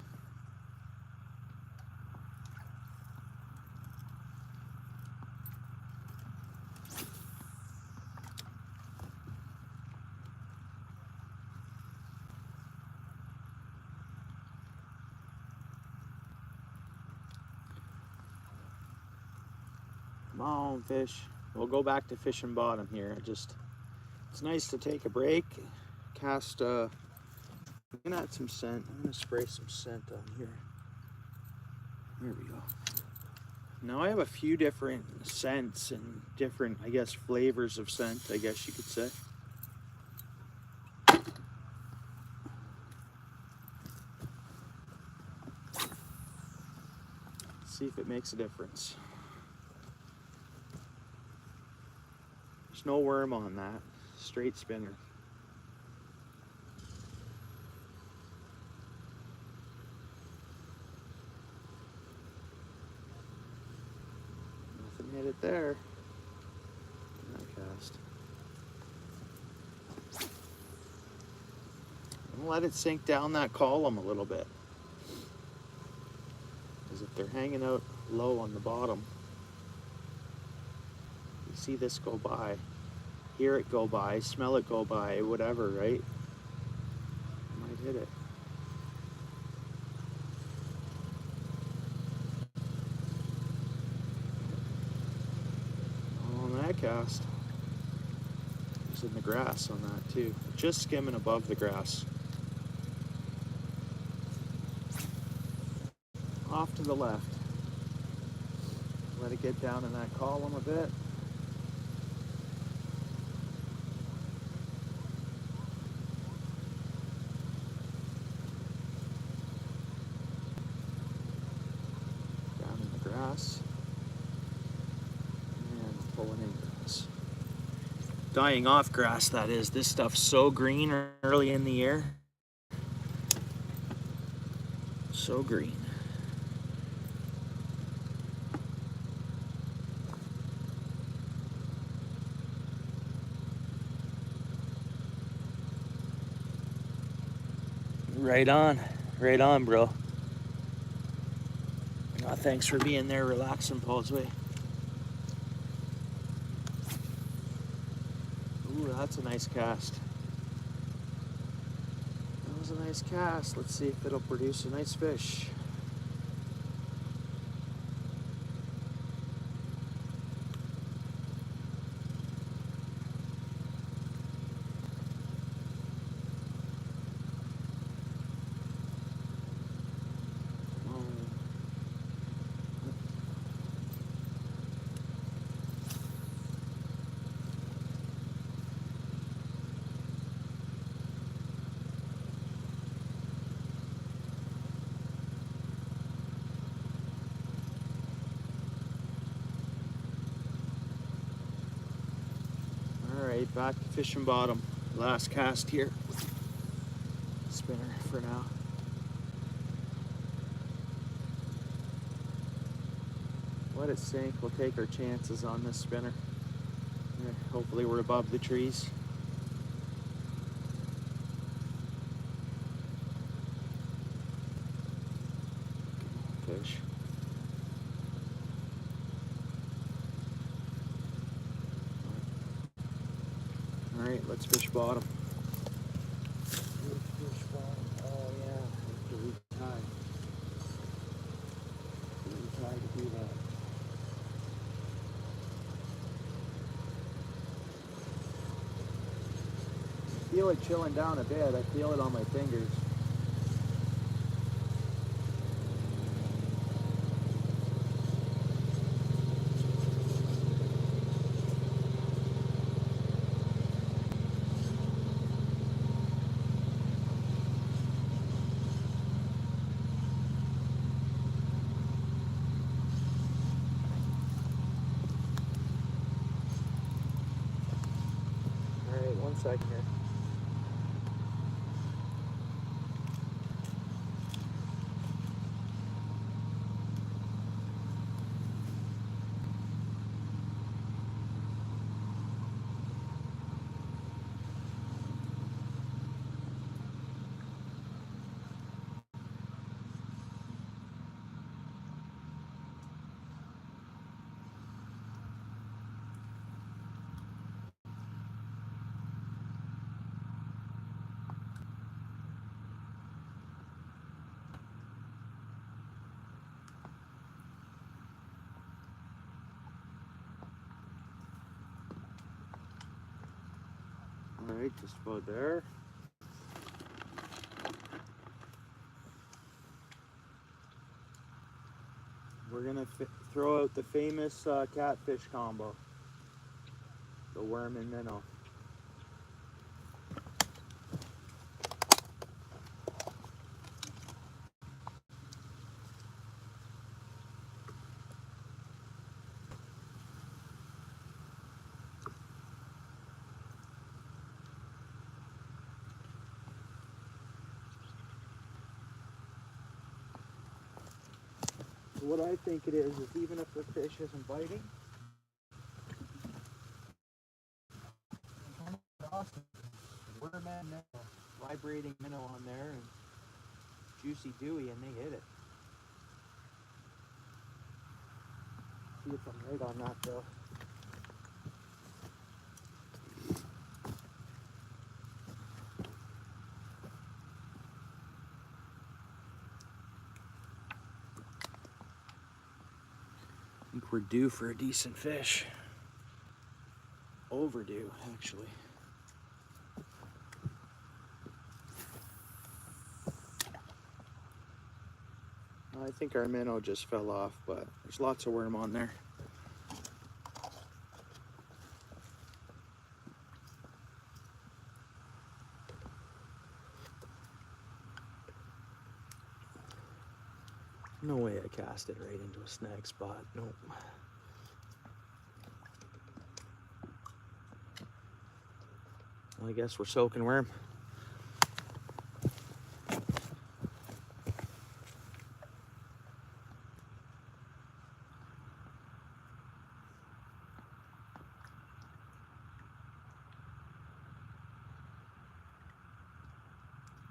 Come on, fish. We'll go back to fishing bottom here. It's nice to take a break. Cast, I'm gonna add some scent. I'm gonna spray some scent on here. There we go. Now I have a few different scents and different, I guess, flavors of scent, I guess you could say. See if it makes a difference. There's no worm on that. Straight spinner. Nothing hit it there. That cast. And let it sink down that column a little bit. Because if they're hanging out low on the bottom, you see this go by, hear it go by, smell it go by, whatever, right? You might hit it. On that cast. It's in the grass on that too. Just skimming above the grass. Off to the left. Let it get down in that column a bit. Down in the grass. And pulling in grass. Dying off grass, that is. This stuff's so green early in the year. So green. Right on, bro. Oh, thanks for being there, relaxing, Paul's Way. Ooh, that's a nice cast. That was a nice cast. Let's see if it'll produce a nice fish. Back to fishing bottom. Last cast here. Spinner for now. Let it sink. We'll take our chances on this spinner. Hopefully we're above the trees. Fish. Alright, let's fish bottom. Fish bottom. Oh yeah, have to retie. Retie to do that. I feel it chilling down a bit. I feel it on my fingers. One second here. All right, just about there. We're gonna throw out the famous catfish combo, the worm and minnow. So what I think it is even if the fish isn't biting, worm and minnow, vibrating minnow on there, and juicy dewy, and they hit it. See if I'm right on that though. I think we're due for a decent fish. Overdue, actually. I think our minnow just fell off, but there's lots of worm on there. No way I cast it right into a snag spot. Nope. Well, I guess we're soaking worm.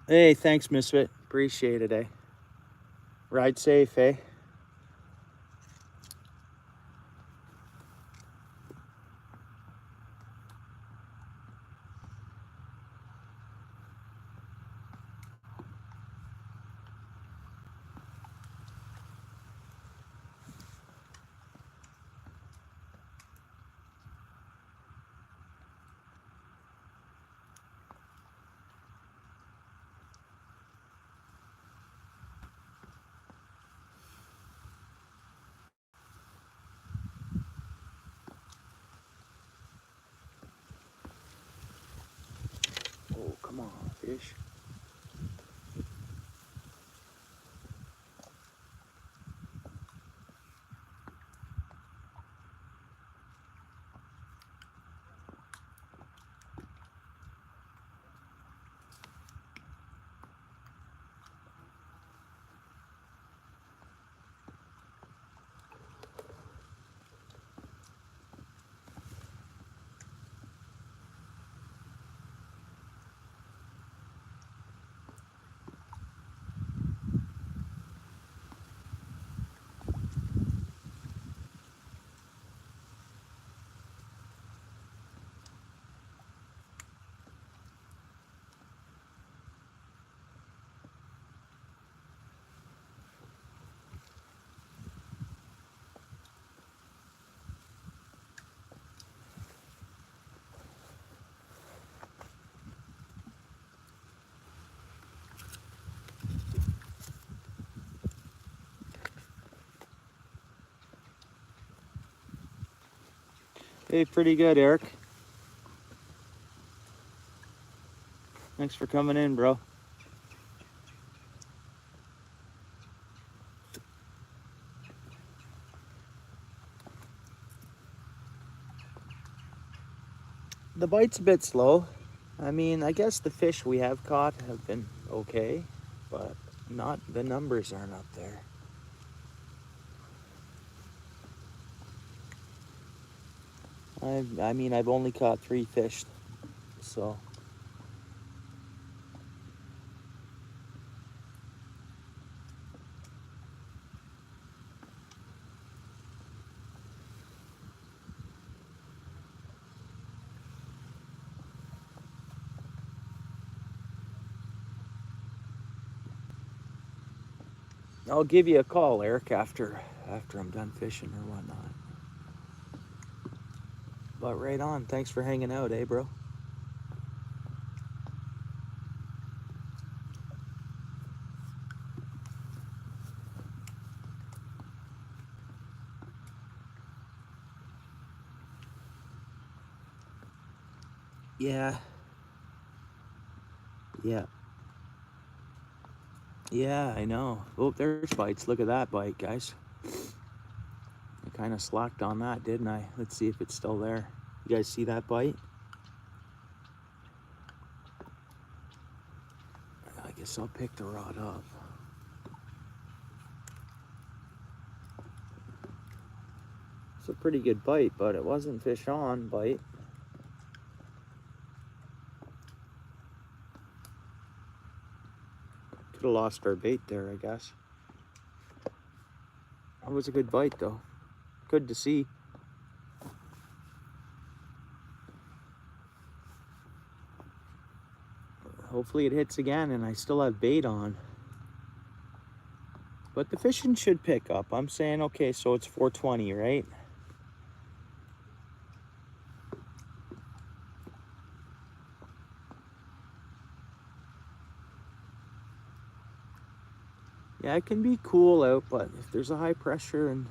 Hey, thanks, Misfit. Appreciate it, eh? Ride safe, eh? Oh, come on, fish. Hey, pretty good, Eric. Thanks for coming in, bro. The bite's a bit slow. I mean, I guess the fish we have caught have been okay, but not the numbers aren't up there. I mean, I've only caught 3 fish, so. I'll give you a call, Eric, after I'm done fishing or whatnot. But right on. Thanks for hanging out, eh, bro? Yeah. Yeah. Yeah, I know. Oh, there's bites. Look at that bite, guys. I kind of slacked on that, didn't I? Let's see if it's still there. You guys see that bite? I guess I'll pick the rod up. It's a pretty good bite, but it wasn't fish on bite. Could have lost our bait there, I guess. That was a good bite, though. Good to see. Hopefully it hits again and I still have bait on. But the fishing should pick up. I'm saying, okay, so it's 4:20, right? Yeah, it can be cool out, but if there's a high pressure and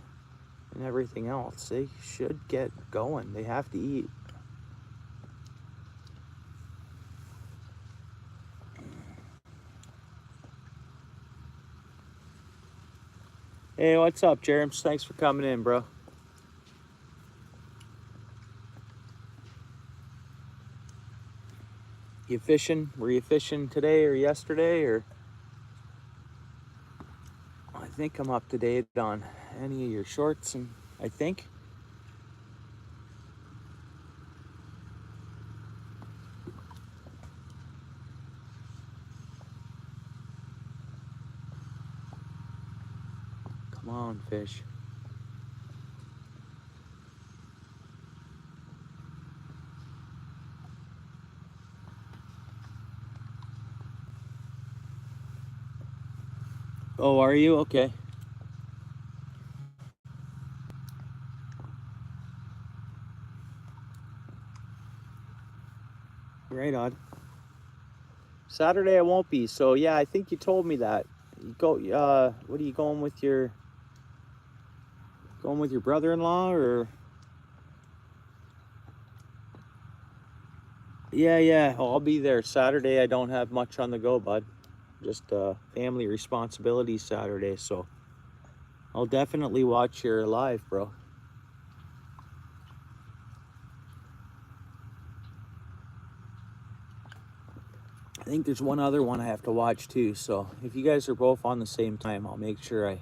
everything else, they should get going. They have to eat. Hey, what's up, Jeremy? Thanks for coming in, bro. You fishing? Were you fishing today or yesterday? Or I think I'm up to date on any of your shorts, and I think. Come on, fish. Oh, are you? Okay. Right on. Saturday I won't be, so yeah, I think you told me that. You go, what are you going with your brother-in-law or? Yeah, I'll be there. Saturday I don't have much on the go, bud. Just family responsibilities Saturday, so I'll definitely watch your live, bro. I think there's one other one I have to watch too, so if you guys are both on the same time, I'll make sure I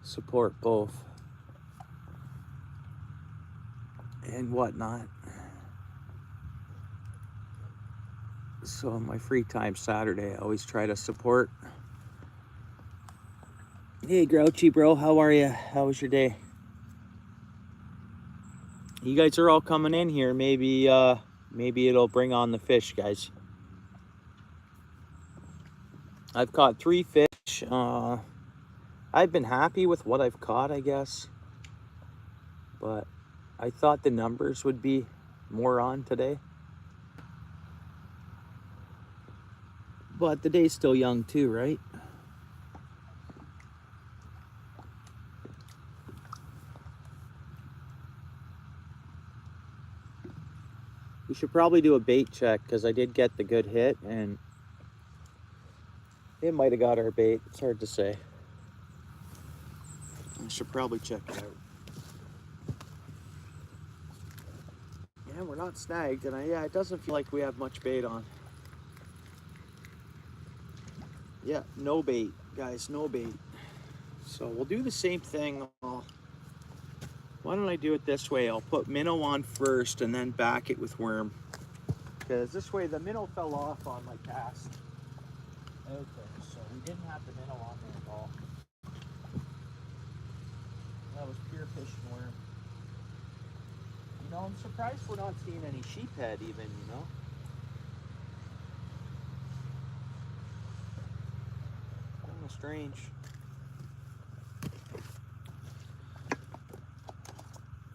support both and whatnot. So on my free time Saturday, I always try to support. Hey, Grouchy bro, how are you? How was your day? You guys are all coming in here. Maybe it'll bring on the fish, guys. I've caught 3 fish. I've been happy with what I've caught, I guess. But I thought the numbers would be more on today. But the day's still young too, right? We should probably do a bait check because I did get the good hit and it might have got our bait. It's hard to say. I should probably check it out. Yeah, we're not snagged, and it doesn't feel like we have much bait on. Yeah, no bait, guys, no bait. So we'll do the same thing. Why don't I do it this way? I'll put minnow on first and then back it with worm. Because this way the minnow fell off on my cast out there, so we didn't have the minnow on there at all. That was pure fish and worm. You know, I'm surprised we're not seeing any sheephead even, you know? Kind of strange.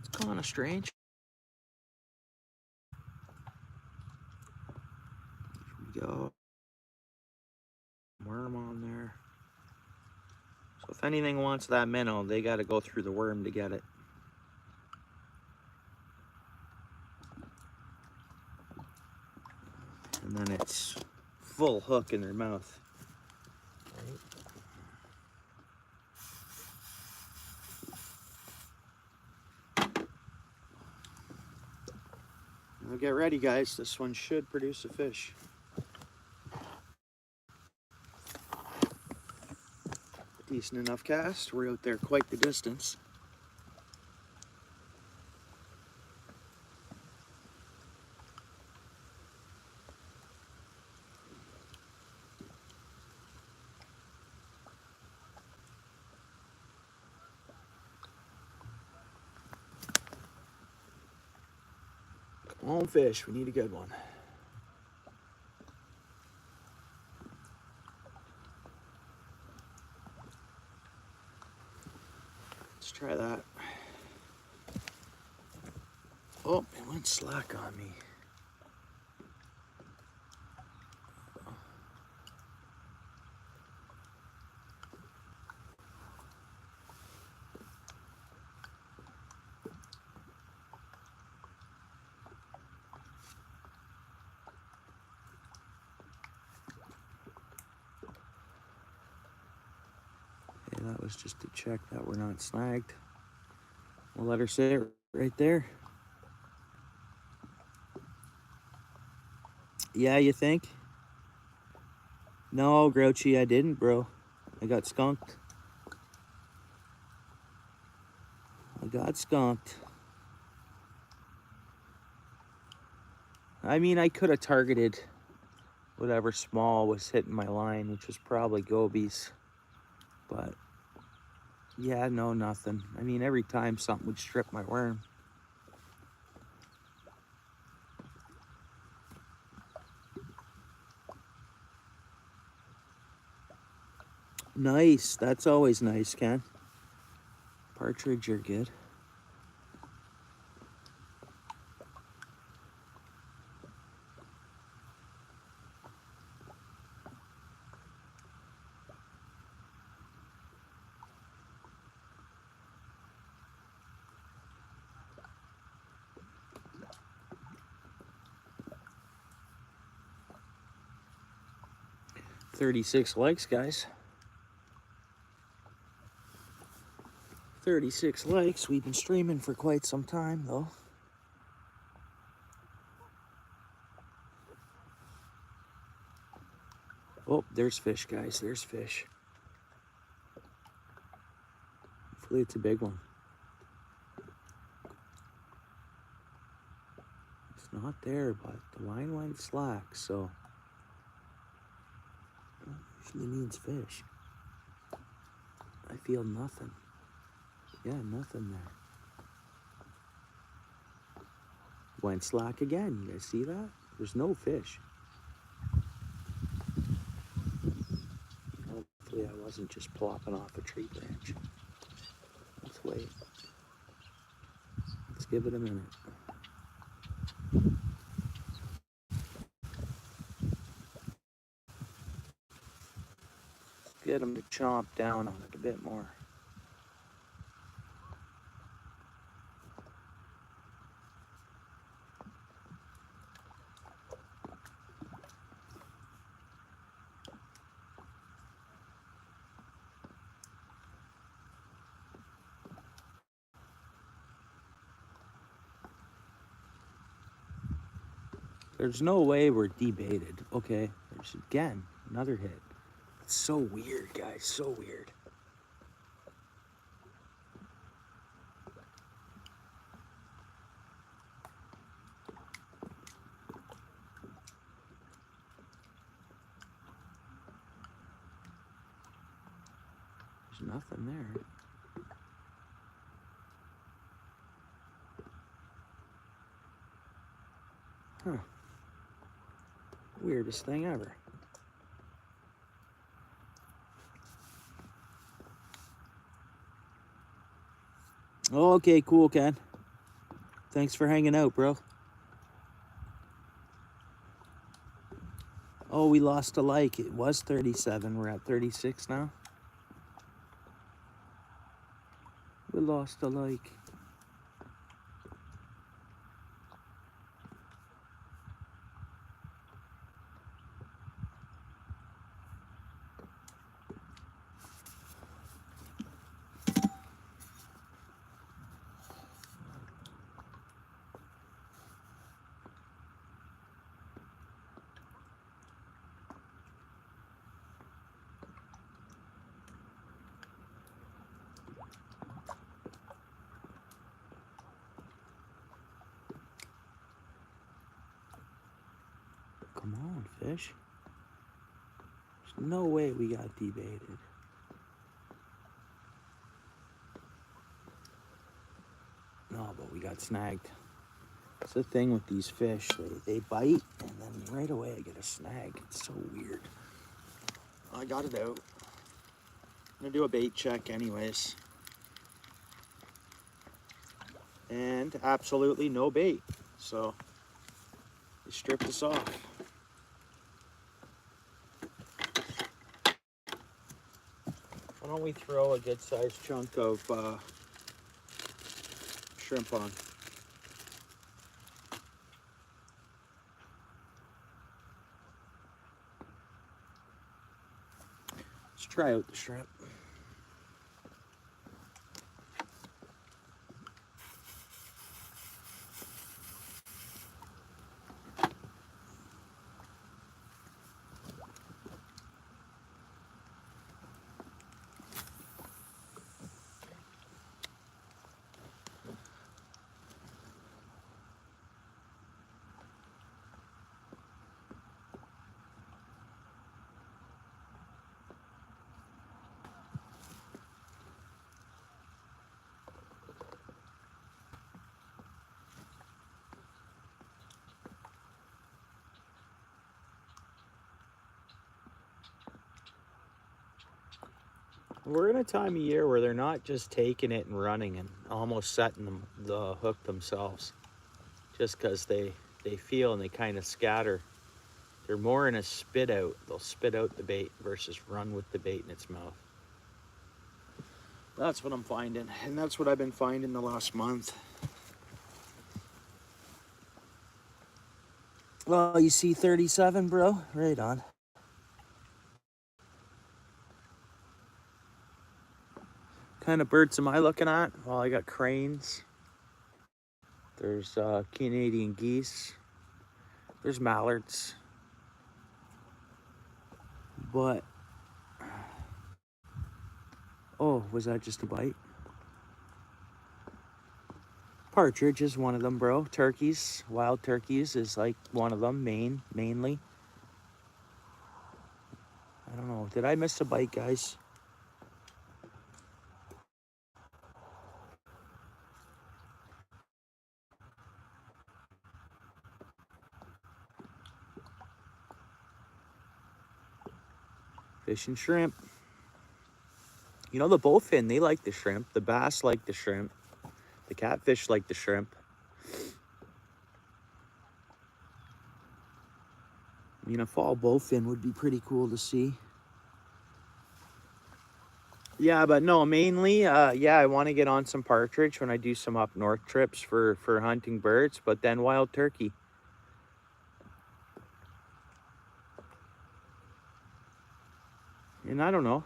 It's kind of strange. Here we go. Worm on there. So if anything wants that minnow, they got to go through the worm to get it. And then it's full hook in their mouth. Right? Now get ready, guys. This one should produce a fish. Decent enough cast. We're out there quite the distance. Come on, fish. We need a good one. Let's try that. Oh, it went slack on me. Okay, that was just to check that we're not snagged. We'll let her sit right there. Yeah, you think? No, Grouchy, I didn't, bro. I got skunked. I got skunked. I mean, I could have targeted whatever small was hitting my line, which was probably gobies. But, yeah, no, nothing. I mean, every time something would strip my worm. Nice. That's always nice, Ken. Partridge, you're good. $36 likes, guys. 36 likes. We've been streaming for quite some time, though. Oh, there's fish, guys. There's fish. Hopefully it's a big one. It's not there, but the line went slack, so usually means fish. I feel nothing. Yeah, nothing there. Went slack again. You guys see that? There's no fish. Hopefully I wasn't just plopping off a tree branch. Let's wait. Let's give it a minute. Get them to chomp down on it a bit more. There's no way we're debaited. Okay, there's again another hit. It's so weird, guys, so weird. There's nothing there. Huh. Weirdest thing ever. Okay, cool, Ken. Thanks for hanging out, bro. Oh, we lost a like. It was 37. We're at 36 now. We lost a like. come on, fish. There's no way we got debaited. No, but we got snagged. That's the thing with these fish. They bite, and then right away I get a snag. It's so weird. I got it out. I'm gonna do a bait check anyways. And absolutely no bait. So they stripped us off. Why don't we throw a good sized chunk of shrimp on? Let's try out the shrimp. We're in a time of year where they're not just taking it and running and almost setting the hook themselves just because they feel and they kind of scatter. They're more in a spit out. They'll spit out the bait versus run with the bait in its mouth. That's what I'm finding, and that's what I've been finding the last month. Well, you see 37, bro? Right on. What kind of birds am I looking at? Well, I got cranes. There's Canadian geese. There's mallards. But, oh, was that just a bite? Partridge is one of them, bro. Turkeys, wild turkeys is like one of them, mainly. I don't know. Did I miss a bite, guys? Fish and shrimp. You know, the bowfin, they like the shrimp. The bass like the shrimp. The catfish like the shrimp. I mean, a fall bowfin would be pretty cool to see. Yeah, but no, mainly, yeah, I want to get on some partridge when I do some up north trips for hunting birds, but then wild turkey. And I don't know.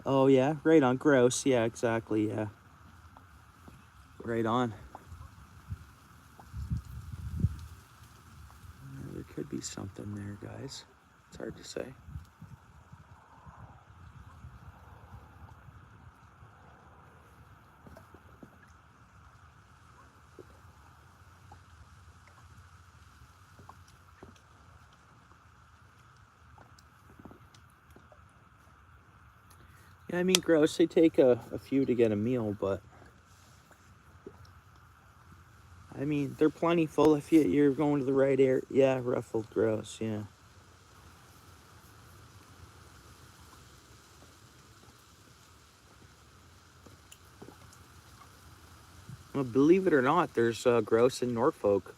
Oh, yeah, right on. Grouse. Yeah, exactly. Yeah. Right on. There could be something there, guys. It's hard to say. Yeah, I mean, grouse, they take a few to get a meal, but I mean, they're plentiful if you're going to the right area. Yeah, ruffled grouse, yeah. Well, believe it or not, there's grouse in Norfolk.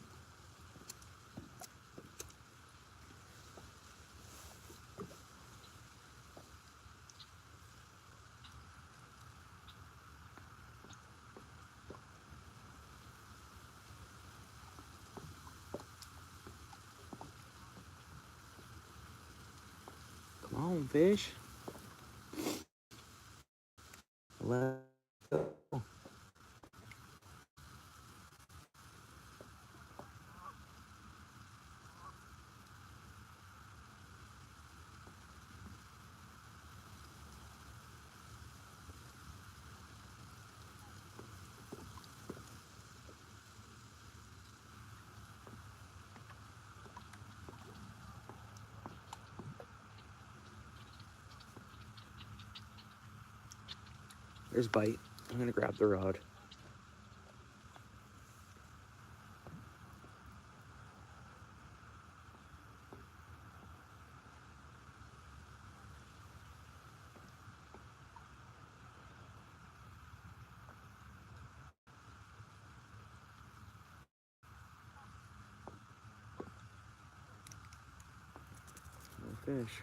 Come on, fish. Let's go. There's bite. I'm gonna grab the rod. No fish.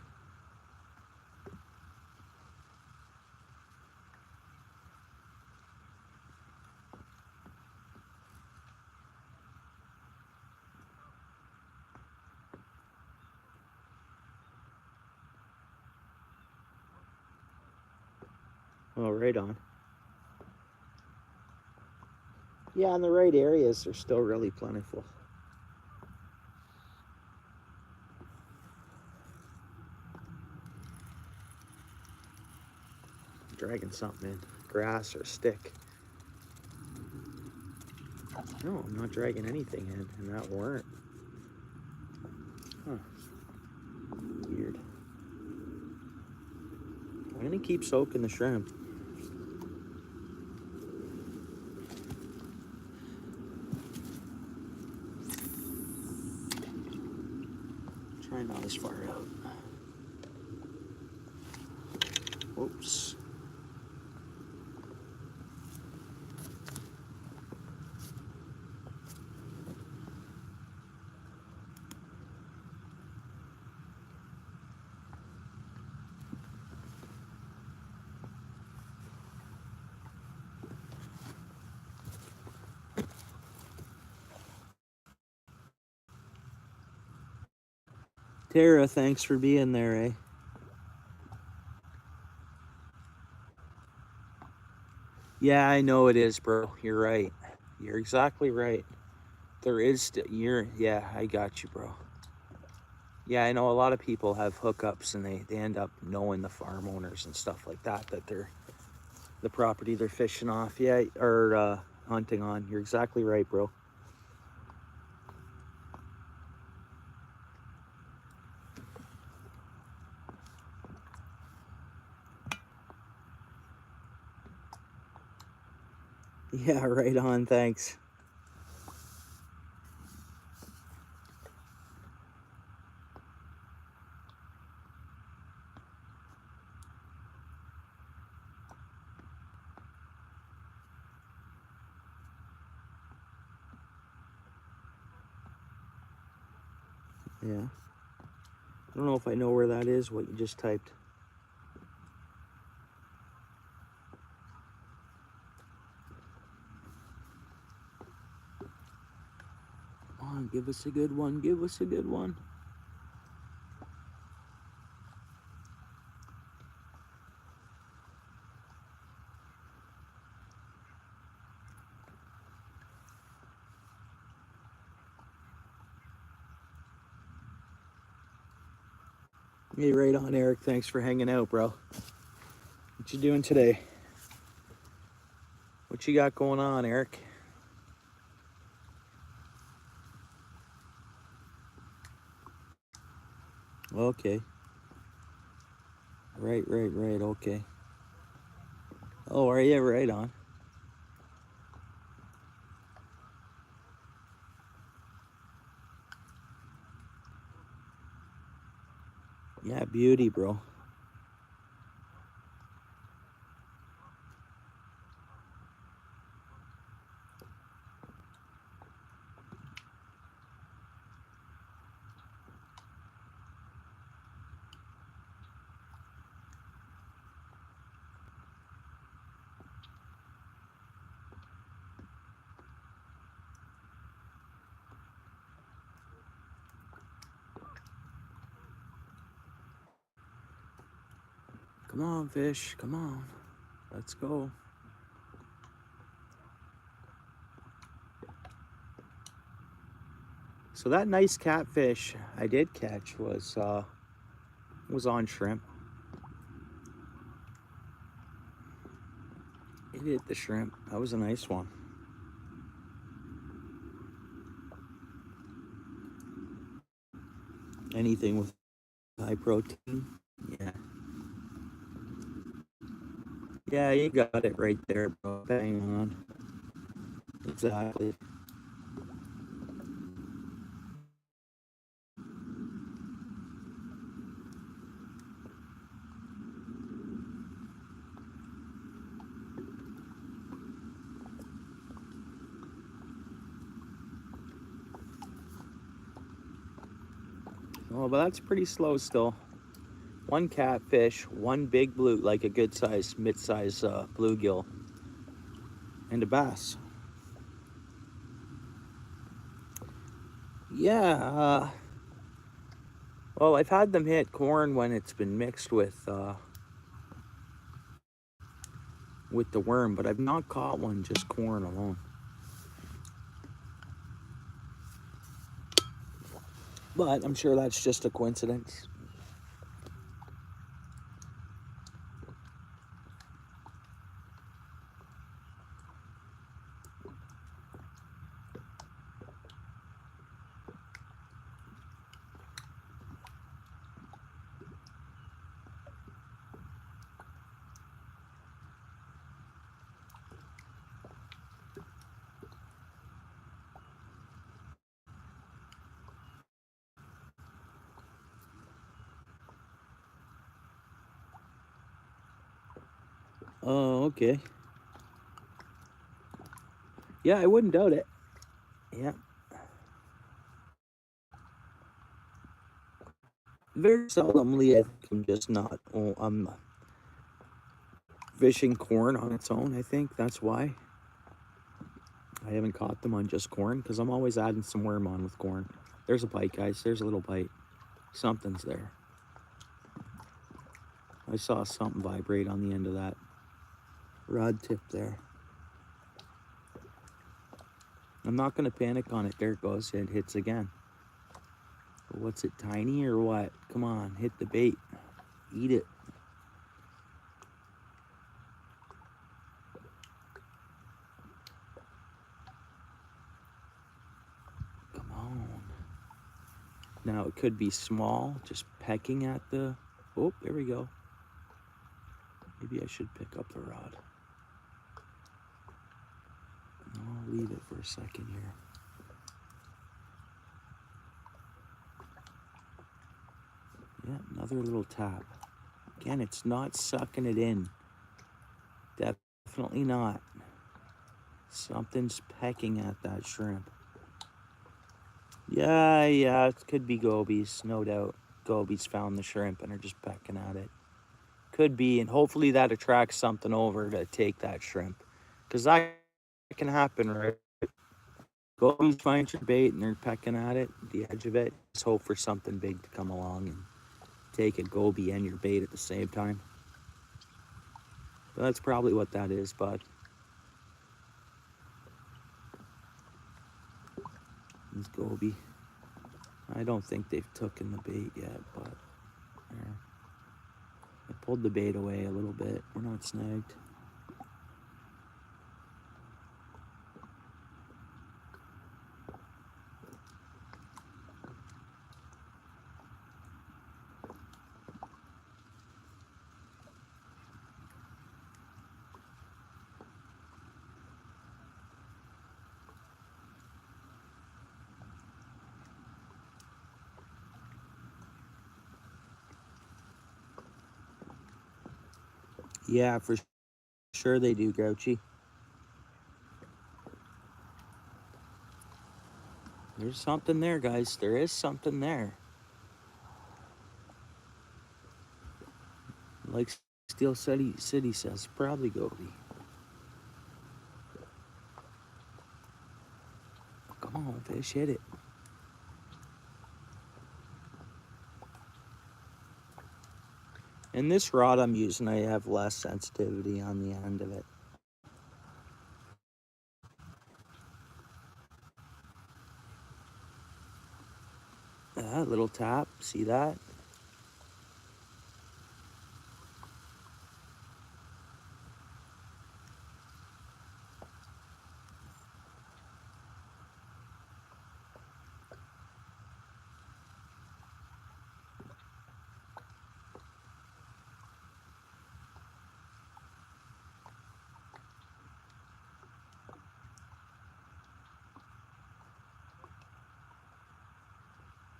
Oh, right on. Yeah, in the right areas, they're still really plentiful. Dragging something in, grass or stick. No, I'm not dragging anything in that weren't. Huh. Weird. I'm gonna keep soaking the shrimp. Try not as far out. Whoops. Tara, thanks for being there, eh? Yeah, I know it is, bro. You're right. You're exactly right. There is, yeah, I got you, bro. Yeah, I know a lot of people have hookups and they end up knowing the farm owners and stuff like that, that they're the property they're fishing off. Yeah, or hunting on. You're exactly right, bro. Yeah, right on. Thanks. Yeah. I don't know if I know where that is, what you just typed. Come on, give us a good one. Give us a good one. Hey, right on, Eric. Thanks for hanging out, bro. What you doing today? What you got going on, Eric? Okay. Right, okay. Oh, are you? Right on. Yeah, beauty, bro. Come on, fish. Come on. Let's go. So that nice catfish I did catch was on shrimp. It hit the shrimp. That was a nice one. Anything with high protein, yeah. Yeah, you got it right there, bro. Bang on. Exactly. Oh, but that's pretty slow still. One catfish, one big blue, like a good size, mid-size bluegill, and a bass. Yeah, well, I've had them hit corn when it's been mixed with the worm, but I've not caught one just corn alone. But I'm sure that's just a coincidence. Oh, okay. Yeah, I wouldn't doubt it. Yeah. Very seldomly, I think I'm just not. Oh, I'm fishing corn on its own. I think that's why I haven't caught them on just corn, because I'm always adding some worm on with corn. There's a bite, guys. There's a little bite. Something's there. I saw something vibrate on the end of that rod tip there. I'm not going to panic on it. There it goes. It hits again. What's it, tiny or what? Come on, hit the bait. Eat it. Come on. Now it could be small, just pecking at the... Oh, there we go. Maybe I should pick up the rod. I'll leave it for a second here. Yeah, another little tap. Again, it's not sucking it in. Definitely not. Something's pecking at that shrimp. Yeah, it could be gobies, no doubt. Gobies found the shrimp and are just pecking at it. Could be, and hopefully that attracts something over to take that shrimp. Because that can happen, right? Gobies find your bait and they're pecking at it, the edge of it. Just hope for something big to come along and take a goby and your bait at the same time. But that's probably what that is, bud. This goby. I don't think they've taken the bait yet, but there. I pulled the bait away a little bit. We're not snagged. Yeah, for sure they do, Grouchy. There's something there, guys. There is something there. Like Steel City says, probably goby. Come on, fish, hit it. And this rod I'm using, I have less sensitivity on the end of it. That little tap, see that?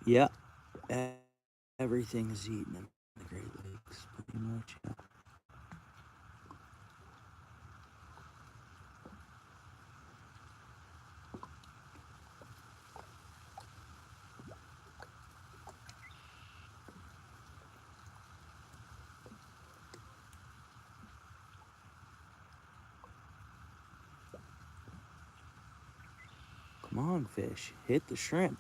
Yeah, e- everything is eaten in the Great Lakes, pretty much. Yeah. Come on, fish, hit the shrimp.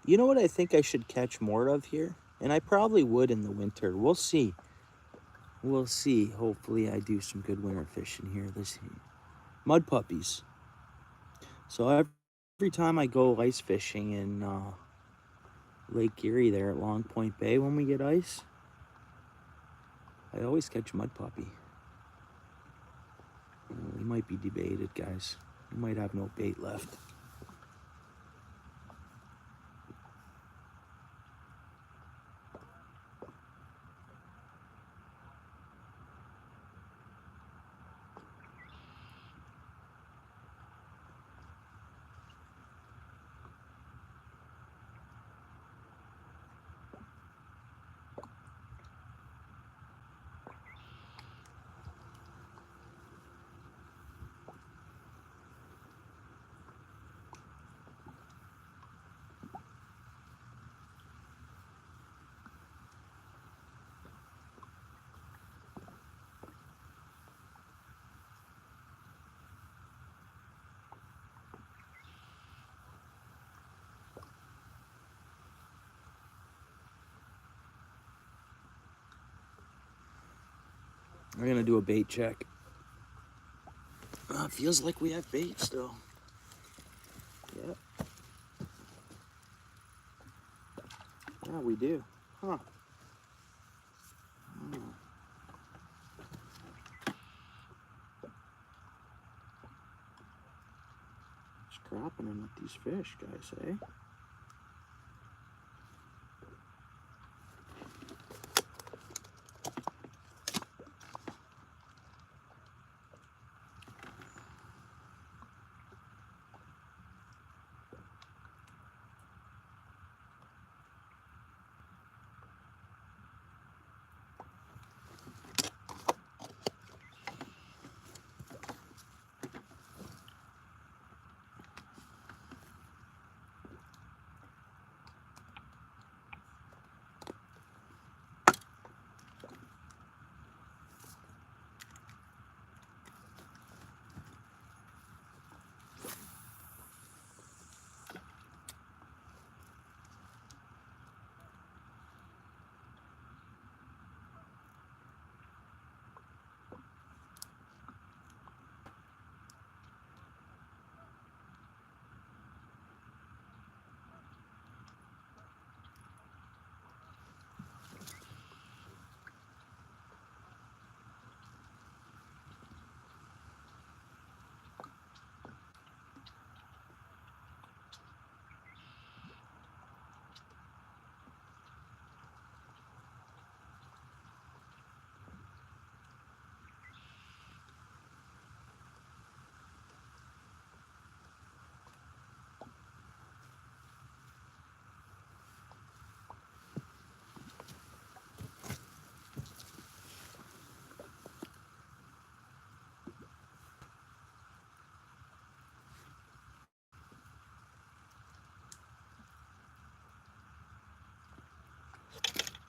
You know what I think I should catch more of here? And I probably would in the winter. We'll see. We'll see. Hopefully I do some good winter fishing here this year. Mud puppies. So every time I go ice fishing in Lake Erie there at Long Point Bay when we get ice, I always catch mud puppy. We might be debated, guys. We might have no bait left. We're gonna do a bait check. Feels like we have bait still. Yeah. Yeah, we do. Huh. Oh. Scrapping in with these fish, guys, eh?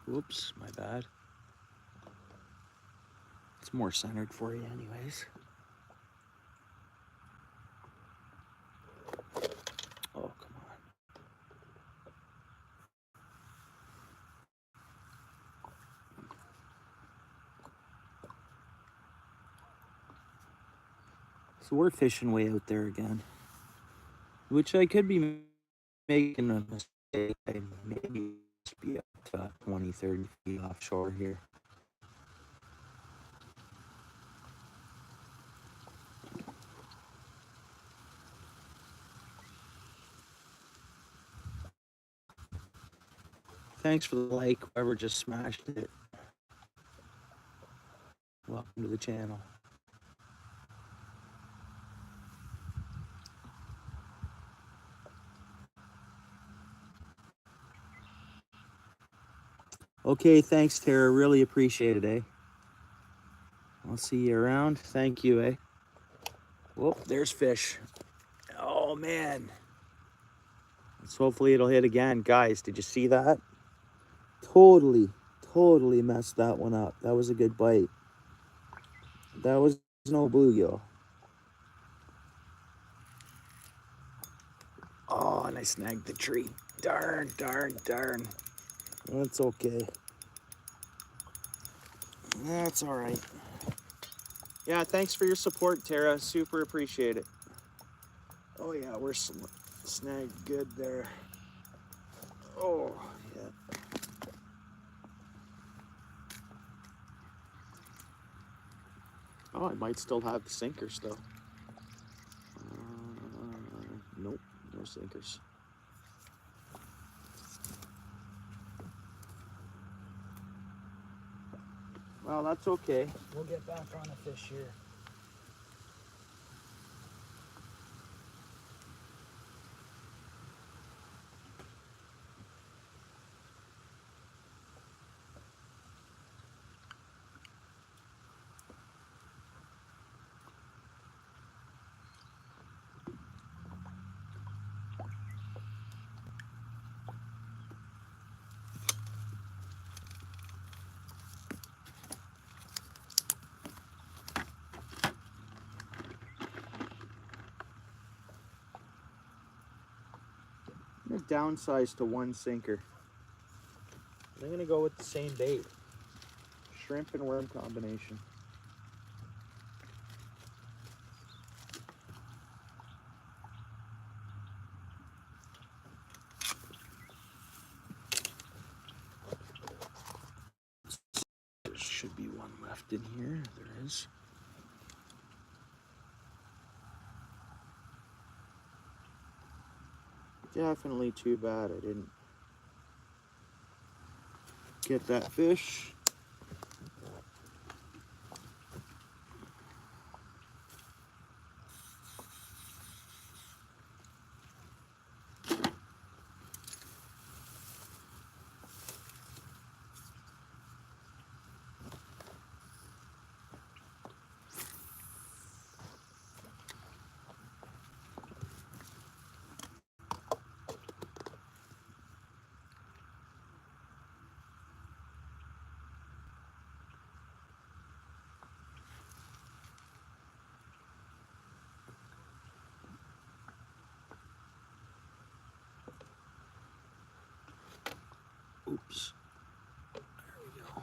Whoops, my bad. It's more centered for you anyways. Oh, come on. So we're fishing way out there again, which I could be making a mistake. I maybe just be up to 20, 30 feet offshore here. Thanks for the like, whoever just smashed it. Welcome to the channel. Okay, thanks, Tara. Really appreciate it, eh? I'll see you around. Thank you, eh? Whoop, there's fish. Oh, man. Let's hopefully it'll hit again. Guys, did you see that? Totally messed that one up. That was a good bite. That was no bluegill. Oh, and I snagged the tree. Darn. That's okay. That's all right. Yeah, thanks for your support, Tara. Super appreciate it. Oh, yeah, we're snagged good there. Oh, yeah. Oh, I might still have the sinkers, though. Nope, no sinkers. Well, that's okay. We'll get back on the fish here. I'm gonna downsize to one sinker. I'm gonna go with the same bait. Shrimp and worm combination. There should be one left in here. There is. Definitely too bad I didn't get that fish. Oops. There we go.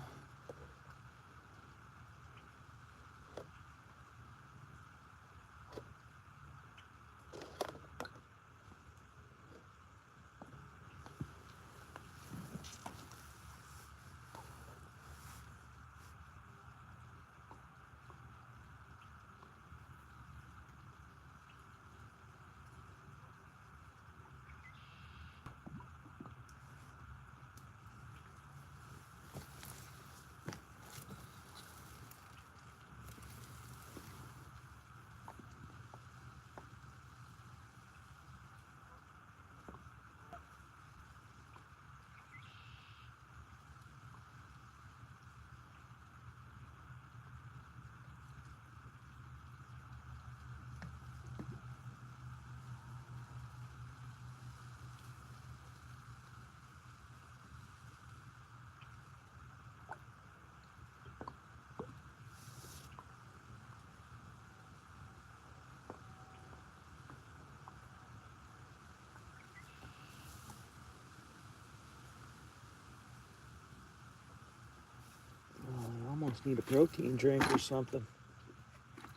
I almost need a protein drink or something.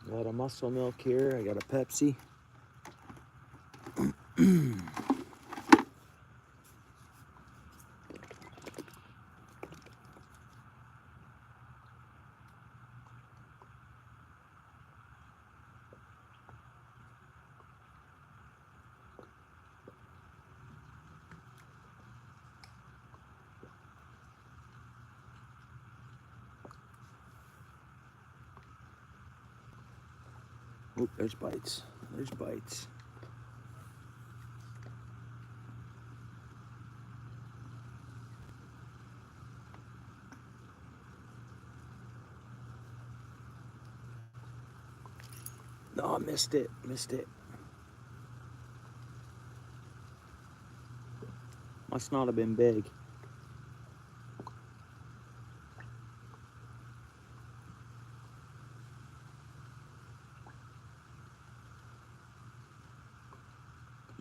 Got a muscle milk here. I got a Pepsi. Oh, there's bites. There's bites. No, I missed it. Missed it. Must not have been big.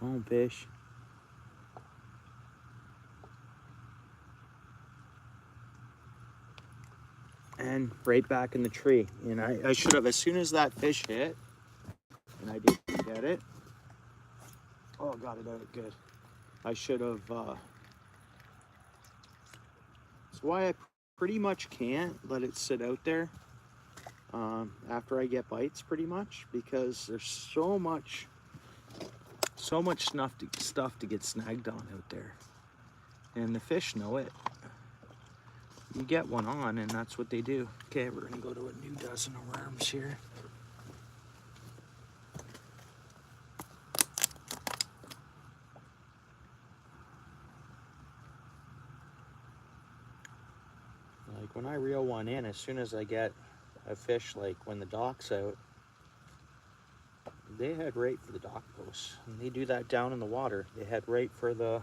Come on, fish. And right back in the tree. And I should have, as soon as that fish hit, and I didn't get it. Oh, got it out good. I should have, that's why I pretty much can't let it sit out there after I get bites pretty much, because there's so much stuff to get snagged on out there. And the fish know it. You get one on and that's what they do. Okay, we're gonna go to a new dozen of worms here. Like when I reel one in, as soon as I get a fish, like when the dock's out, they head right for the dock posts. And they do that down in the water. They head right for the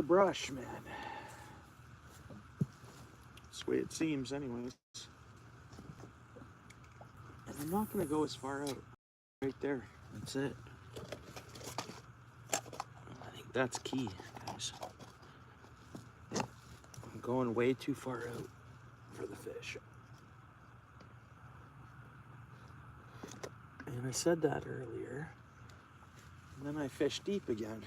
brush, man. That's the way it seems anyways. And I'm not gonna go as far out. Right there. That's it. I think that's key, guys. I'm going way too far out for the fish. And I said that earlier. And then I fished deep again.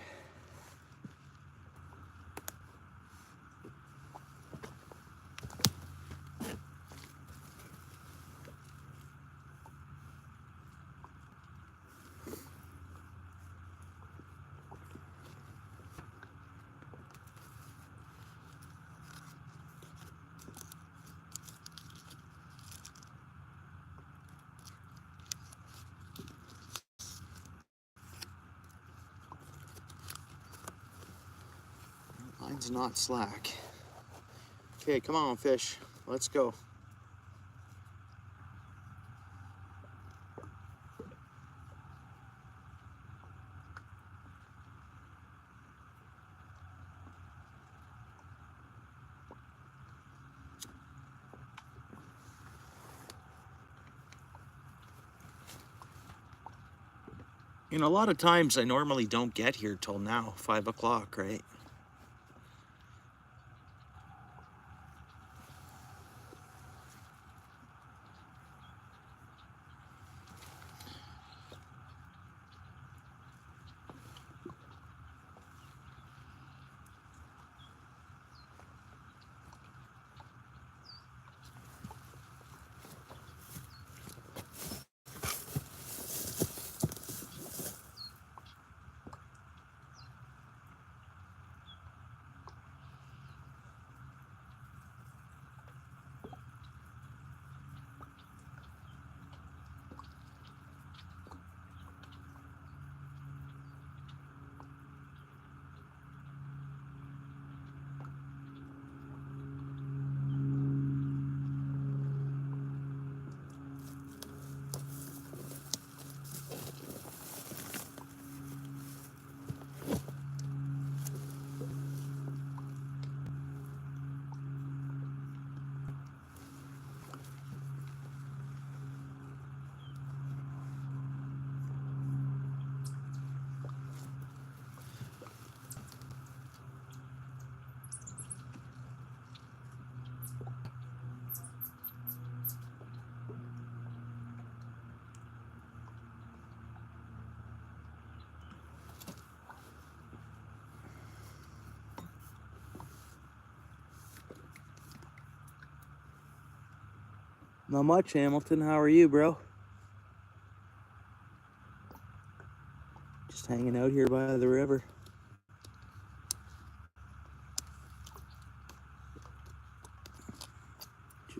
Line's not slack. Okay, come on, fish. Let's go. You know, a lot of times I normally don't get here till now, 5 o'clock, right? Not much, Hamilton. How are you, bro? Just hanging out here by the river.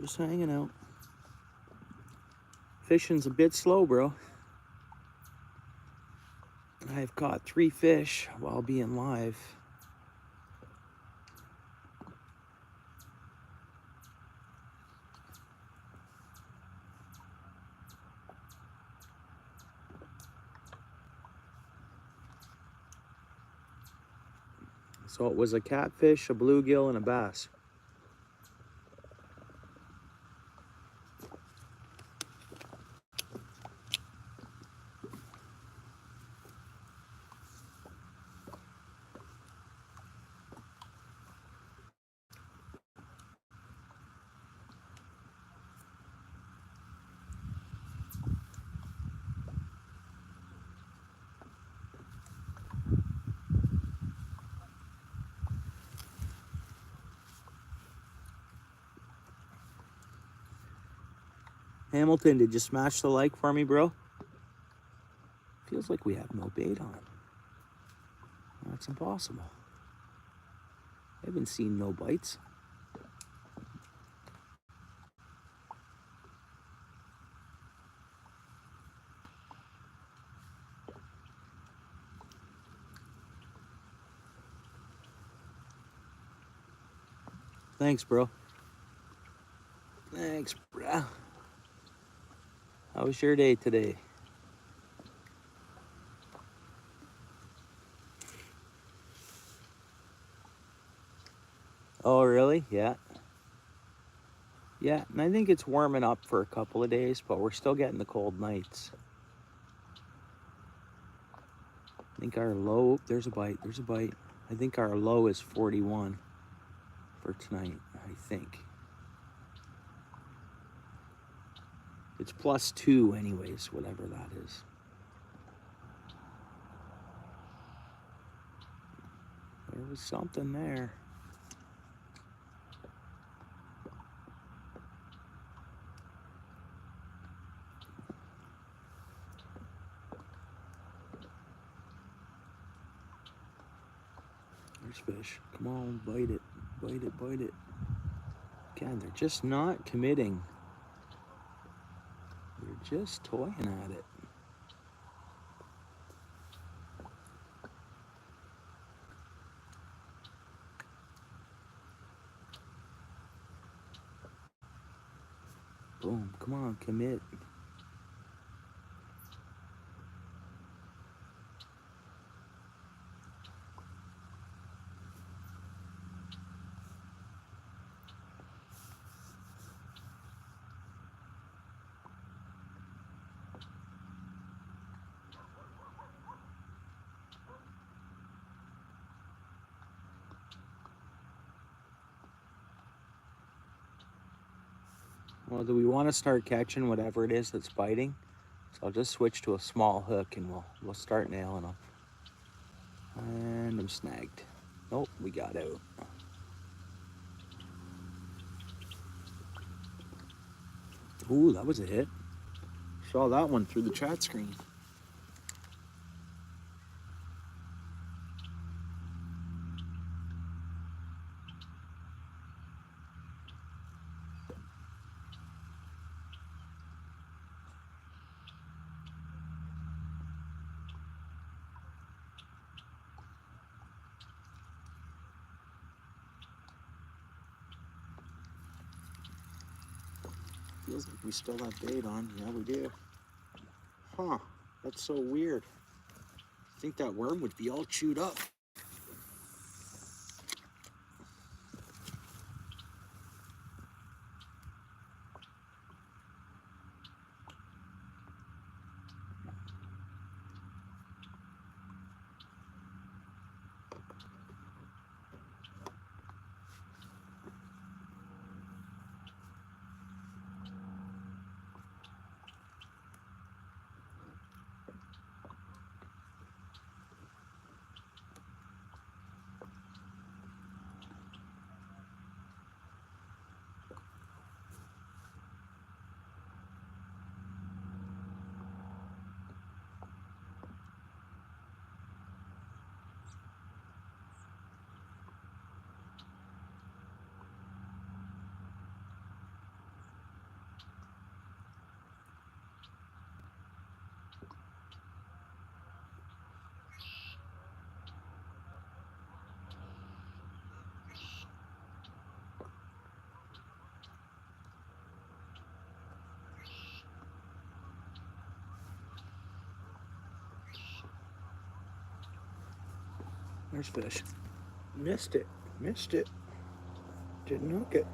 Just hanging out. Fishing's a bit slow, bro. I've caught 3 fish while being live. So it was a catfish, a bluegill, and a bass. Hamilton, did you smash the like for me, bro? Feels like we have no bait on. That's impossible. I haven't seen no bites. Thanks, bro. Thanks, bro. How was your day today? Oh, really? Yeah. Yeah, and I think it's warming up for a couple of days, but we're still getting the cold nights. I think our low, there's a bite, there's a bite. I think our low is 41 for tonight, I think. It's +2 anyways, whatever that is. There was something there. There's fish. Come on, bite it. Bite it, bite it. Again, they're just not committing. They're just toying at it. Boom, come on, commit. Well, do we want to start catching whatever it is that's biting? So I'll just switch to a small hook and we'll start nailing them. And I'm snagged. Nope, we got out. Ooh, that was a hit. Saw that one through the chat screen. Feels like we still have bait on. Yeah, we do. Huh, that's so weird. I think that worm would be all chewed up. There's fish. Missed it. Missed it. Didn't hook it.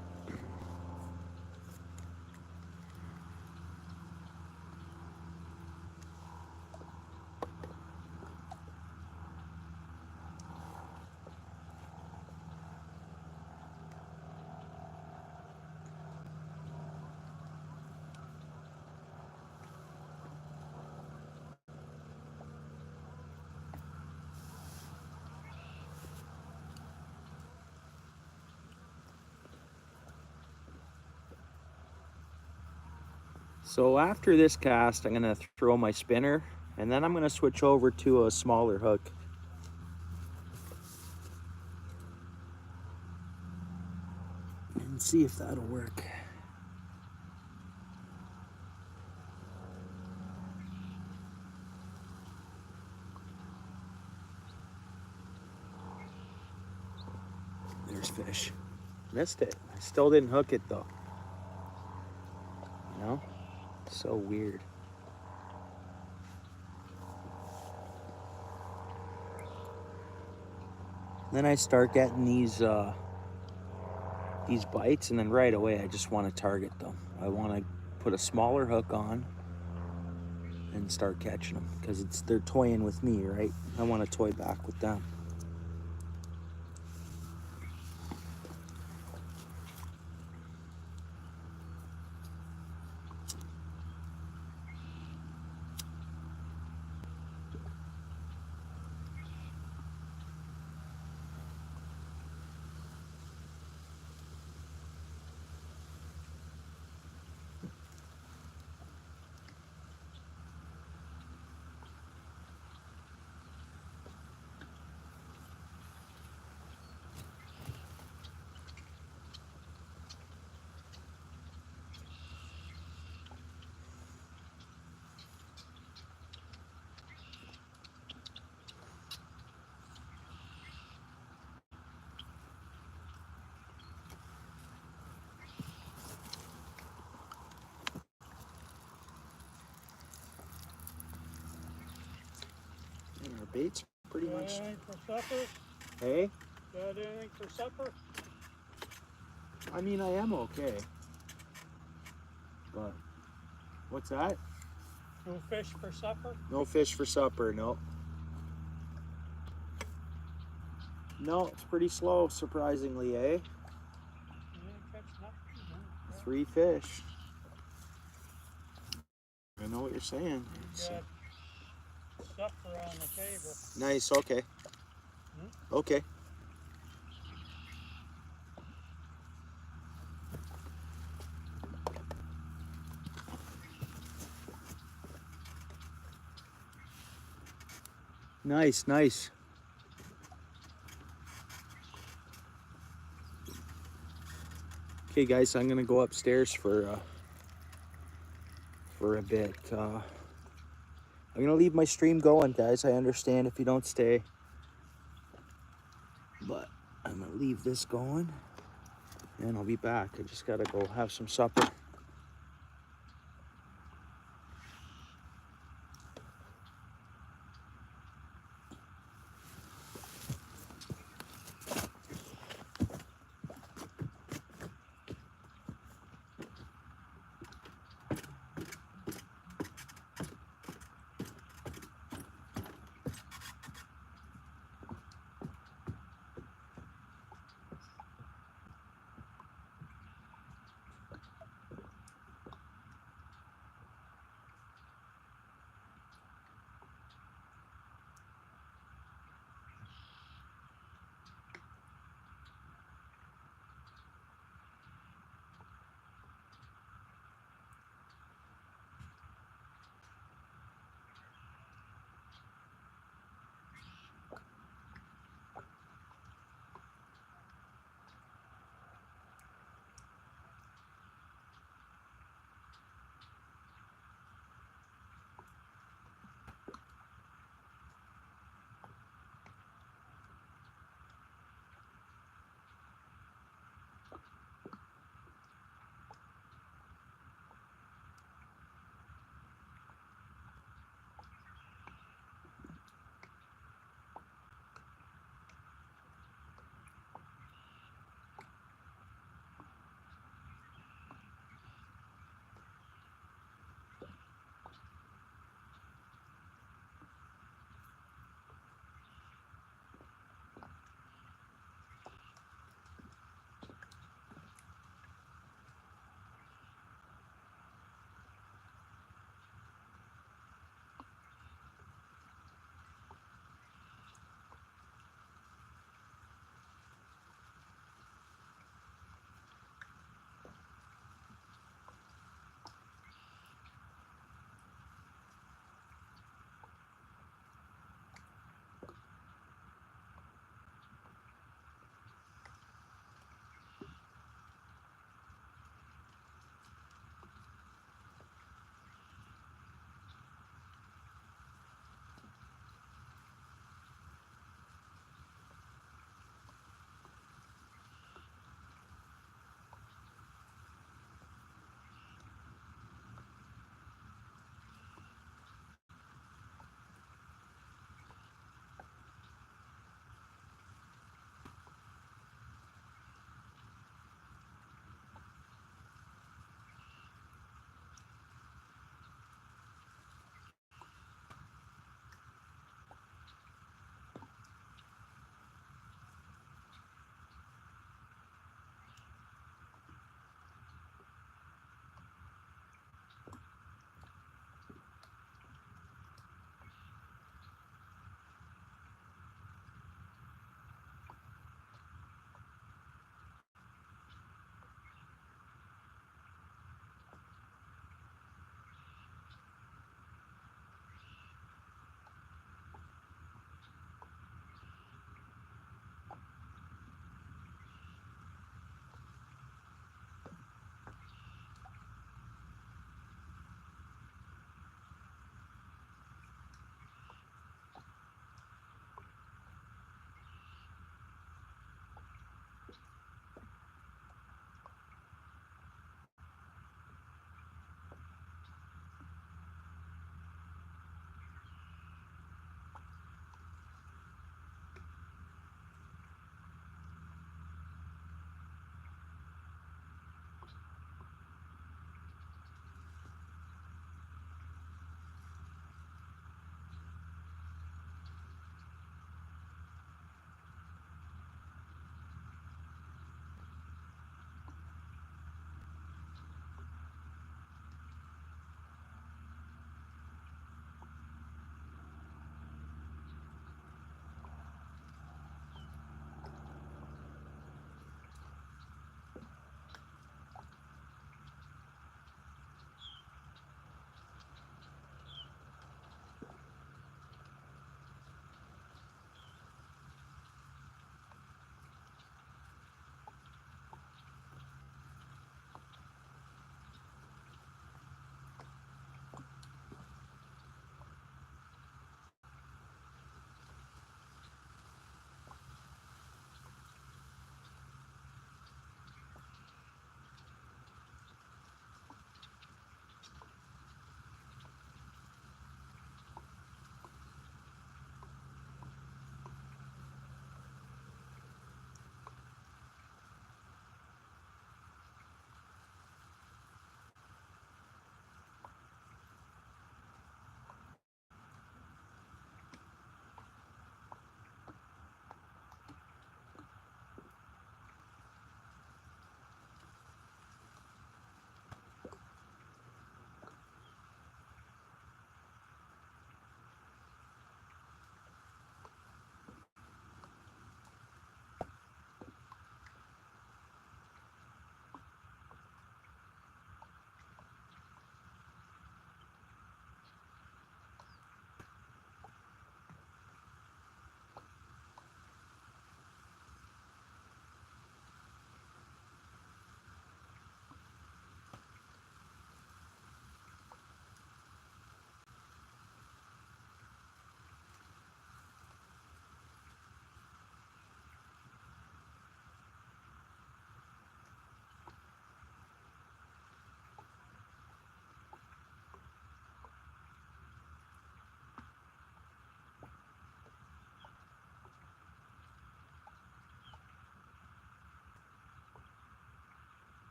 So after this cast, I'm gonna throw my spinner, and then I'm gonna switch over to a smaller hook. And see if that'll work. There's fish. Missed it. I still didn't hook it though. You know? So weird. Then I start getting these bites, and then right away I just want to target them. I want to put a smaller hook on and start catching them because they're toying with me, right? I want to toy back with them. And our bait's pretty Got much. anything for supper? Hey, Got anything for supper? I mean, I am okay. But what's that? No fish for supper? No fish for supper, no. No, it's pretty slow, surprisingly, eh? You didn't catch nothing? No. 3 fish. I know what you're saying. You got supper on the table. Nice, okay. Okay. Nice, nice. Okay, guys, I'm gonna go upstairs for a bit. I'm gonna leave my stream going, guys. I understand if you don't stay, but I'm gonna leave this going, and I'll be back. I just gotta go have some supper.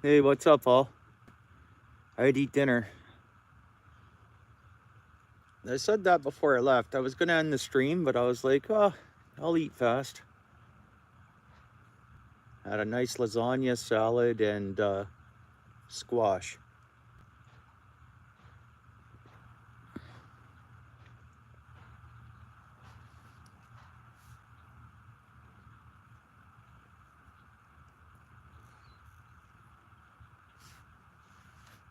Hey, what's up, Paul? I'd eat dinner. I said that before I left. I was gonna end the stream, but I was like, oh, I'll eat fast. Had a nice lasagna, salad, and squash.